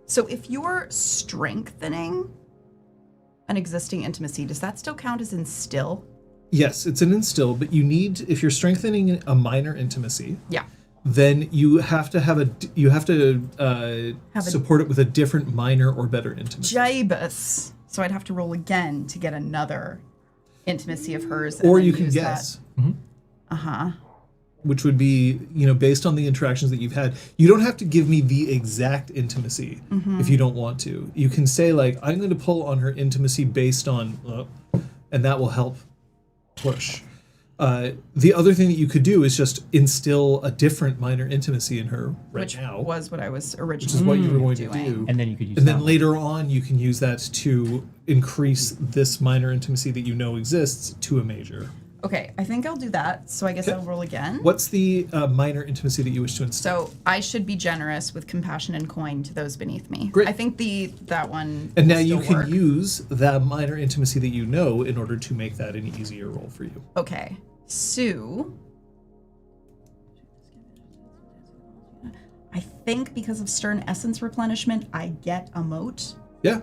So if you're strengthening an existing intimacy, does that still count as instill? Yes, it's an instill, but you need... If you're strengthening a minor intimacy, Yeah. then you have to support it with a different minor or better intimacy. Jibus. So I'd have to roll again to get another intimacy of hers. And Or then you can use guess. That. Which would be, based on the interactions that you've had. You don't have to give me the exact intimacy if you don't want to. You can say, like, I'm going to pull on her intimacy based on, and that will help push. The other thing that you could do is just instill a different minor intimacy in her Which now. was what I was originally Which is what you were going doing. to do. And then you could use And that then one. later on, you can use that to increase this minor intimacy that you know exists to a major. Okay, I think I'll do that. So I guess Okay. I'll roll again. What's the minor intimacy that you wish to instill? So I should be generous with compassion and coin to those beneath me. Great. I think that one. And now will you still can work. use that minor intimacy that you know in order to make that an easier roll for you. Okay, so I think because of Stern Essence replenishment, I get a moat Yeah.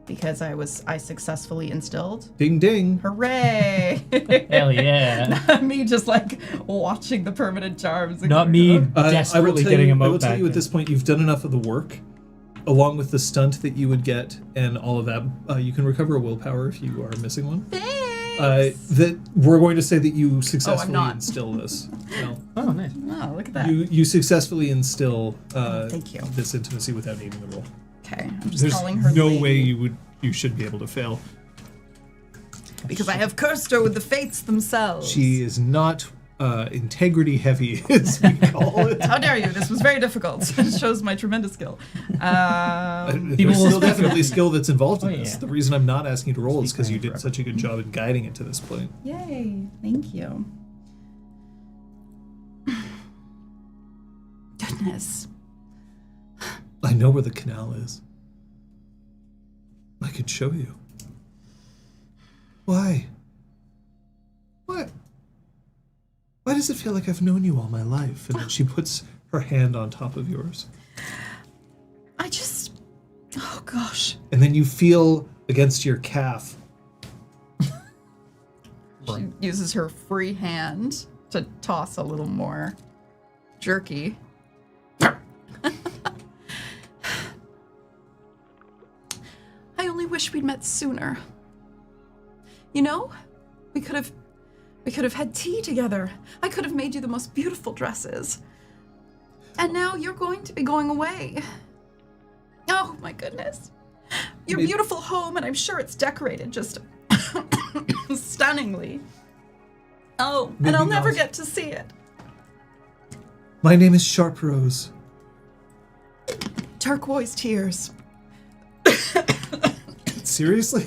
because I successfully instilled. Ding ding. Hooray! Hell yeah. Not me just like watching the permanent charms. and Not going, me "Oh." desperately getting a I will moat tell back. you at this point, you've done enough of the work, along with the stunt that you would get and all of that. You can recover a willpower if you are missing one. Thanks. That we're going to say that you successfully not. instill this. No. Oh, nice. Oh, look at that. You successfully instill Thank you. this intimacy without needing the roll. Okay, I'm just There's calling her no lady way you should be able to fail. because I have cursed her with the fates themselves. She is not integrity heavy, as we call it. How dare you? This was very difficult. It shows my tremendous skill. There's still definitely skill that's involved in Oh, this. yeah. The reason I'm not asking you to roll is because you Speak did such a good job in guiding it to this point. Yay! Thank you. Goodness. I know where the canal is. I could show you. Why? What? Why does it feel like I've known you all my life? And then she puts her hand on top of yours. I just. Oh gosh. And then you feel against your calf. She uses her free hand to toss a little more jerky. I only wish we'd met sooner. You know, we could have had tea together. I could have made you the most beautiful dresses. And now you're going to be going away. Oh my goodness. Your Maybe- beautiful home, and I'm sure it's decorated just stunningly. Oh, and Maybe I'll never not. get to see it. My name is Sharp Rose. Turquoise tears. Seriously?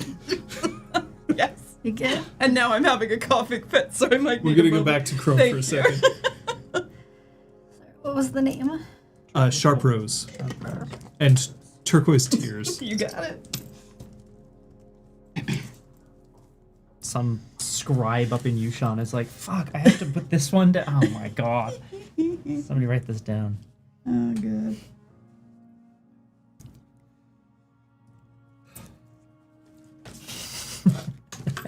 Yes. Again? And now I'm having a coughing fit, so I might We're need gonna a go moment. back to Chrome Thank for a you. second. What was the name? Sharp Rose. And Turquoise Tears. You got it. Some scribe up in Yushan is like, fuck, I have to put this one down. Oh my god. Somebody write this down. Oh, good.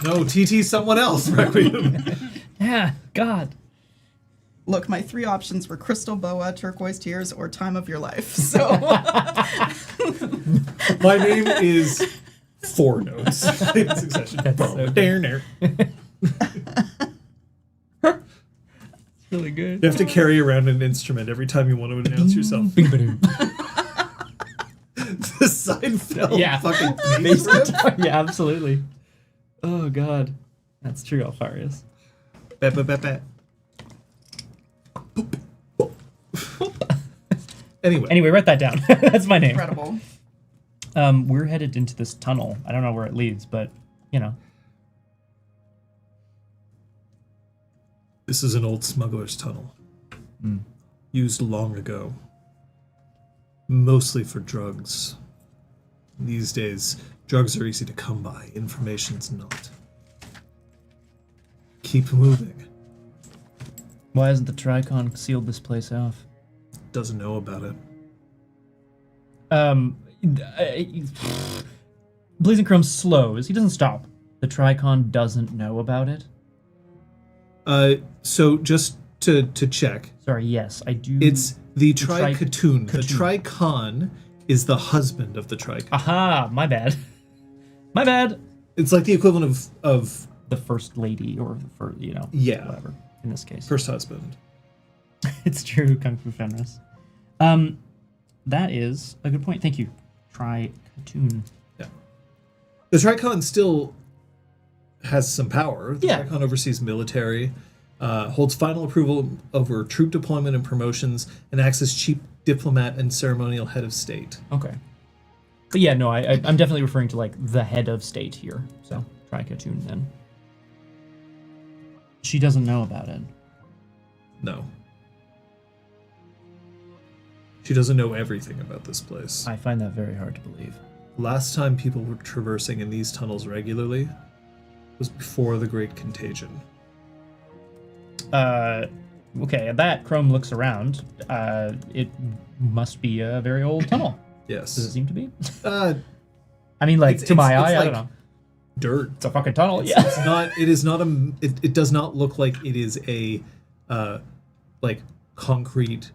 No, TT someone else, Requiem. Yeah, god. Look, my three options were Crystal Boa, Turquoise Tears, or Time of Your Life. So My name is four notes in succession. That's so good. There. Really good. You have to carry around an instrument every time you want to announce yourself. Bing ba-doom. The Seinfeld Yeah. fucking Based theme. on- yeah, absolutely. Oh god. That's true, Alfarius. Bat, bat, bat, bat. Anyway, Write that down. That's my name. incredible. We're headed into this tunnel. I don't know where it leads, but you know. this is an old smuggler's tunnel. Used long ago. Mostly for drugs. These days, drugs are easy to come by. Information's not. Keep moving. Why hasn't the Tricon sealed this place off? Doesn't know about it. Blazing Chrome slows. He doesn't stop. The Tricon doesn't know about it. So just to check. Sorry, yes, I do. It's the tri- Tricatoon. The Katoon. Tricon is the husband of the Tricon. Aha, my bad. My bad. It's like the equivalent of The first lady, or Yeah. whatever, in this case. first husband. It's true, Kung Fu Fenris. That is a good point. Thank you. Try Katoon. Yeah. The Tricon still has some power. The Yeah. Tricon oversees military, holds final approval over troop deployment and promotions, and acts as chief diplomat and ceremonial head of state. Okay. But yeah, no, I'm definitely referring to like the head of state here. So try Katoon then. She doesn't know about it. No. She doesn't know everything about this place. I find that very hard to believe. Last time people were traversing in these tunnels regularly was before the Great Contagion. Okay, at that, Chrome looks around. It must be a very old tunnel. Yes. Does it seem to be? Uh, I mean, like, to my eye, I like don't know. dirt. It's a fucking tunnel, It's, yeah. it's not. It is not a. It does not look like it is a, like concrete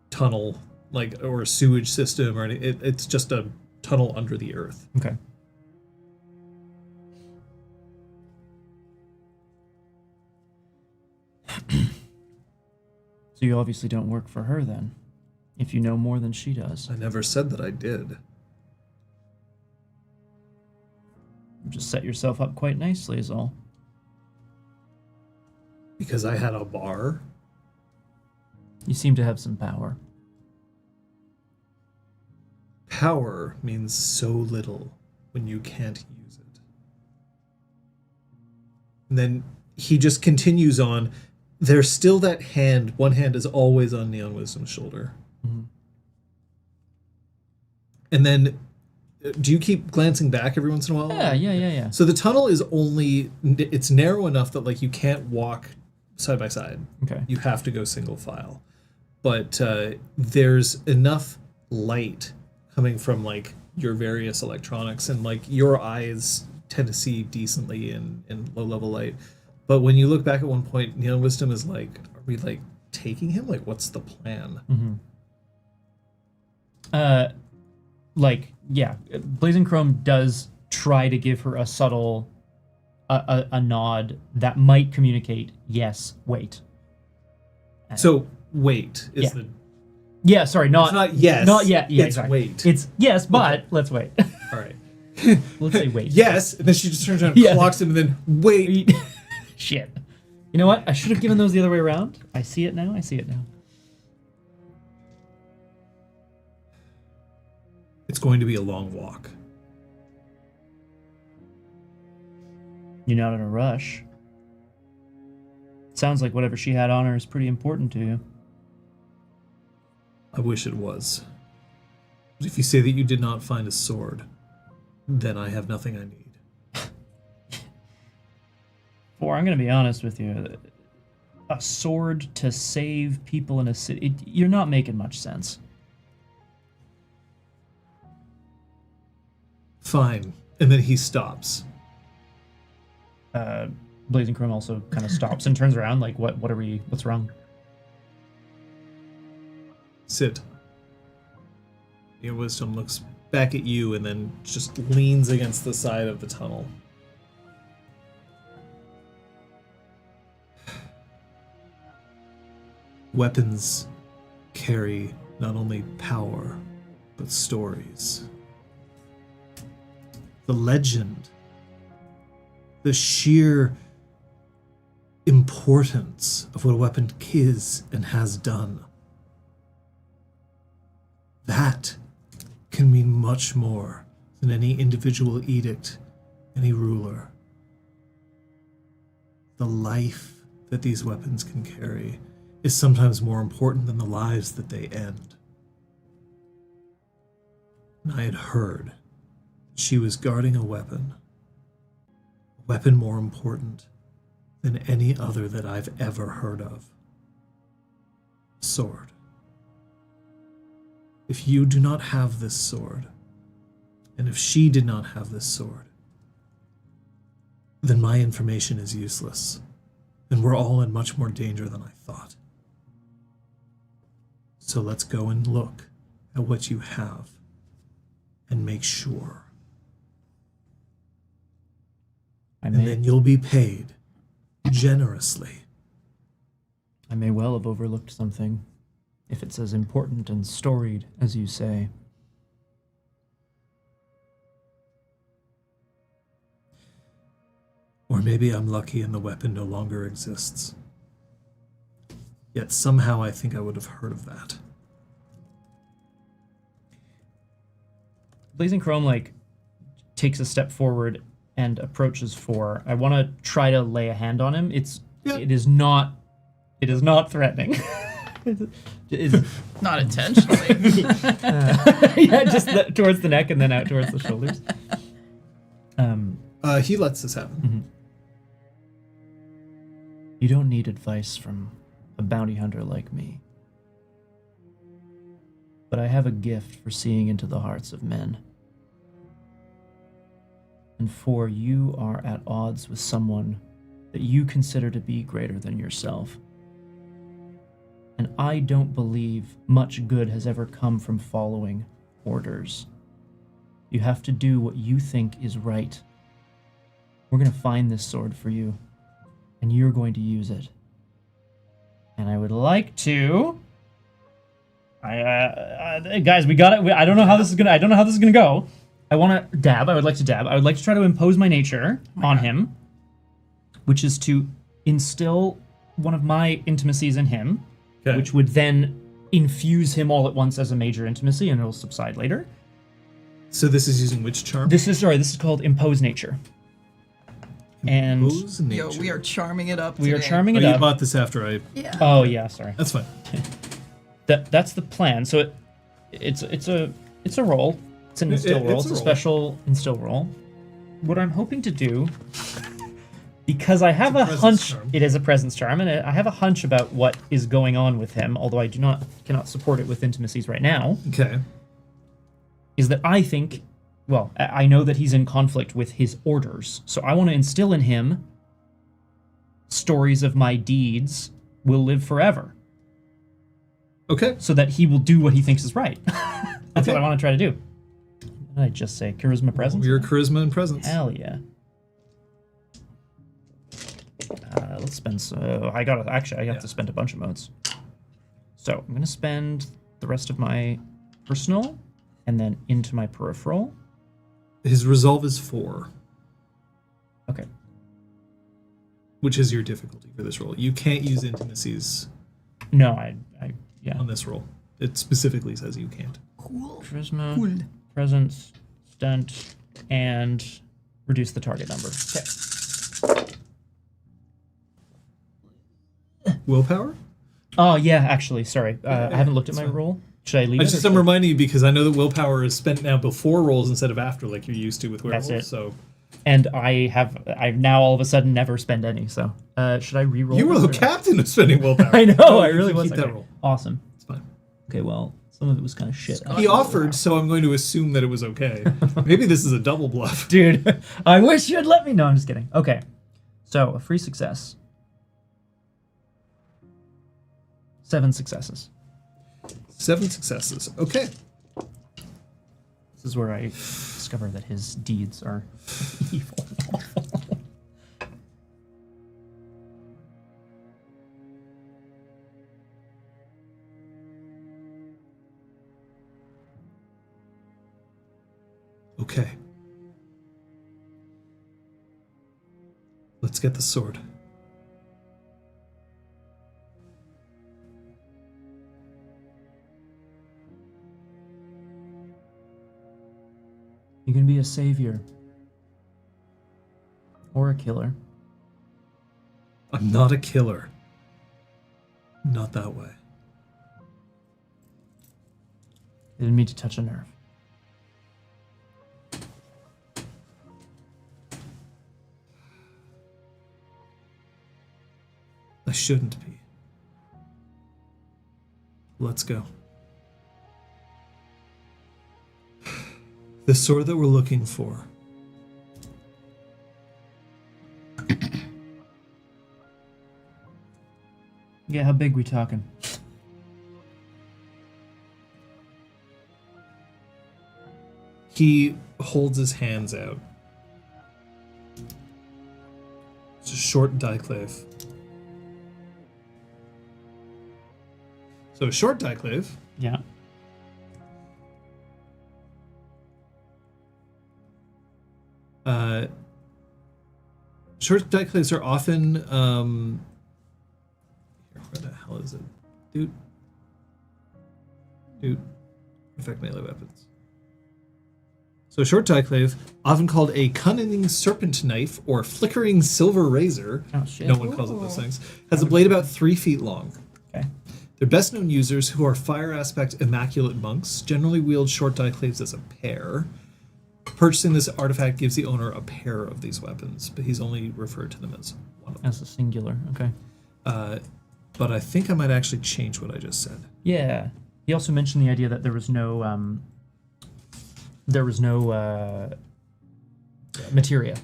tunnel, like or a sewage system or anything. It's just a tunnel under the earth. Okay. So you obviously don't work for her then, if you know more than she does. I never said that I did. You just set yourself up quite nicely is all. Because I had a bar. You seem to have some power. Power means so little when you can't use it. And then he just continues on. There's still that hand. One hand is always on Neon Wisdom's shoulder. Mm-hmm. And then, do you keep glancing back every once in a while? Yeah. So the tunnel is only, it's narrow enough that like you can't walk side by side. Okay. You have to go single file. But there's enough light coming from like your various electronics, and like your eyes tend to see decently in low level light. But when you look back at one point, Neon Wisdom is like, are we like taking him? Like, what's the plan? Blazing Chrome does try to give her a subtle a nod that might communicate, yes, wait. So wait is Yeah. the Yeah, sorry, not it's not yes. Not yet. Yeah, it's exactly. wait. It's yes, but let's wait. All right. Let's say wait. Yes, and then she just turns around and Yeah. clocks him, and then wait. Shit. You know what? I should have given those the other way around. I see it now. It's going to be a long walk. You're not in a rush. Sounds like whatever she had on her is pretty important to you. I wish it was. But if you say that you did not find a sword, then I have nothing I need. I'm going to be honest with you. A sword to save people in a city, you're not making much sense. Fine. And then he stops. Blazing Chrome also kind of stops and turns around like, what's wrong? Sit. Your Wisdom looks back at you and then just leans against the side of the tunnel. Weapons carry not only power, but stories. The legend, the sheer importance of what a weapon is and has done. That can mean much more than any individual edict, any ruler. The life that these weapons can carry is sometimes more important than the lives that they end. And I had heard she was guarding a weapon more important than any other that I've ever heard of. Sword. If you do not have this sword, and if she did not have this sword, then my information is useless, and we're all in much more danger than I thought. So let's go and look at what you have and make sure. I And may, then you'll be paid generously. I may well have overlooked something, if it's as important and storied as you say. Or maybe I'm lucky and the weapon no longer exists. Yet somehow I think I would have heard of that. Blazing Chrome, like, takes a step forward and approaches 4. I want to try to lay a hand on him. It is not threatening. It's Not intentionally. yeah, just towards the neck and then out towards the shoulders. He lets this happen. You don't need advice from a bounty hunter like me. But I have a gift for seeing into the hearts of men. And 4, you are at odds with someone that you consider to be greater than yourself. And I don't believe much good has ever come from following orders. You have to do what you think is right. We're going to find this sword for you, and you're going to use it. And I would like to... guys, we got it. I don't know how this is gonna go. I want to dab. I would like to dab. I would like to try to impose my nature on him, which is to instill one of my intimacies in him, which would then infuse him all at once as a major intimacy, and it'll subside later. So this is using which charm? This is called impose nature. And Impose nature. Yo, we are charming it up we are today. charming Oh, it you up. bought this after I... Yeah. Oh yeah, sorry. That's fine. That's the plan. So it's a roll. It's an instill roll. It's It's a a roll. special instill roll. What I'm hoping to do, because I have a a presence hunch, charm. it is a presence charm, and I have a hunch about what is going on with him. Although I cannot support it with intimacies right now. Okay. Is that I think, well, I know that he's in conflict with his orders, so I want to instill in him stories of my deeds will live forever. Okay. So that he will do what he thinks is right. That's Okay. what I want to try to do. What did I just say? Charisma presence? Your charisma and presence. Hell yeah. Let's spend I have to spend a bunch of modes. So I'm gonna spend the rest of my personal and then into my peripheral. His resolve is 4, Okay. which is your difficulty for this roll. You can't use intimacies No, yeah. on this roll. It specifically says you can't. Cool. Charisma, presence, stunt, and reduce the target number. Okay. Willpower? Oh yeah, actually, sorry. I haven't looked at my fine. roll. Should I leave it? I'm reminding you because I know that willpower is spent now before rolls instead of after, like you're used to with werewolves. That's it. So And I've now all of a sudden never spend any. So should I re-roll? you were this the or- captain of spending willpower. I know. No, I you really can was. keep that Okay. roll. Awesome. It's fine. Okay. Well, some of it was kind of shit. He offered, so I'm going to assume that it was okay. Maybe this is a double bluff. Dude, I wish you'd let me know. I'm just kidding. Okay. So a free success. 7 successes. 7 successes. Okay. This is where I discover that his deeds are evil. Okay. Let's get the sword. You can be a savior. Or a killer. I'm not a killer. Not that way. I didn't mean to touch a nerve. I shouldn't be. Let's go. The sword that we're looking for. Yeah, how big we talking? He holds his hands out. It's a short diclave. So a short diclave. Yeah. Short diclaves are often. Here, where the hell is it? Dude. Effect melee weapons. So a short diclave, often called a cunning serpent knife or flickering silver razor. Oh, shit. No one calls it those things. Has a blade about 3 feet long. Okay. Their best known users, who are fire aspect immaculate monks, generally wield short diclaves as a pair. Purchasing this artifact gives the owner a pair of these weapons, but he's only referred to them as one of them. As a singular. Okay. But I think I might actually change what I just said. Yeah. He also mentioned the idea that there was no materia.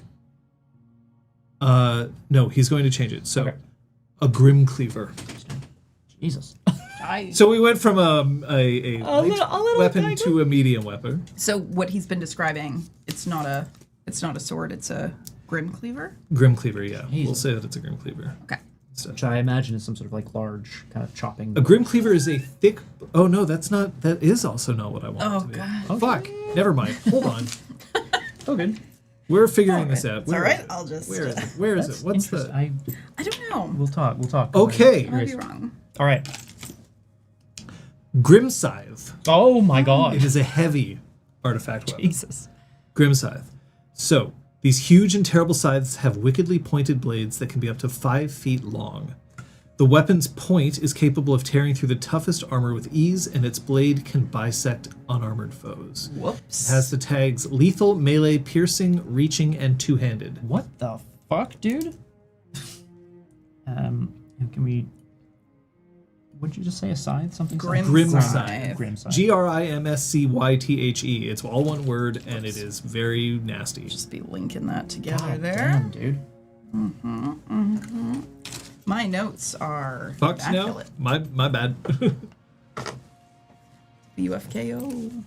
No, he's going to change it. So, Okay. a grim cleaver. Jesus. So we went from a light little weapon guy. to a medium weapon. So what he's been describing, it's not a sword, it's a grim cleaver. Grim cleaver, yeah. We'll Jesus. say that it's a grim cleaver. Okay. So, Which I imagine is some sort of like large kind of chopping. a grim cleaver is a thick. Oh no, that's not. That is also not what I want Oh, it to be. God. Fuck. Never mind. Hold on. Oh, good. We're figuring this out. It's all Where right. is it? I'll just. Where is it? Where is it? What's the? I I don't know. We'll talk. Okay. I might be wrong. All right. Grim scythe. Oh my God. It is a heavy artifact weapon. Jesus. Grim scythe. So these huge and terrible scythes have wickedly pointed blades that can be up to 5 feet long. The weapon's point is capable of tearing through the toughest armor with ease, and its blade can bisect unarmored foes. Whoops. It has the tags lethal, melee, piercing, reaching, and two-handed. What the fuck, dude? Can we? What did you just say? A scythe? Something? Grim Grim scythe. scythe. Grim scythe. Grimscythe. It's all one word, and it is very nasty. Just be linking that together God there. damn, dude. My notes are Fucked now? immaculate. My bad. UFKO.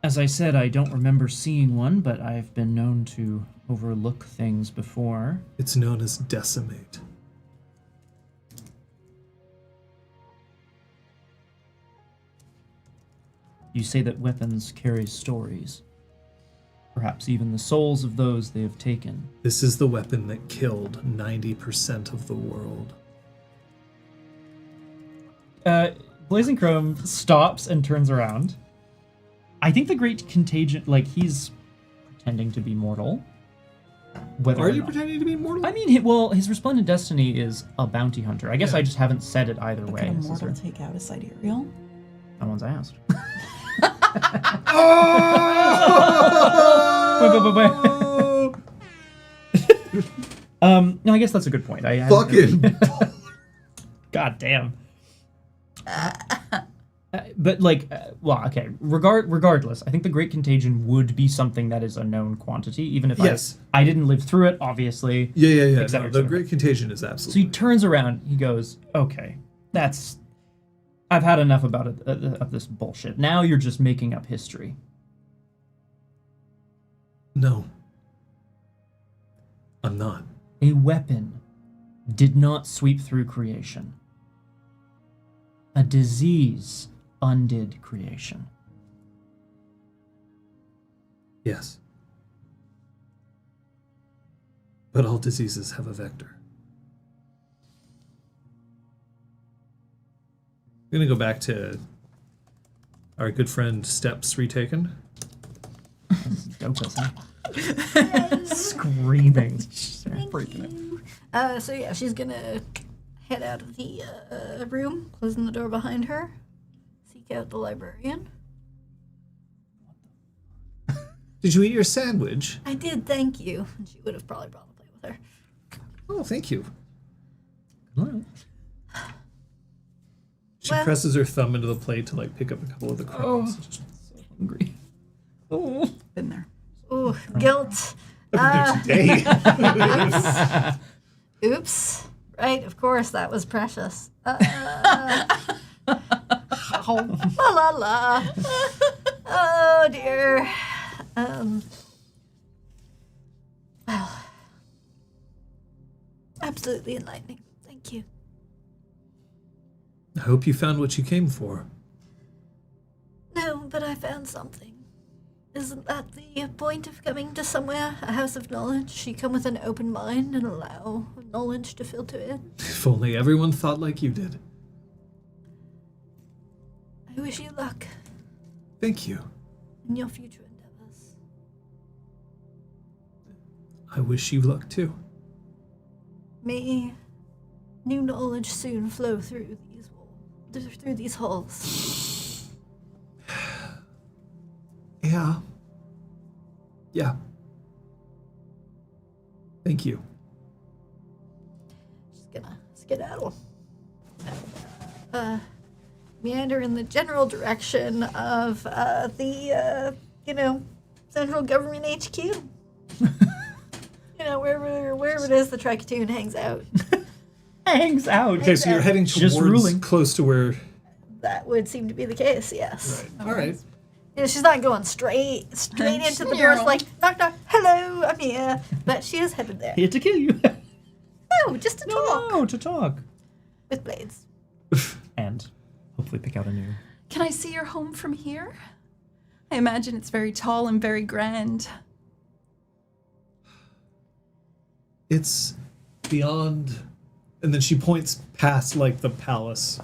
As I said, I don't remember seeing one, but I've been known to overlook things before. It's known as decimate. You say that weapons carry stories. Perhaps even the souls of those they have taken. This is the weapon that killed 90% of the world. Blazing Chrome stops and turns around. I think the Great Contagion, like, he's pretending to be mortal. Whether Are or you not. pretending to be mortal? I mean, his resplendent destiny is a bounty hunter. I guess I just haven't said it either way. Could a This is mortal her- take out a sidereal? That one's asked. Oh! No, I guess that's a good point. Fucking. God damn. But well, okay. Regardless, I think the Great Contagion would be something that is a known quantity, even if Yes. I didn't live through it, obviously. Yeah. Et cetera, No, et the cetera. Great Contagion is So absolutely. he turns around. He goes, "Okay, I've had enough about it, of this bullshit. Now you're just making up history." No. I'm not. A weapon did not sweep through creation. A disease undid creation. Yes. But all diseases have a vector. I'm going to go back to our good friend Steps Retaken. Dope as hell. Screaming. So yeah, she's gonna head out of the room, closing the door behind her, seek out the librarian. Did you eat your sandwich? I did, thank you. And she would have probably brought the plate with her. Oh, thank you. Alright. She Well- presses her thumb into the plate to pick up a couple of the crumbs. So hungry. Oh. Been there. Ooh, guilt. Day. Oops. Right, of course, that was precious. La la la. Oh dear. Well, absolutely enlightening. Thank you. I hope you found what you came for. No, but I found something. Isn't that the point of coming to somewhere, a house of knowledge? You come with an open mind and allow knowledge to filter in. If only everyone thought like you did. I wish you luck Thank you. in your future endeavors. I wish you luck too. May new knowledge soon flow through these halls. Yeah. Yeah. Thank you. Just gonna skedaddle. Meander in the general direction of the central government HQ. Wherever it is the Tricatoon hangs out. Hangs out. Okay, so you're heading Just towards ruling. close to where. That would seem to be the case, yes. Right. All right. You know, she's not going straight into the doors like, knock, knock, hello, I'm here. But she is headed there. Here to kill you. No, just to talk No, to talk. with blades. And hopefully pick out a new. Can I see your home from here? I imagine it's very tall and very grand. It's beyond. And then she points past, like, the palace.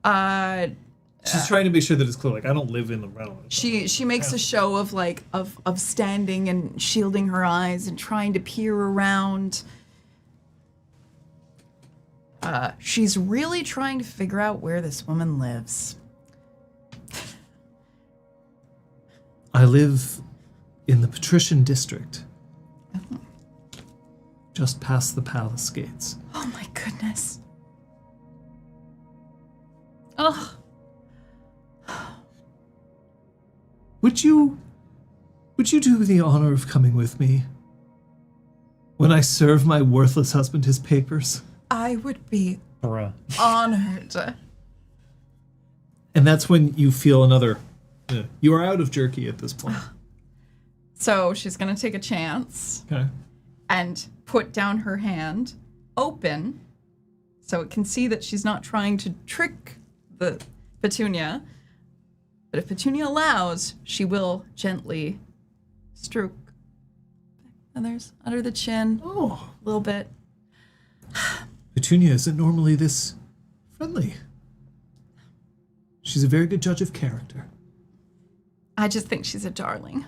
She's trying to make sure that it's clear. Like, I don't live in the realm. She makes a show of like of standing and shielding her eyes and trying to peer around. She's really trying to figure out where this woman lives. I live in the Patrician district. Just past the palace gates. Oh my goodness. Oh. Would you do the honor of coming with me when I serve my worthless husband his papers? I would be Bruh. honored. And that's when you feel another. You are out of jerky at this point. So she's gonna take a chance Okay. and put down her hand open so it can see that she's not trying to trick the Petunia. But if Petunia allows, she will gently stroke feathers under the chin Oh, a little bit. Petunia isn't normally this friendly. She's a very good judge of character. I just think she's a darling.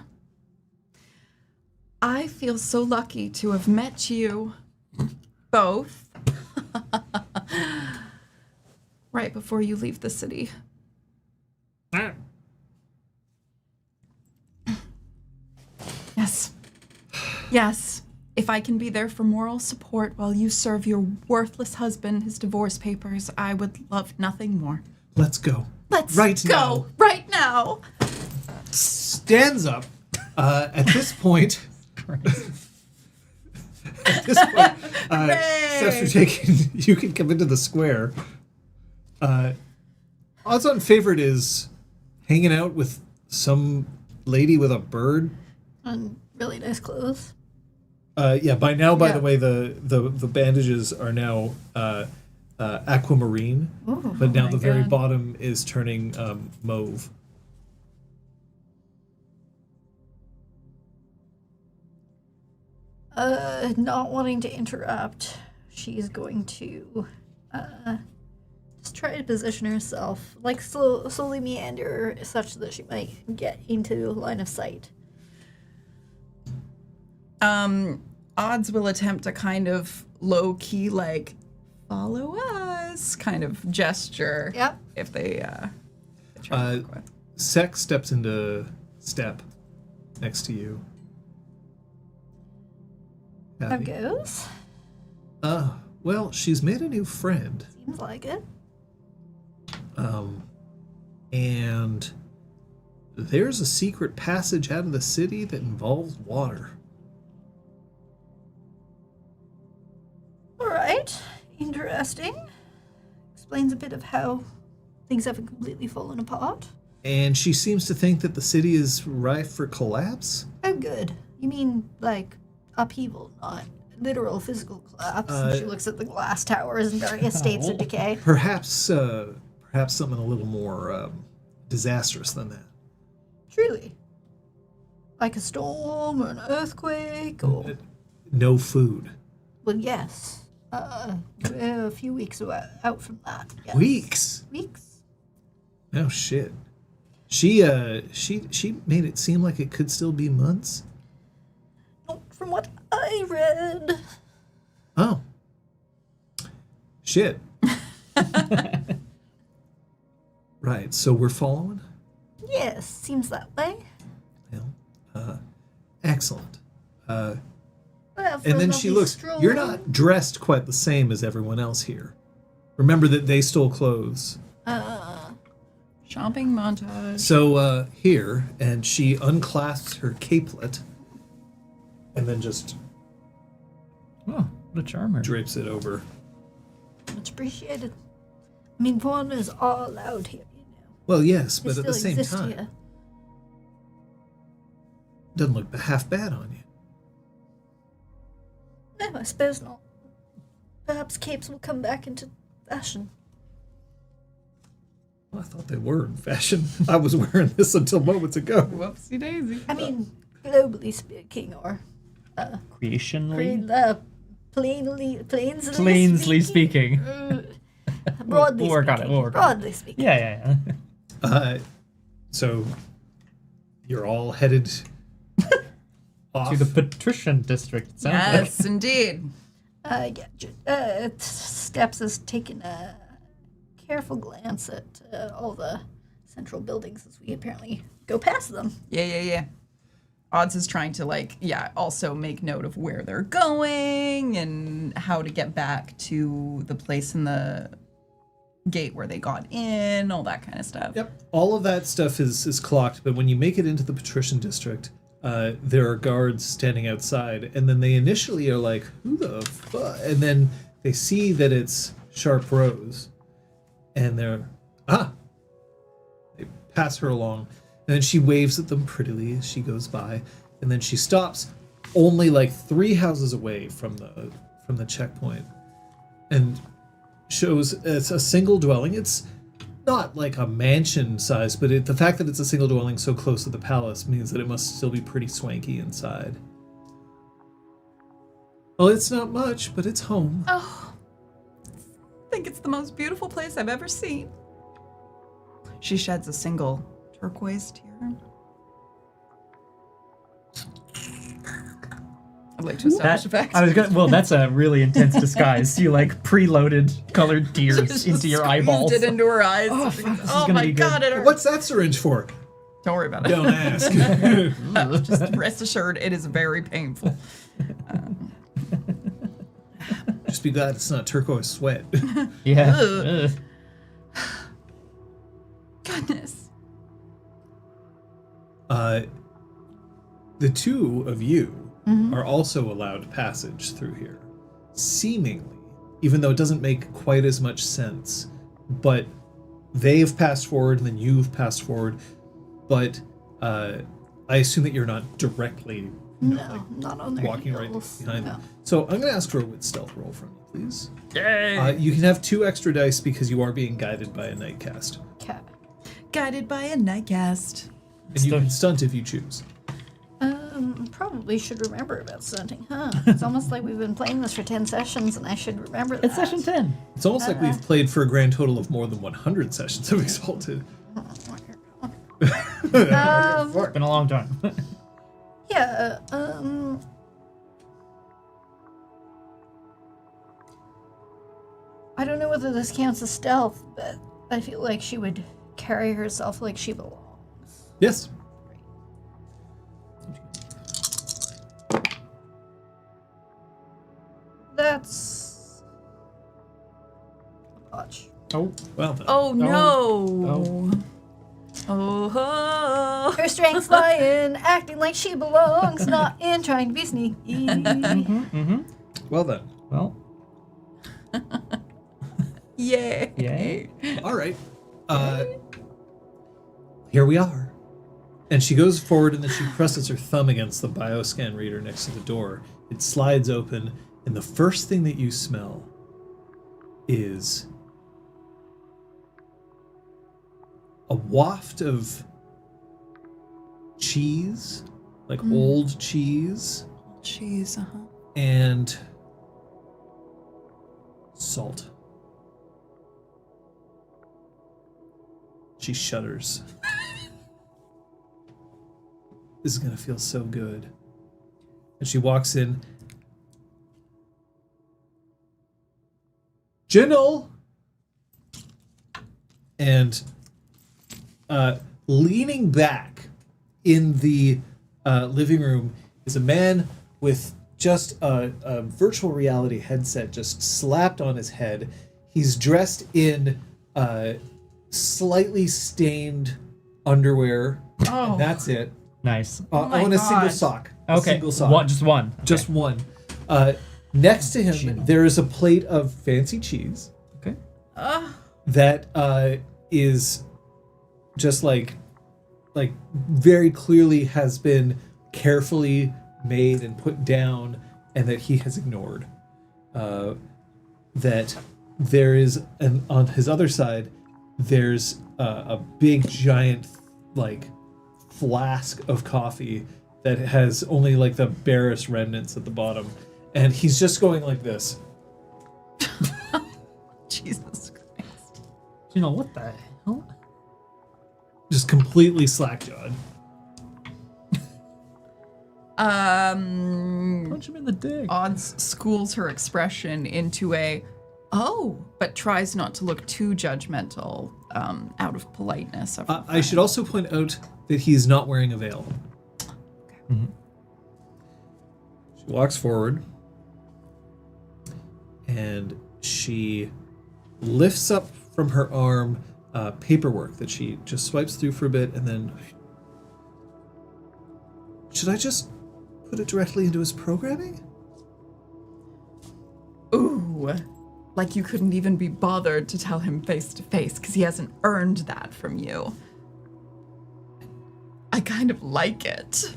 I feel so lucky to have met you both right before you leave the city. Yes. Yes. If I can be there for moral support while you serve your worthless husband his divorce papers, I would love nothing more. Let's go. Let's Right go now. right now. Stands up. At this point. At this point, steps are taken. You can come into the square. Odds on favorite is hanging out with some lady with a bird. And really nice clothes. Yeah. By now, by Yeah. the way, the bandages are now aquamarine, but now my the very God. bottom is turning mauve. Not wanting to interrupt, she's going to just try to position herself, like slowly meander such that she might get into line of sight. Odds will attempt a kind of low-key, like, follow us kind of gesture. Yep. If they try to work with. Sex steps into step next to you. How Kathy. goes? Well, she's made a new friend. Seems like it. And there's a secret passage out of the city that involves water. Alright. Interesting. Explains a bit of how things haven't completely fallen apart. And she seems to think that the city is rife for collapse. Oh, good. You mean, like, upheaval, not literal physical collapse. And she looks at the glass towers in various states of decay. Perhaps something a little more disastrous than that. Truly. Like a storm or an earthquake or... No food. Well, yes. We're a few weeks out from that. Yes. Weeks? Weeks? Oh, shit. She made it seem like it could still be months. Not from what I read. Oh. Shit. Right, so we're following? Yes, seems that way. Well, excellent. Well, And then she looks, you're not dressed quite the same as everyone else here. Remember that they stole clothes. Shopping montage. So here, and she unclasps her capelet and then just Oh, what a charmer. drapes it over. Much appreciated. I mean, foreigners are allowed here, you know. Well, yes, They but at the still same exist time, here. doesn't look half bad on you. No, I suppose not. Perhaps capes will come back into fashion. Well, I thought they were in fashion. I was wearing this until moments ago. Whoopsie daisy. I mean, globally speaking, or Creationally? plainsly speaking. Broadly We'll work on it, speaking. we'll work on it. Broadly speaking. Yeah. So you're all headed off. To the patrician district, it sounds Yes, indeed. Steps has taken a careful glance at all the central buildings as we apparently go past them. Yeah. Odds is trying to also make note of where they're going and how to get back to the place in the gate where they got in, all that kind of stuff. Yep, all of that stuff is clocked, but when you make it into the patrician district, there are guards standing outside, and then they initially are like, who the fuck? And then they see that it's Sharp Rose, and they're, they pass her along, and then she waves at them prettily as she goes by, and then she stops only like 3 houses away from the checkpoint, and shows it's a single dwelling. It's not like a mansion size, but the fact that it's a single dwelling so close to the palace means that it must still be pretty swanky inside. Well, it's not much, but it's home. Oh, I think it's the most beautiful place I've ever seen. She sheds a single turquoise tear. I'd like to establish a fact. That's a really intense disguise. You preloaded colored tears Just into your squeezed eyeballs. it into her eyes. Oh, fuck, this is Oh gonna my be good. god, it hurts. What's that syringe for? Don't worry about it. Don't ask. Just rest assured, it is very painful. Just be glad it's not turquoise sweat. Yeah. Ugh. Ugh. Goodness. The two of you are also allowed passage through here. Seemingly, even though it doesn't make quite as much sense, but they've passed forward and then you've passed forward, but I assume that you're not directly No, not on their walking right heels. behind No. them. So I'm going to ask for a wit stealth roll from you, please. Yay. You can have 2 extra dice because you are being guided by a night cast. Okay. Guided by a nightcast. And you can stunt if you choose. Probably should remember about stunting, huh? It's almost like we've been playing this for 10 sessions and I should remember that. It's session 10. It's almost like we've played for a grand total of more than 100 sessions of Exalted. It's been a long time. Yeah, I don't know whether this counts as stealth, but I feel like she would carry herself like she belongs. Yes. That's a botch. Oh. Well done. Oh no. Oh. Oh. Her strength's lying, acting like she belongs, not in trying to be sneaky. Well done. Well. Yay. Yay. All right. Here we are. And she goes forward and then she presses her thumb against the bioscan reader next to the door. It slides open, and the first thing that you smell is a waft of cheese, like old cheese, Cheese, and salt. She shudders. This is gonna feel so good. And she walks in. Jinnel! And leaning back in the living room is a man with just a virtual reality headset just slapped on his head. He's dressed in slightly stained underwear. Oh. And that's it. Nice. my On a single God. sock. A Okay. single sock. One, just one. Just one. Next to him, there is a plate of fancy cheese Okay. that is just like very clearly has been carefully made and put down, and that he has ignored. That there is, and on his other side, there's a big giant like flask of coffee that has only like the barest remnants at the bottom, and he's just going like this. Jesus Christ. You know what the hell? Just completely slack-jawed. Punch him in the dick. Odds schools her expression into a but tries not to look too judgmental out of politeness. Of her I should also point out that he's not wearing a veil. She walks forward and she lifts up from her arm paperwork that she just swipes through for a bit, and then... Should I just put it directly into his programming? Ooh, like you couldn't even be bothered to tell him face to face because he hasn't earned that from you. I kind of like it.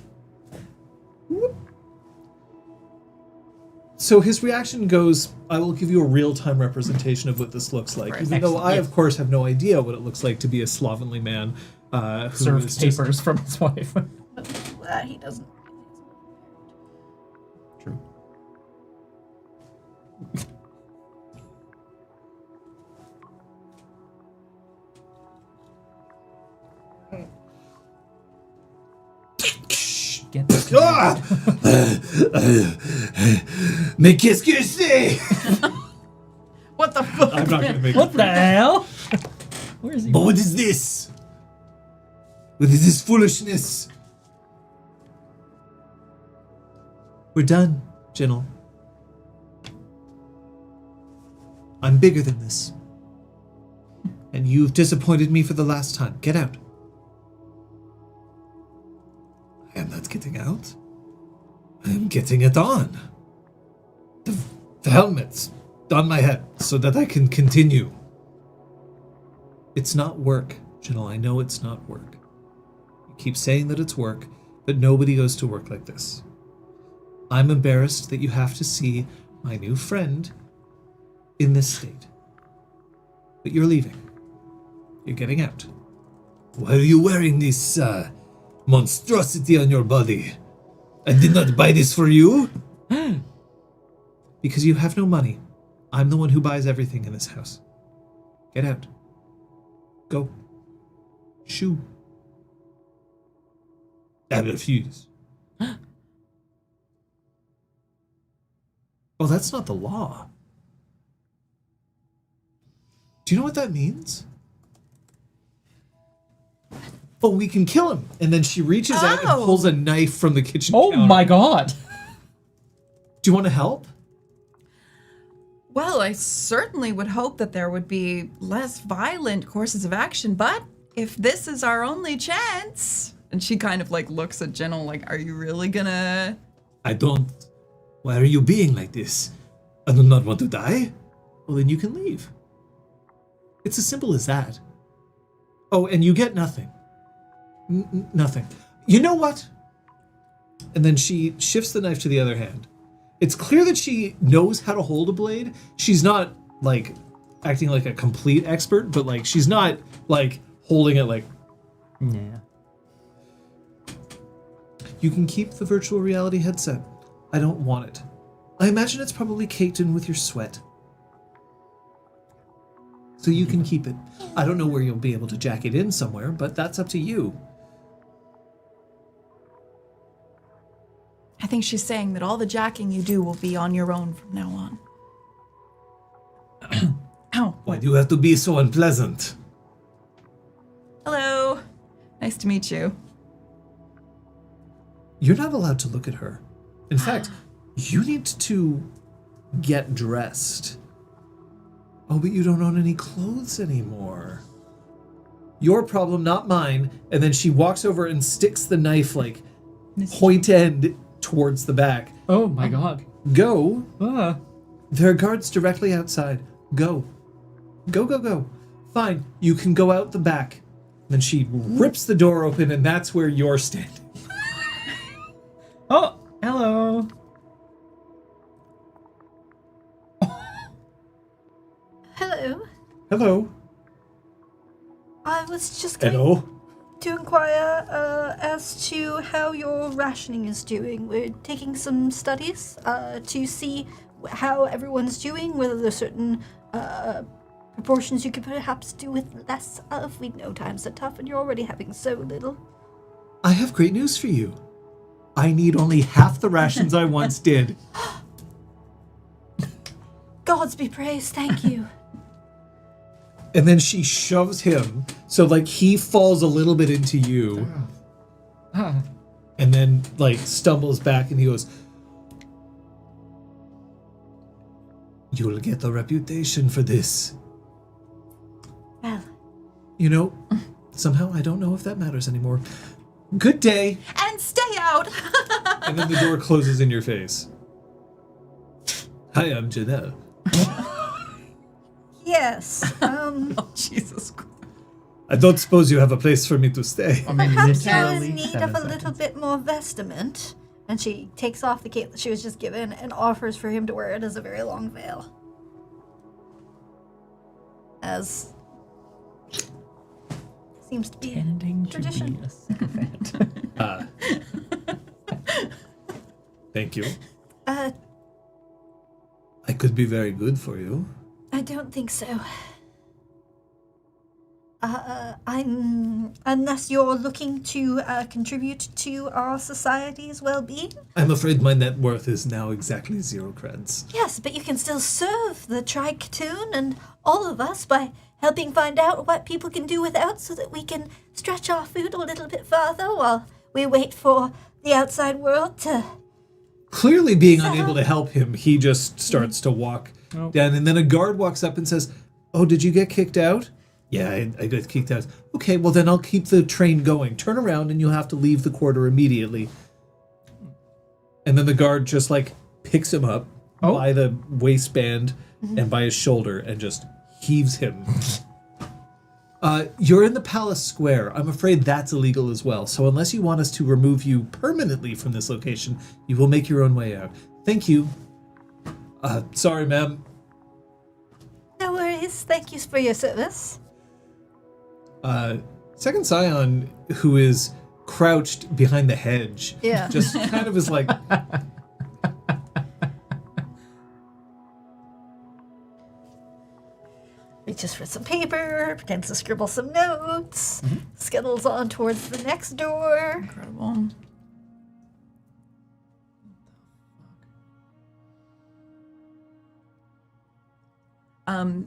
So his reaction goes, I will give you a real-time representation of what this looks like. Right. Even though I, Excellent. of course, have no idea what it looks like to be a slovenly man who Served is just... papers from his wife. He doesn't. True. Get this. Ah! Mais qu'est-ce que c'est? What the fuck? I'm not going to make What the hell? Where is he? But what is this? What is this foolishness? We're done, Jinnel. I'm bigger than this. And you've disappointed me for the last time. Get out. I am not getting out. I am getting it on. The helmet's on my head so that I can continue. It's not work, Jinnel. I know it's not work. You keep saying that it's work, but nobody goes to work like this. I'm embarrassed that you have to see my new friend in this state. But you're leaving. You're getting out. Why are you wearing this monstrosity on your body? I did not buy this for you. Because you have no money. I'm the one who buys everything in this house. Get out. Go. Shoo. I refuse. Oh, that's not the law. Do you know what that means? Oh, we can kill him. And then she reaches out and Oh. pulls a knife from the kitchen Oh counter. my god. Do you want to help? Well, I certainly would hope that there would be less violent courses of action, but if this is our only chance... And she kind of like looks at Jinnel like, are you really gonna... I don't. Why are you being like this? I do not want to die. Well, then you can leave. It's as simple as that. Oh, and you get nothing. Nothing. You know what? And then she shifts the knife to the other hand. It's clear that she knows how to hold a blade. She's not, like, acting like a complete expert, but, like, she's not, like, holding it like... Yeah. You can keep the virtual reality headset. I don't want it. I imagine it's probably caked in with your sweat. So you can keep it. I don't know where you'll be able to jack it in somewhere, but that's up to you. I think she's saying that all the jacking you do will be on your own from now on. Ow. Why do you have to be so unpleasant? Hello. Nice to meet you. You're not allowed to look at her. In fact, you need to get dressed. Oh, but you don't own any clothes anymore. Your problem, not mine. And then she walks over and sticks the knife, like, point end towards the back. Oh my god. Go. Ah. There are guards directly outside. Go. Go, go, go. Fine, you can go out the back. Then she rips the door open, and that's where you're standing. Oh, hello. Hello. Hello. I was just going Hello. to inquire as to how your rationing is doing. We're taking some studies to see how everyone's doing, whether there's certain proportions you could perhaps do with less of. We know times are tough and you're already having so little. I have great news for you. I need only half the rations I once did. Gods be praised, thank you. And then she shoves him, so, like, he falls a little bit into you. And then, like, stumbles back and he goes, "You'll get a reputation for this." Well, You know, somehow I don't know if that matters anymore. Good day. And stay out. And then the door closes in your face. Hi, I'm Janelle. yes. Oh, Jesus Christ. I don't suppose you have a place for me to stay. I mean, Perhaps you're literally in need 7 of a little seconds. bit more vestment. And she takes off the cape that she was just given and offers for him to wear it as a very long veil. As seems to be Tending to tradition. be a sycophant. Thank you. I could be very good for you. don't think so. Unless you're looking to contribute to our society's well-being. I'm afraid my net worth is now exactly 0 creds. Yes, but you can still serve the Tri-Katoon and all of us by helping find out what people can do without so that we can stretch our food a little bit further while we wait for the outside world to... Clearly being unable to help him, he just starts to walk down, and then a guard walks up and says, "Oh, did you get kicked out?" "Yeah, I got kicked out." "Okay, well then I'll keep the train going. Turn around and you'll have to leave the quarter immediately." And then the guard just, like, picks him up by the waistband and by his shoulder and just heaves him. You're in the palace square. I'm afraid that's illegal as well. So unless you want us to remove you permanently from this location, you will make your own way out. Thank you. Sorry, ma'am. No worries. Thank you for your service. Second Scion, who is crouched behind the hedge, Yeah. just kind of is like... Reaches for some paper, pretends to scribble some notes, scuttles on towards the next door. Incredible. Oh,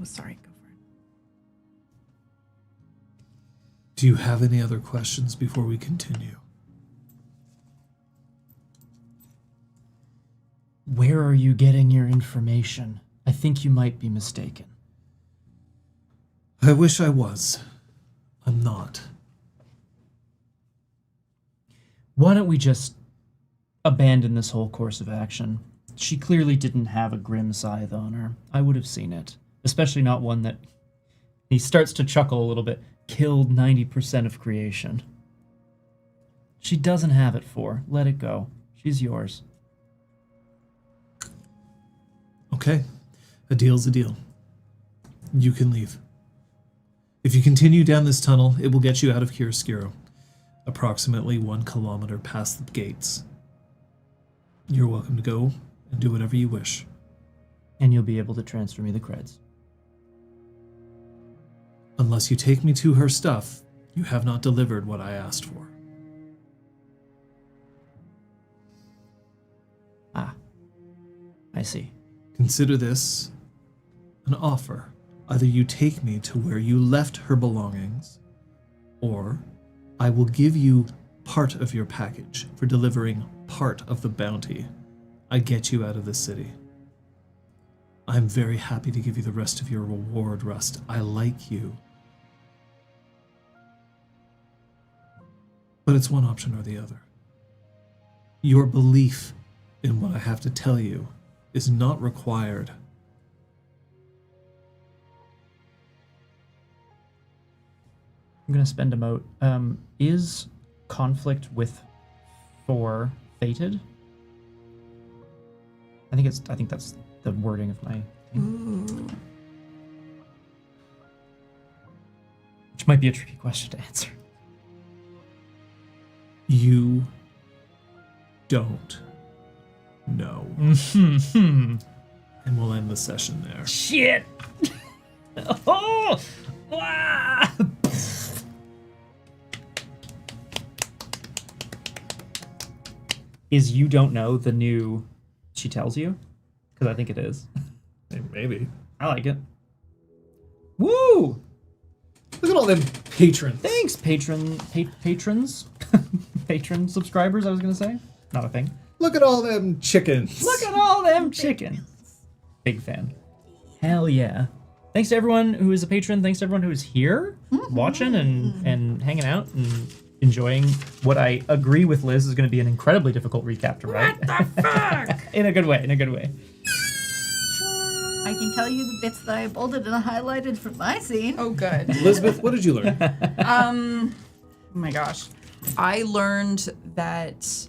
sorry. Go for it. Do you have any other questions before we continue? Where are you getting your information? I think you might be mistaken. I wish I was. I'm not. Why don't we just abandon this whole course of action? She clearly didn't have a grim scythe on her. I would have seen it. Especially not one that... He starts to chuckle a little bit. killed 90% of creation. She doesn't have it for. Let it go. She's yours. Okay. A deal's a deal. You can leave. If you continue down this tunnel, it will get you out of Chiaroscuro, approximately 1 kilometer past the gates. You're welcome to go and do whatever you wish. And you'll be able to transfer me the creds. Unless you take me to her stuff, you have not delivered what I asked for. Ah. I see. Consider this an offer. Either you take me to where you left her belongings, or I will give you part of your package for delivering part of the bounty I get you out of the city. I'm very happy to give you the rest of your reward, Rust. I like you. But it's one option or the other. Your belief in what I have to tell you is not required. I'm gonna spend a mote. Is conflict with 4 fated? I think that's the wording of my thing. Ooh. Which might be a tricky question to answer. You don't know. Mm-hmm. And we'll end the session there. Shit! Oh! Ah! Is you don't know the new she tells you? Because I think it is. Maybe. I like it. Woo! Look at all them patrons. Thanks, patrons. Patron subscribers, I was going to say. Not a thing. Look at all them chickens. Look at all them chickens. Big fan. Hell yeah. Thanks to everyone who is a patron. Thanks to everyone who is here watching and hanging out and enjoying what I agree with Liz is going to be an incredibly difficult recap to write. What the fuck? In a good way, in a good way. I can tell you the bits that I bolded and highlighted from my scene. Oh, good. Elizabeth, what did you learn? Oh my gosh. I learned that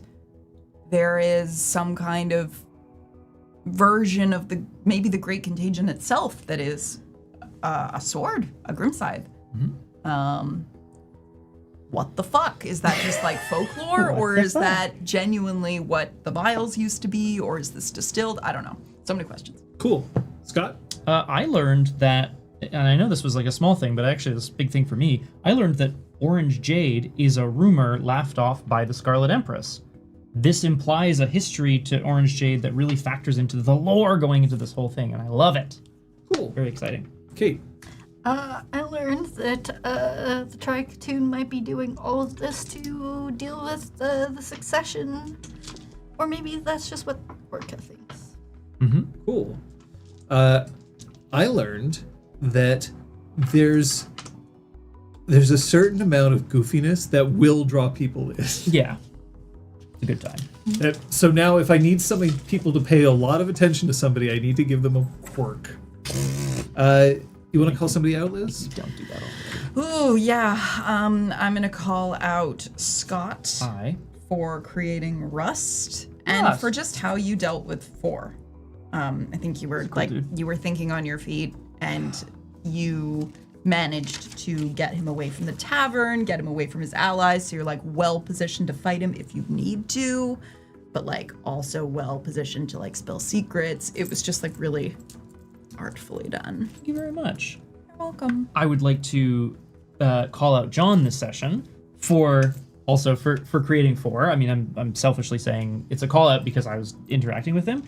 there is some kind of version of maybe the Great Contagion itself that is a sword, a Grimside. Mm-hmm. What the fuck? Is that just like folklore, or is that genuinely what the vials used to be, or is this distilled? I don't know. So many questions. Cool. Scott? I learned that, and I know this was like a small thing, but actually this is a big thing for me. I learned that Orange Jade is a rumor laughed off by the Scarlet Empress. This implies a history to Orange Jade that really factors into the lore going into this whole thing, and I love it. Cool. Very exciting. Kate? I learned that the Tri-Cartoon might be doing all of this to deal with the succession. Or maybe that's just what Orca thinks. Mm-hmm. Cool. I learned that there's a certain amount of goofiness that will draw people in. Yeah. It's a good time. So now if I need people to pay a lot of attention to somebody, I need to give them a quirk. You want to call somebody out, Liz? Don't do that all Ooh, yeah. I'm gonna call out Scott Aye. for creating Rust and Rust. for just how you dealt with 4. I think you were dude. you were thinking on your feet, and you managed to get him away from the tavern, get him away from his allies, so you're like well positioned to fight him if you need to, but like also well positioned to like spill secrets. It was just like really artfully done. Thank you very much. You're welcome. I would like to call out John this session for creating 4. I mean, I'm selfishly saying it's a call out because I was interacting with him.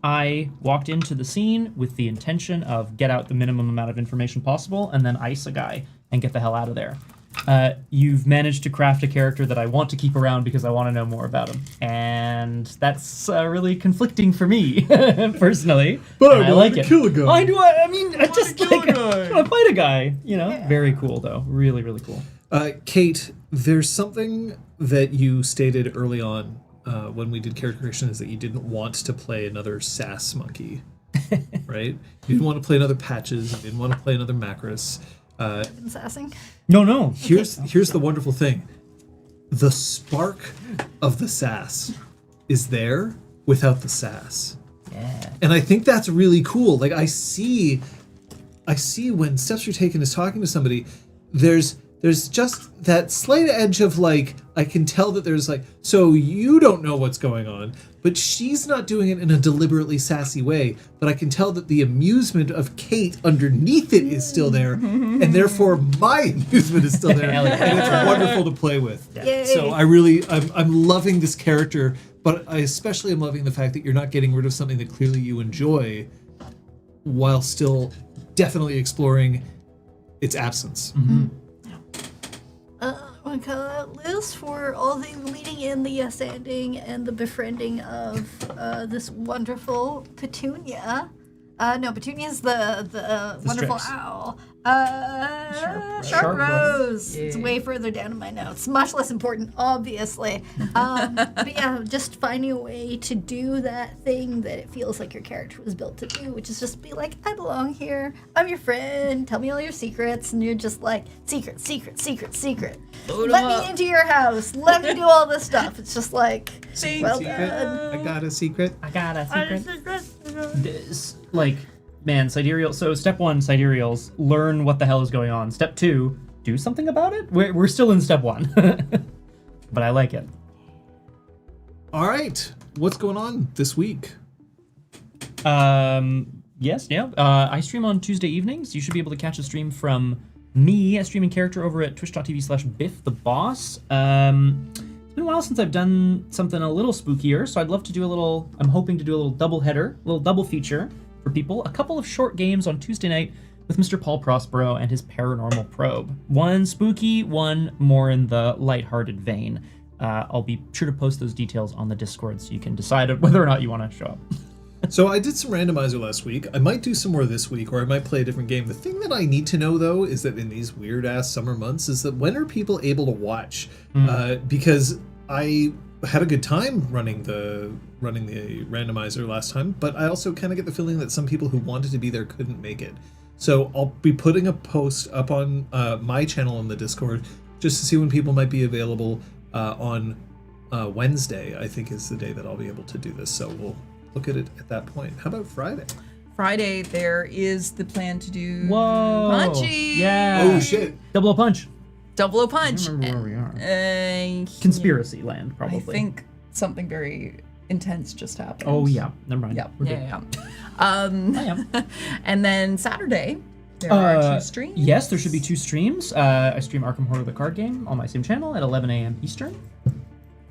I walked into the scene with the intention of get out the minimum amount of information possible and then ice a guy and get the hell out of there. You've managed to craft a character that I want to keep around because I want to know more about him. And that's really conflicting for me, personally. But And I like want it. to kill a guy. I do. I mean, I just kill a like guy. I want to fight a guy. You know, Yeah. Very cool though. Really, really cool. Kate, there's something that you stated early on when we did character creation is that you didn't want to play another sass monkey, right? You didn't want to play another Patches. You didn't want to play another Macros. Been sassing. No. Here's the wonderful thing. The spark of the sass is there without the sass. Yeah. And I think that's really cool. Like I see when steps are taken as talking to somebody, there's just that slight edge of like, I can tell that there's like, so you don't know what's going on, but she's not doing it in a deliberately sassy way, but I can tell that the amusement of Kate underneath it is still there, and therefore my amusement is still there, Hell yeah. and it's wonderful to play with. Yay. So I'm loving this character, but I especially am loving the fact that you're not getting rid of something that clearly you enjoy, while still definitely exploring its absence. I want to call out Liz for all the leading in the yes ending and the befriending of this wonderful Petunia. No, Petunia's the wonderful Strix. owl. Sharp Sharp Rose. Rose. It's way further down in my notes. Much less important, obviously. But yeah, just finding a way to do that thing that it feels like your character was built to do, which is just be like, I belong here. I'm your friend. Tell me all your secrets. And you're just like, secret. Load 'em Let up. me into your house. Let me do all this stuff. It's just like, See? well Secret. done. I got a secret. I got a secret. This, like, man, sidereal. So step 1, sidereals, learn what the hell is going on. Step 2, do something about it. We're still in step 1, but I like it. All right, what's going on this week? Yes, yeah. I stream on Tuesday evenings. You should be able to catch a stream from me, a streaming character, over at twitch.tv/BiffTheBoss. It's been a while since I've done something a little spookier, so I'd love to do I'm hoping to do a little double header, a little double feature for people. A couple of short games on Tuesday night with Mr. Paul Prospero and his Paranormal Probe. One spooky, one more in the lighthearted vein. I'll be sure to post those details on the Discord so you can decide whether or not you want to show up. So I did some randomizer last week. I might do some more this week, or I might play a different game. The thing that I need to know, though, is that in these weird-ass summer months, is that when are people able to watch? Because I had a good time running the randomizer last time, but I also kind of get the feeling that some people who wanted to be there couldn't make it. So I'll be putting a post up on my channel on the Discord just to see when people might be available on Wednesday, I think is the day that I'll be able to do this. So we'll look at it at that point. How about Friday? Friday, there is the plan to do Whoa! Punchy. Yeah. Oh, shit. Double O Punch. Double O Punch. I remember where we are. Uh, Conspiracy land, probably. I think something very intense just happened. Oh yeah, never mind. Yep. We're good. Yeah. I am. And then Saturday, there are 2 streams. Yes, there should be 2 streams. I stream Arkham Horror the card game on my same channel at 11 a.m. Eastern.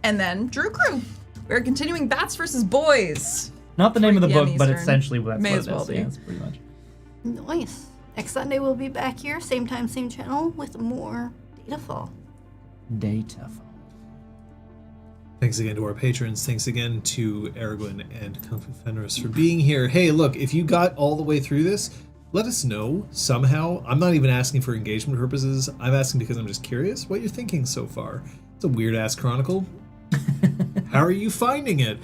And then Drew Crew. We're continuing Bats versus Boys. Not the name of the 3 book, p.m. but Eastern. essentially that's May what as it well is. be. Yeah, it's pretty much. Nice. Next Sunday we'll be back here, same time, same channel, with more Datafall. Datafall. Thanks again to our patrons. Thanks again to Aragorn and Kung Fu Fenris for being here. Hey, look, if you got all the way through this, let us know somehow. I'm not even asking for engagement purposes. I'm asking because I'm just curious what you're thinking so far. It's a weird-ass chronicle. How are you finding it?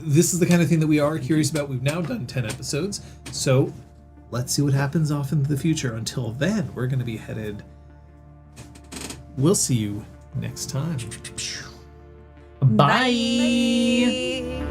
This is the kind of thing that we are curious about. We've now done 10 episodes, so let's see what happens off into the future. Until then, we're going to be headed... We'll see you next time. Bye. Bye.